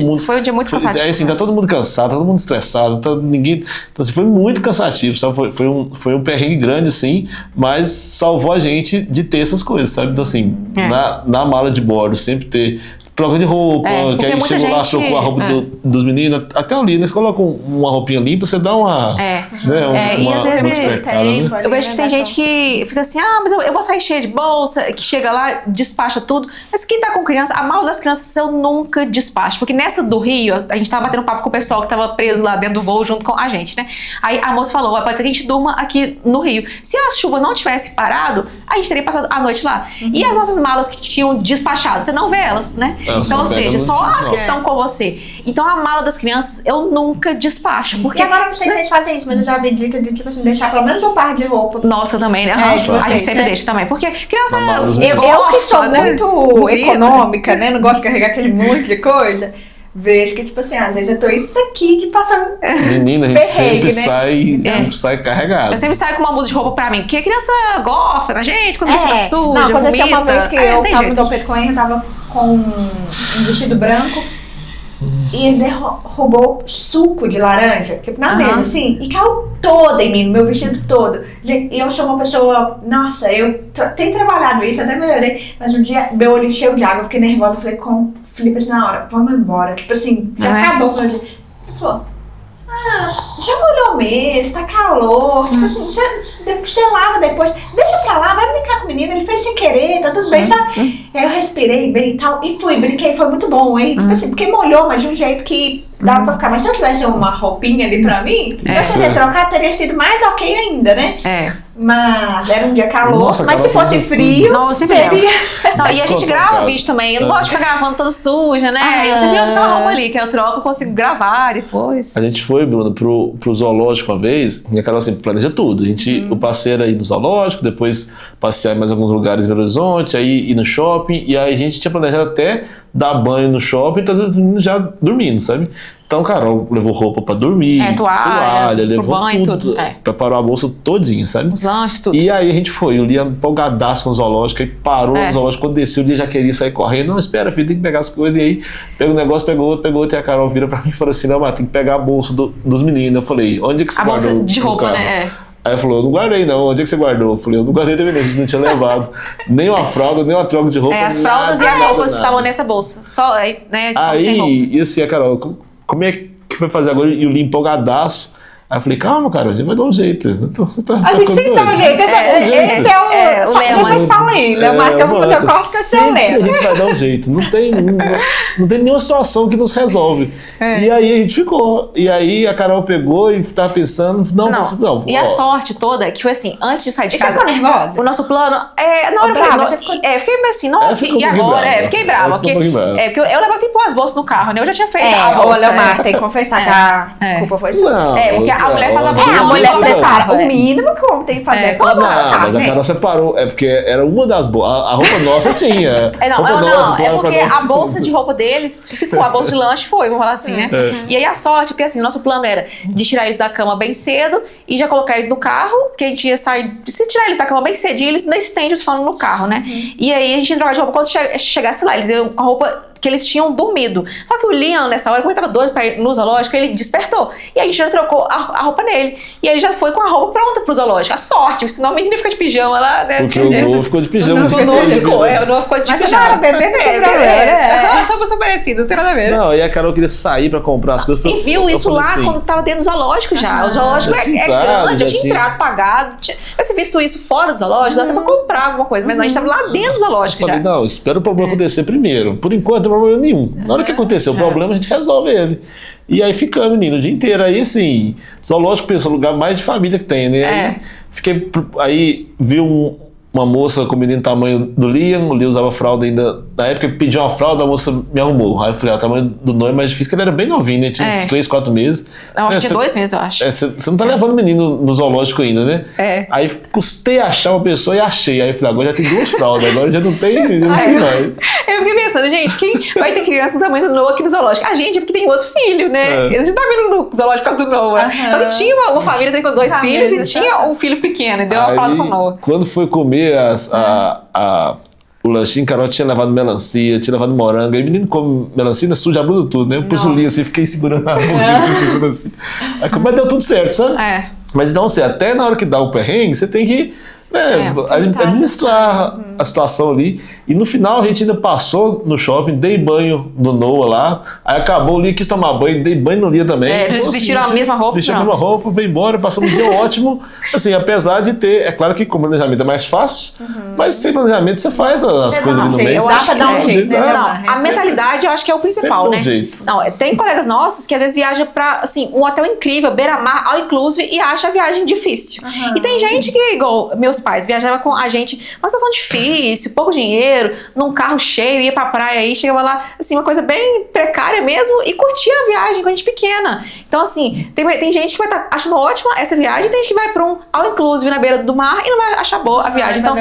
dia muito cansativo.
Assim, tá todo mundo cansado, todo mundo estressado, ninguém... Então, assim, foi muito cansativo, sabe? Foi um perrengue grande, assim, mas salvou a gente de ter essas coisas, sabe? Então, assim, na mala de bordo, sempre ter troca de roupa, que aí chegou lá, trocou a roupa dos meninos, até ali, eles colocam uma roupinha limpa, você dá uma...
e às vezes
né?
eu vejo que tem gente que fica assim, mas eu vou sair cheia de bolsa, que chega lá, despacha tudo, mas quem tá com criança, a mala das crianças eu nunca despacho, porque nessa do Rio, a gente tava batendo papo com o pessoal que tava preso lá dentro do voo junto com a gente, né? Aí a moça falou, pode ser que a gente durma aqui no Rio. Se a chuva não tivesse parado, a gente teria passado a noite lá. E as nossas malas que tinham despachado, você não vê elas, né? Então, ou
só pega
seja,
no
só as que
desenrola.
estão com você. Então, a mala das crianças eu nunca despacho. Porque
E agora eu não sei se vocês fazem isso, mas eu já vi dica de, tipo assim, deixar pelo menos um par de roupa.
nossa também, né?
É,
A
de vocês,
gente sempre
né?
deixa também. Porque criança.
Na mala dos
Eu que sou
né?
muito
Bonita.
econômica, né? Não gosto de carregar aquele monte de coisa. Vejo que, tipo assim, às vezes eu tô isso aqui de passar
Menina, a gente
perrengue,
sempre
né?
sempre sai carregado.
Eu sempre saio com uma muda de roupa pra mim. Porque criança gosta na gente, quando fica suja,
Não, aconteceu
vomita.
uma vez que
É,
eu
tem
tava no
jeito.
Dom Pedro Coelho, eu tava com um vestido branco e ele roubou suco de laranja, tipo, na mesa, assim, e caiu toda em mim, no meu vestido todo. Gente, e eu sou uma pessoa, nossa, eu tenho trabalhado isso, até melhorei, mas um dia meu olho encheu de água, eu fiquei nervosa, eu falei com o Felipe assim na hora, vamos embora, tipo assim, já acabou o meu dia. Ele falou, já molhou mesmo, tá calor, tipo assim, você lava depois, deixa pra lá, vai brincar com o menino, ele fez sem querer, tá tudo bem, sabe? Aí eu respirei bem e tal, e brinquei, foi muito bom, hein? Tipo assim, porque molhou, mas de um jeito que dava pra ficar, mas se eu tivesse uma roupinha ali pra mim, eu teria trocado, teria sido mais ok ainda, né? Mas era um dia calor,
Nossa,
mas se
Carol,
fosse
fez
frio,
Não, eu sempre
teria...
Não, e a gente grava vídeo também. Eu não gosto de ficar gravando toda suja, né? Eu sempre ando com a roupa ali, que eu troco, eu consigo gravar depois.
A gente foi, Bruno, pro zoológico uma vez, e a Carol sempre planeja tudo. A gente, o passeio era ir no zoológico, depois passear em mais alguns lugares em Belo Horizonte, aí ir no shopping, e aí a gente tinha planejado até dar banho no shopping, então às vezes os meninos já dormindo, sabe? Então, Carol levou roupa pra dormir,
toalha, pro
levou
banho,
tudo,
tudo.
preparou a bolsa todinha, sabe?
Os lanches, tudo.
E aí a gente foi, o Liam empolgadaço com o zoológico, aí parou no zoológico, quando desceu, o Liam já queria sair correndo. Não, espera, filho, tem que pegar as coisas. E aí, pega o negócio, pegou outro, e a Carol vira pra mim e falou assim, não, mas tem que pegar a bolsa dos meninos. Eu falei, onde é que você guardou?
A bolsa de roupa,
carro?
né?
Aí ela falou, eu não guardei não, onde é que você guardou? Eu falei, eu não guardei também não, a gente não tinha levado nem uma fralda, nem uma troca de roupa.
As fraldas e as
nada,
roupas
nada.
estavam nessa bolsa. Só, né? Sem roupa.
Aí, e assim, a Carol, como é que vai fazer agora? E o Liam empolgadaço. Aí eu falei, calma, cara, a gente vai dar um jeito. Você tá
A gente sempre dá um jeito. Esse é o lema. Depois fala aí, Leomar, que eu vou fazer o corte que eu sei o lema.
A gente vai dar um jeito. Não tem nenhuma situação que nos resolve. E aí a gente ficou. E aí a Carol pegou e tava pensando, não.
E a sorte toda, que foi assim, antes de sair de casa.
Você ficou nervosa?
O nosso plano. Não, eu falei, fiquei meio assim, nossa, e agora? Fiquei brava. Porque eu levava tempo as bolsas no carro, né? Eu já tinha feito a bolsa.
Ô, Leomar, tem que confessar que a culpa foi sua.
Porque a mulher faz a bolsa.
A mulher prepara.
É.
O mínimo que o homem tem que fazer é
Não, mas a Carol separou. É porque era uma das bolsas. A roupa nossa tinha.
É porque a bolsa de roupa deles ficou, a bolsa de lanche foi, vamos falar assim, né? E aí a sorte, porque assim, nosso plano era de tirar eles da cama bem cedo e já colocar eles no carro, que a gente ia sair. Se tirar eles da cama bem cedinho, eles ainda estendem o sono no carro, né? E aí a gente ia trocar de roupa quando chegasse lá. Eles iam com a roupa que eles tinham dormido. Só que o Liam, nessa hora, como ele tava doido pra ir no zoológico, ele despertou. E a gente já trocou a roupa nele. E ele já foi com a roupa pronta pro zoológico. A sorte, senão a menina fica de pijama lá, né?
Porque o Noah ficou de pijama.
O Noah ficou de
Mas
pijama.
não era bebê, não tem problema.
Só pessoa parecida, não tem nada a ver.
Não, e a Carol queria sair pra comprar as coisas.
E viu isso lá
assim,
quando tava dentro do zoológico já. O zoológico
já
é
tinha entrado,
grande, já
já
tinha
tinha.
entrado, pagado. Tivesse visto isso fora do zoológico, dá até pra comprar alguma coisa. Mas não, a gente tava lá dentro do zoológico
Eu
já.
falei, não, espera o problema acontecer primeiro. Por enquanto, não tem problema nenhum. Na hora que acontecer o problema, a gente resolve ele. E aí ficamos, menino, o dia inteiro. Aí, assim, zoológico, pensa, o lugar mais de família que tem, né? Aí viu uma moça com o menino tamanho do Liam, o Liam usava fralda ainda. Na época, pediu uma fralda, a moça me arrumou. Aí eu falei, o tamanho do Noah é mais difícil, que ele era bem novinho, né? Tinha uns 3, 4 meses.
Eu acho que tinha 2 meses, eu acho.
Você não tá levando o menino no zoológico ainda, né? Aí custei achar uma pessoa e achei. Aí eu falei, agora já tem 2 fraldas, agora já não tem mais.
Eu fiquei pensando, gente, quem vai ter criança do tamanho do Noah aqui no zoológico? A gente, porque tem outro filho, né? A gente tá vendo no zoológico por causa do Noah. Só que tinha uma família também com 2 filhos e tinha um filho pequeno, e deu uma fralda com o Noah.
Quando foi comer o lanchinho, Carol tinha levado melancia, tinha levado morango. Aí o menino come melancia, suja a blusa tudo, né? Eu pus o Liam assim, fiquei segurando a mão. Assim. Mas deu tudo certo, sabe? Mas então, assim, até na hora que dá o perrengue, você tem que administrar a situação ali. E no final a gente ainda passou no shopping, dei banho no Noah lá, aí acabou o Liam, quis tomar banho, dei banho no Liam também.
Eles vestiram a mesma roupa.
Vestiram a mesma roupa, veio embora, passamos um dia ótimo. Assim, apesar de ter, é claro que com planejamento é mais fácil, mas sem planejamento você faz as coisas ali no meio.
Eu acho que
dá um jeito, né?
Não, a mentalidade eu acho que é o principal,
sempre
né?
um jeito.
Não, tem colegas nossos que às vezes viajam pra, assim, um hotel incrível, beira-mar, all inclusive, e acha a viagem difícil. E tem gente que, igual meus meus pais. Viajava com a gente, uma situação difícil, pouco dinheiro, num carro cheio, ia pra praia aí, chegava lá, assim, uma coisa bem precária mesmo, e curtia a viagem com a gente pequena. Então, assim, tem gente que vai estar achando ótima essa viagem, tem gente que vai pra um all-inclusive na beira do mar e não vai achar boa a viagem. Então,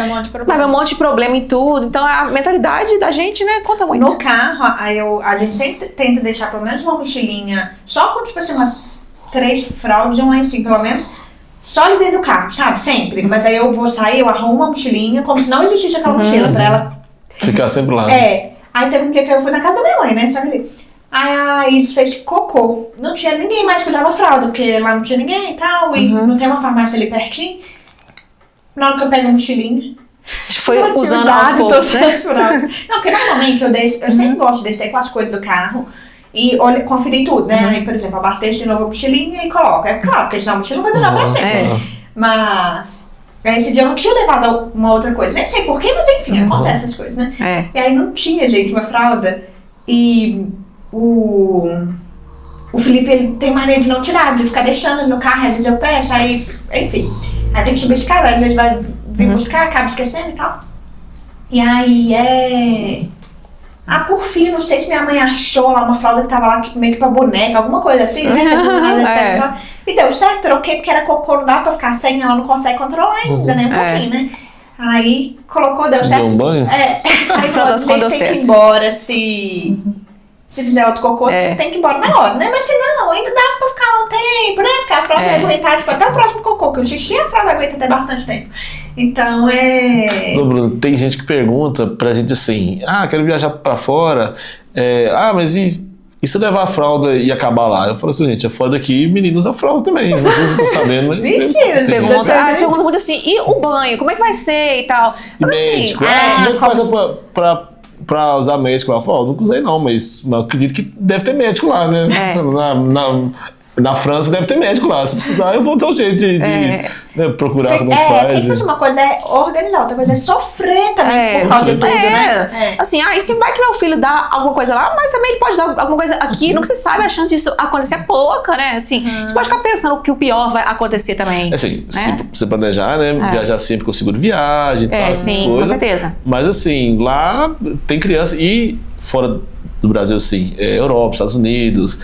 vai ver um monte de problema em tudo. Então, a mentalidade da gente, né, conta muito.
No carro, a gente sempre tenta deixar pelo menos uma mochilinha, só com, tipo assim, umas 3 fraldas e um lencinho, pelo menos, só ali dentro do carro, sabe? Sempre. Mas aí eu vou sair, eu arrumo uma mochilinha, como se não existisse aquela mochila, pra ela...
Ficar sempre lá.
Aí teve um dia que eu fui na casa da minha mãe, né? Só que aí a Isis fez cocô. Não tinha ninguém mais que usava fralda, porque lá não tinha ninguém e tal, e não tem uma farmácia ali pertinho. Na hora que eu pego a mochilinha...
Foi usando aos poucos, né?
Não, porque normalmente eu sempre gosto de descer com as coisas do carro e conferir tudo, né? Aí, por exemplo, abasteço de novo a mochilinha e coloco. É claro, porque senão a mochila não vai durar pra sempre. Mas esse dia eu não tinha levado uma outra coisa. Nem sei porquê, mas enfim, acontece essas coisas, né? E aí não tinha, gente, uma fralda. E o Felipe, ele tem mania de não tirar, de ficar deixando no carro, às vezes eu peço, aí, enfim. Aí tem que subir esse cara, às vezes vai vir buscar, acaba esquecendo e tal. E aí por fim, não sei se minha mãe achou lá uma fralda que tava lá tipo, meio que pra boneca, alguma coisa assim, né? E deu certo, troquei porque era cocô, não dava pra ficar sem, ela não consegue controlar ainda, né? Um pouquinho, né? Aí colocou, deu certo.
Deu um banho?
Aí falou, tem que ir embora se fizer outro cocô, tem que ir embora na hora, né? Mas se não, ainda dava pra ficar lá um tempo, né? Porque a fralda vai aguentar, tipo, até o próximo cocô, que o xixi a fralda aguenta até bastante tempo. Então,
Ô, Bruno, tem gente que pergunta pra gente assim, quero viajar pra fora, mas e se levar a fralda e acabar lá? Eu falo assim, gente, é fora daqui, meninos usam fralda também, não sei se vocês estão sabendo, mas...
Mentira,
eles perguntam muito assim, e o banho, como é que vai ser e tal?
E médico, como é que faz pra usar médico lá? Eu falo, nunca usei não, mas eu acredito que deve ter médico lá, né? Na França deve ter médico lá. Se precisar, eu vou dar um jeito de procurar como que faz.
Tem que uma coisa é organizar, outra coisa é sofrer também por causa de tudo, né?
Assim, e se vai que meu filho dá alguma coisa lá, mas também ele pode dar alguma coisa aqui, nunca se sabe, a chance disso acontecer é pouca, né? Assim, você pode ficar pensando que o pior vai acontecer também.
Assim, se você planejar, né? Viajar sempre com seguro de viagem e tal, essas
sim,
coisas.
Com certeza.
Mas assim, lá tem criança e fora do Brasil, assim, Europa, Estados Unidos,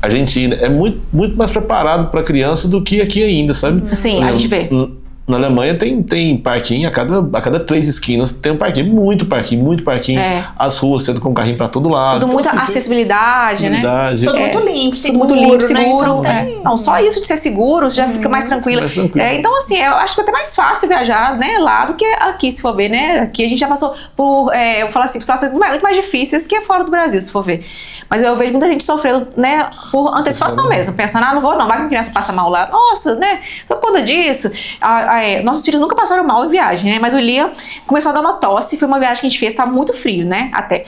Argentina, é muito, muito mais preparado para criança do que aqui ainda, sabe?
Sim, a gente vê.
Na Alemanha tem parquinho, a cada 3 esquinas tem um parquinho, muito parquinho. As ruas sendo com carrinho para todo lado.
Tudo
então,
muita acessibilidade, né?
Tudo muito limpo, seguro.
Tudo muito limpo, seguro.
Né? Então,
não, só isso de ser seguro, você já fica mais tranquilo. Então, assim, eu acho que é até mais fácil viajar, né, lá do que aqui, se for ver, né? Aqui a gente já passou por, eu falo assim, situações muito mais difíceis que fora do Brasil, se for ver. Mas eu vejo muita gente sofrendo, né, por antecipação mesmo. Pensando, não vou não, vai que a criança passa mal lá. Nossa, né, só por conta disso. Nossos filhos nunca passaram mal em viagem, né, mas o Liam começou a dar uma tosse, foi uma viagem que a gente fez, tava muito frio, né, até.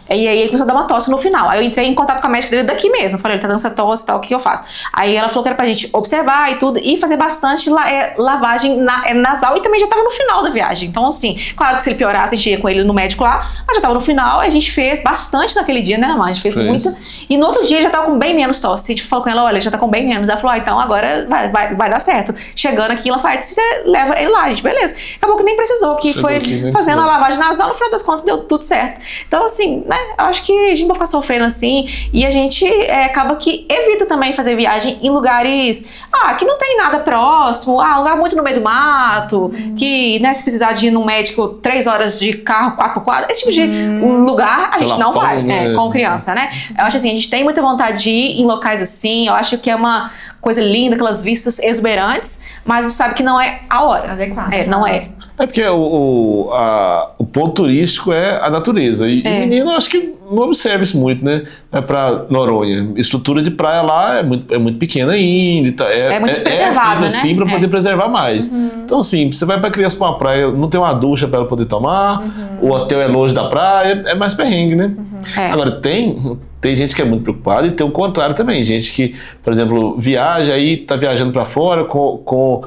E aí ele começou a dar uma tosse no final. Aí eu entrei em contato com a médica dele daqui mesmo. Falei, ele tá dando essa tosse e tal, o que eu faço? Aí ela falou que era pra gente observar e tudo, e fazer bastante lavagem nasal, e também já tava no final da viagem. Então, assim, claro que se ele piorasse, a gente ia com ele no médico lá, mas já tava no final, a gente fez bastante naquele dia, né, mãe? A gente fez muito. E no outro dia ele já tava com bem menos tosse. A gente falou com ela, olha, ele já tá com bem menos. Ela falou, então agora vai dar certo. Chegando aqui, ela fala, você leva ele lá, gente, beleza. Acabou que nem precisou, que foi fazendo a lavagem nasal, no final das contas deu tudo certo. Então, assim, né, eu acho que a gente não vai ficar sofrendo assim, e a gente acaba que evita também fazer viagem em lugares, que não tem nada próximo, um lugar muito no meio do mato, que, né, se precisar de ir num médico 3 horas de carro, 4x4, esse tipo de lugar a gente não vai, né, com criança, né? Eu acho assim, a gente tem muita vontade de ir em locais assim, eu acho que é uma coisa linda, aquelas vistas exuberantes, mas a gente sabe que não é a hora.
Adequado.
Não é.
É porque o ponto turístico é a natureza. E menino, eu acho que não observa isso muito, né? Pra Noronha. Estrutura de praia lá é muito pequena ainda.
É muito preservado, né?
Assim, pra poder preservar mais. Então, assim, você vai pra criança pra uma praia, não tem uma ducha pra ela poder tomar, o hotel é longe da praia, é mais perrengue, né? Agora, tem gente que é muito preocupada e tem o contrário também. Gente que, por exemplo, viaja aí, tá viajando pra fora com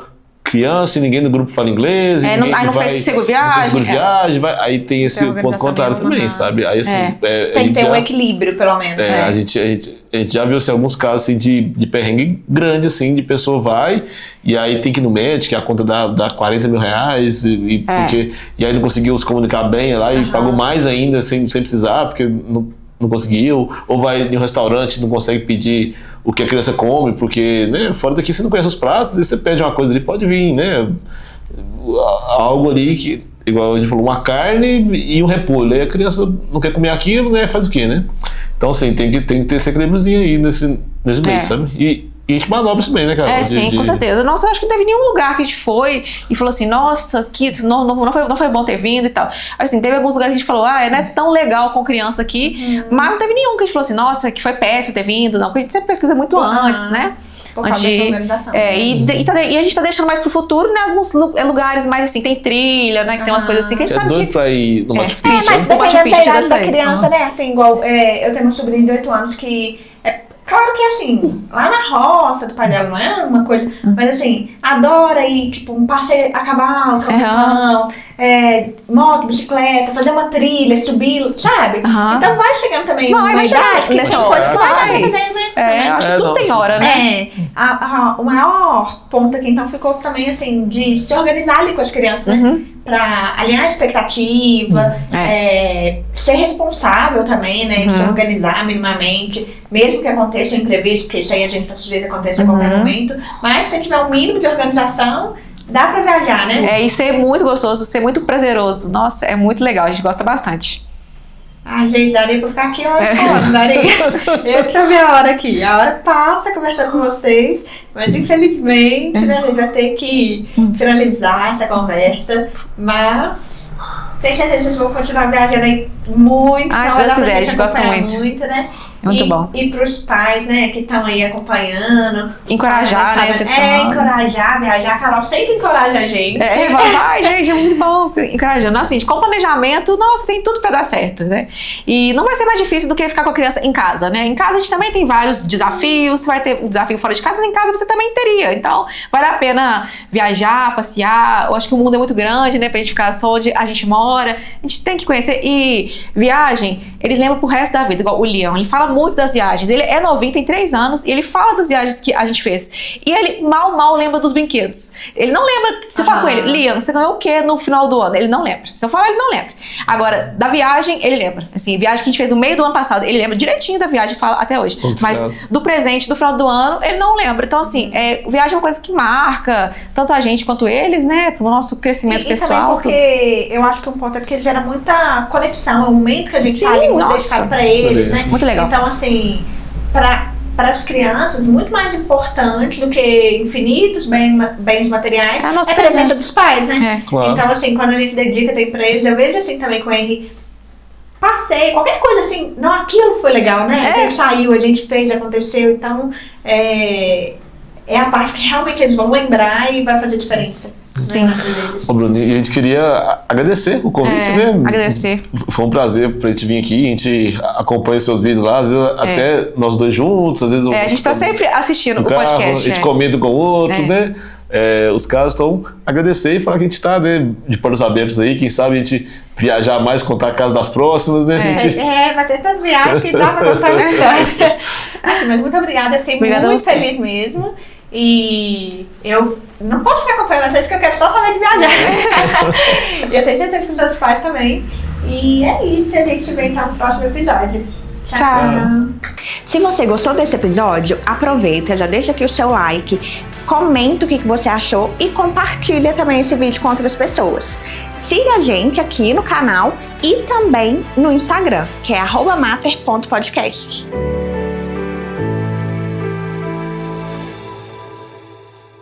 criança e ninguém do grupo fala inglês.
Aí não fez seguro viagem.
Aí tem esse ponto contrário também, sabe? Aí assim,
tem que ter um equilíbrio, pelo menos.
A gente já viu assim, alguns casos assim, de perrengue grande, assim, de pessoa vai e aí tem que ir no médico, a conta dá 40 mil reais e aí não conseguiu se comunicar bem lá e pagou mais ainda sem precisar, porque não conseguiu, ou vai em um restaurante e não consegue pedir o que a criança come, porque, né, fora daqui você não conhece os pratos, e você pede uma coisa ali, pode vir, né, algo ali que, igual a gente falou, uma carne e um repolho, aí a criança não quer comer aquilo, né, faz o quê, né? Então, assim, tem que ter esse equilíbriozinho aí nesse meio, sabe? E a gente manobra isso bem, né, cara?
Sim, com certeza. Nossa, eu acho que não teve nenhum lugar que a gente foi e falou assim, nossa, que não foi bom ter vindo e tal. Assim, teve alguns lugares que a gente falou, não é tão legal com criança aqui, mas não teve nenhum que a gente falou assim, nossa, que foi péssimo ter vindo, não, porque a gente sempre pesquisa muito antes, né? Antes de, e a gente tá deixando mais pro futuro, né? Alguns lugares mais assim, tem trilha, né? Que tem umas coisas assim que a gente sabe
doido pra ir no Machu Picchu.
Mas dependendo da idade da criança, né? Assim, igual, eu tenho uma sobrinha de 8 anos que... Claro que assim, lá na roça do pai dela não é uma coisa, mas assim, adora ir, tipo, um passeio a cavalo, caminhão, moto, bicicleta, fazer uma trilha, subir, sabe? Então vai chegando também
vai chegar nessa hora. Acho que tudo tem hora, né?
O maior ponto aqui, então, ficou também, assim, de se organizar ali com as crianças, né? Pra alinhar a expectativa, ser responsável também, né? Se organizar minimamente, mesmo que aconteça um imprevisto, porque isso aí a gente está sujeito a acontecer a qualquer momento, mas se tiver um mínimo de organização, dá pra viajar, né?
E ser muito gostoso, ser muito prazeroso. Nossa, é muito legal, a gente gosta bastante.
Gente, daria pra ficar aqui horas falando, daria. Deixa eu ver a hora aqui. A hora passa conversando com vocês, mas infelizmente, né, a gente vai ter que finalizar essa conversa, mas tenho certeza que vocês vão continuar viajando aí muito.
Se Deus quiser, a gente gosta muito.
Né?
Muito bom.
E pros pais, né, que estão aí acompanhando.
Encorajar, né, pessoal?
Encorajar, viajar. A Carol sempre encoraja a gente.
Vai, gente, é muito bom. Encorajando. Assim, com planejamento, nossa, tem tudo pra dar certo, né? E não vai ser mais difícil do que ficar com a criança em casa, né? Em casa a gente também tem vários desafios. Você vai ter um desafio fora de casa, mas em casa você também teria. Então, vale a pena viajar, passear. Eu acho que o mundo é muito grande, né, pra gente ficar só onde a gente mora. A gente tem que conhecer. E viagem, eles lembram pro resto da vida. Igual o Leão, ele fala muito das viagens. Ele é novinho, tem 3 anos, e ele fala das viagens que a gente fez. E ele mal lembra dos brinquedos. Ele não lembra. Se eu falar com ele, Liam, você ganhou o quê no final do ano? Ele não lembra. Se eu falar, ele não lembra. Agora, da viagem, ele lembra. Assim, viagem que a gente fez no meio do ano passado, ele lembra direitinho da viagem, fala até hoje. Mas do presente, do final do ano, ele não lembra. Então, assim, viagem é uma coisa que marca tanto a gente quanto eles, né? Pro nosso crescimento pessoal.
E porque eu acho que um ponto é porque ele gera muita conexão. É um momento que a gente tá ali muito dedicado pra eles, né?
Muito legal.
Então, assim, para as crianças, muito mais importante do que infinitos bens materiais
a nossa
presença dos pais, né?
Claro.
Então, assim, quando a gente dedica tempo pra eles, eu vejo assim também com o Henry, passeio, qualquer coisa assim, não, aquilo foi legal, né? A gente saiu, a gente fez, aconteceu, então é a parte que realmente eles vão lembrar e vai fazer diferença.
Sim.
Ô, Bruno, e a gente queria agradecer o convite, né?
Agradecer.
Foi um prazer pra gente vir aqui, a gente acompanha seus vídeos lá, às vezes até nós dois juntos, às vezes...
a gente tá sempre assistindo o podcast.
A gente comenta com o outro, né? Os caras estão agradecer e falar que a gente está, né, de portas abertos aí, quem sabe a gente viajar mais, contar a casa das próximas, né?
Vai ter tantas viagens que dá pra contar a história. Mas muito obrigada, eu fiquei muito feliz mesmo. E eu não posso ficar acompanhando vocês, porque eu quero só saber de viajar. E eu tenho certeza que os outros pais também. E é isso, a gente se vê então no próximo episódio. Tchau. Se você gostou desse episódio, aproveita, já deixa aqui o seu like, comenta o que você achou e compartilha também esse vídeo com outras pessoas. Siga a gente aqui no canal e também no Instagram, que é @mater.podcast.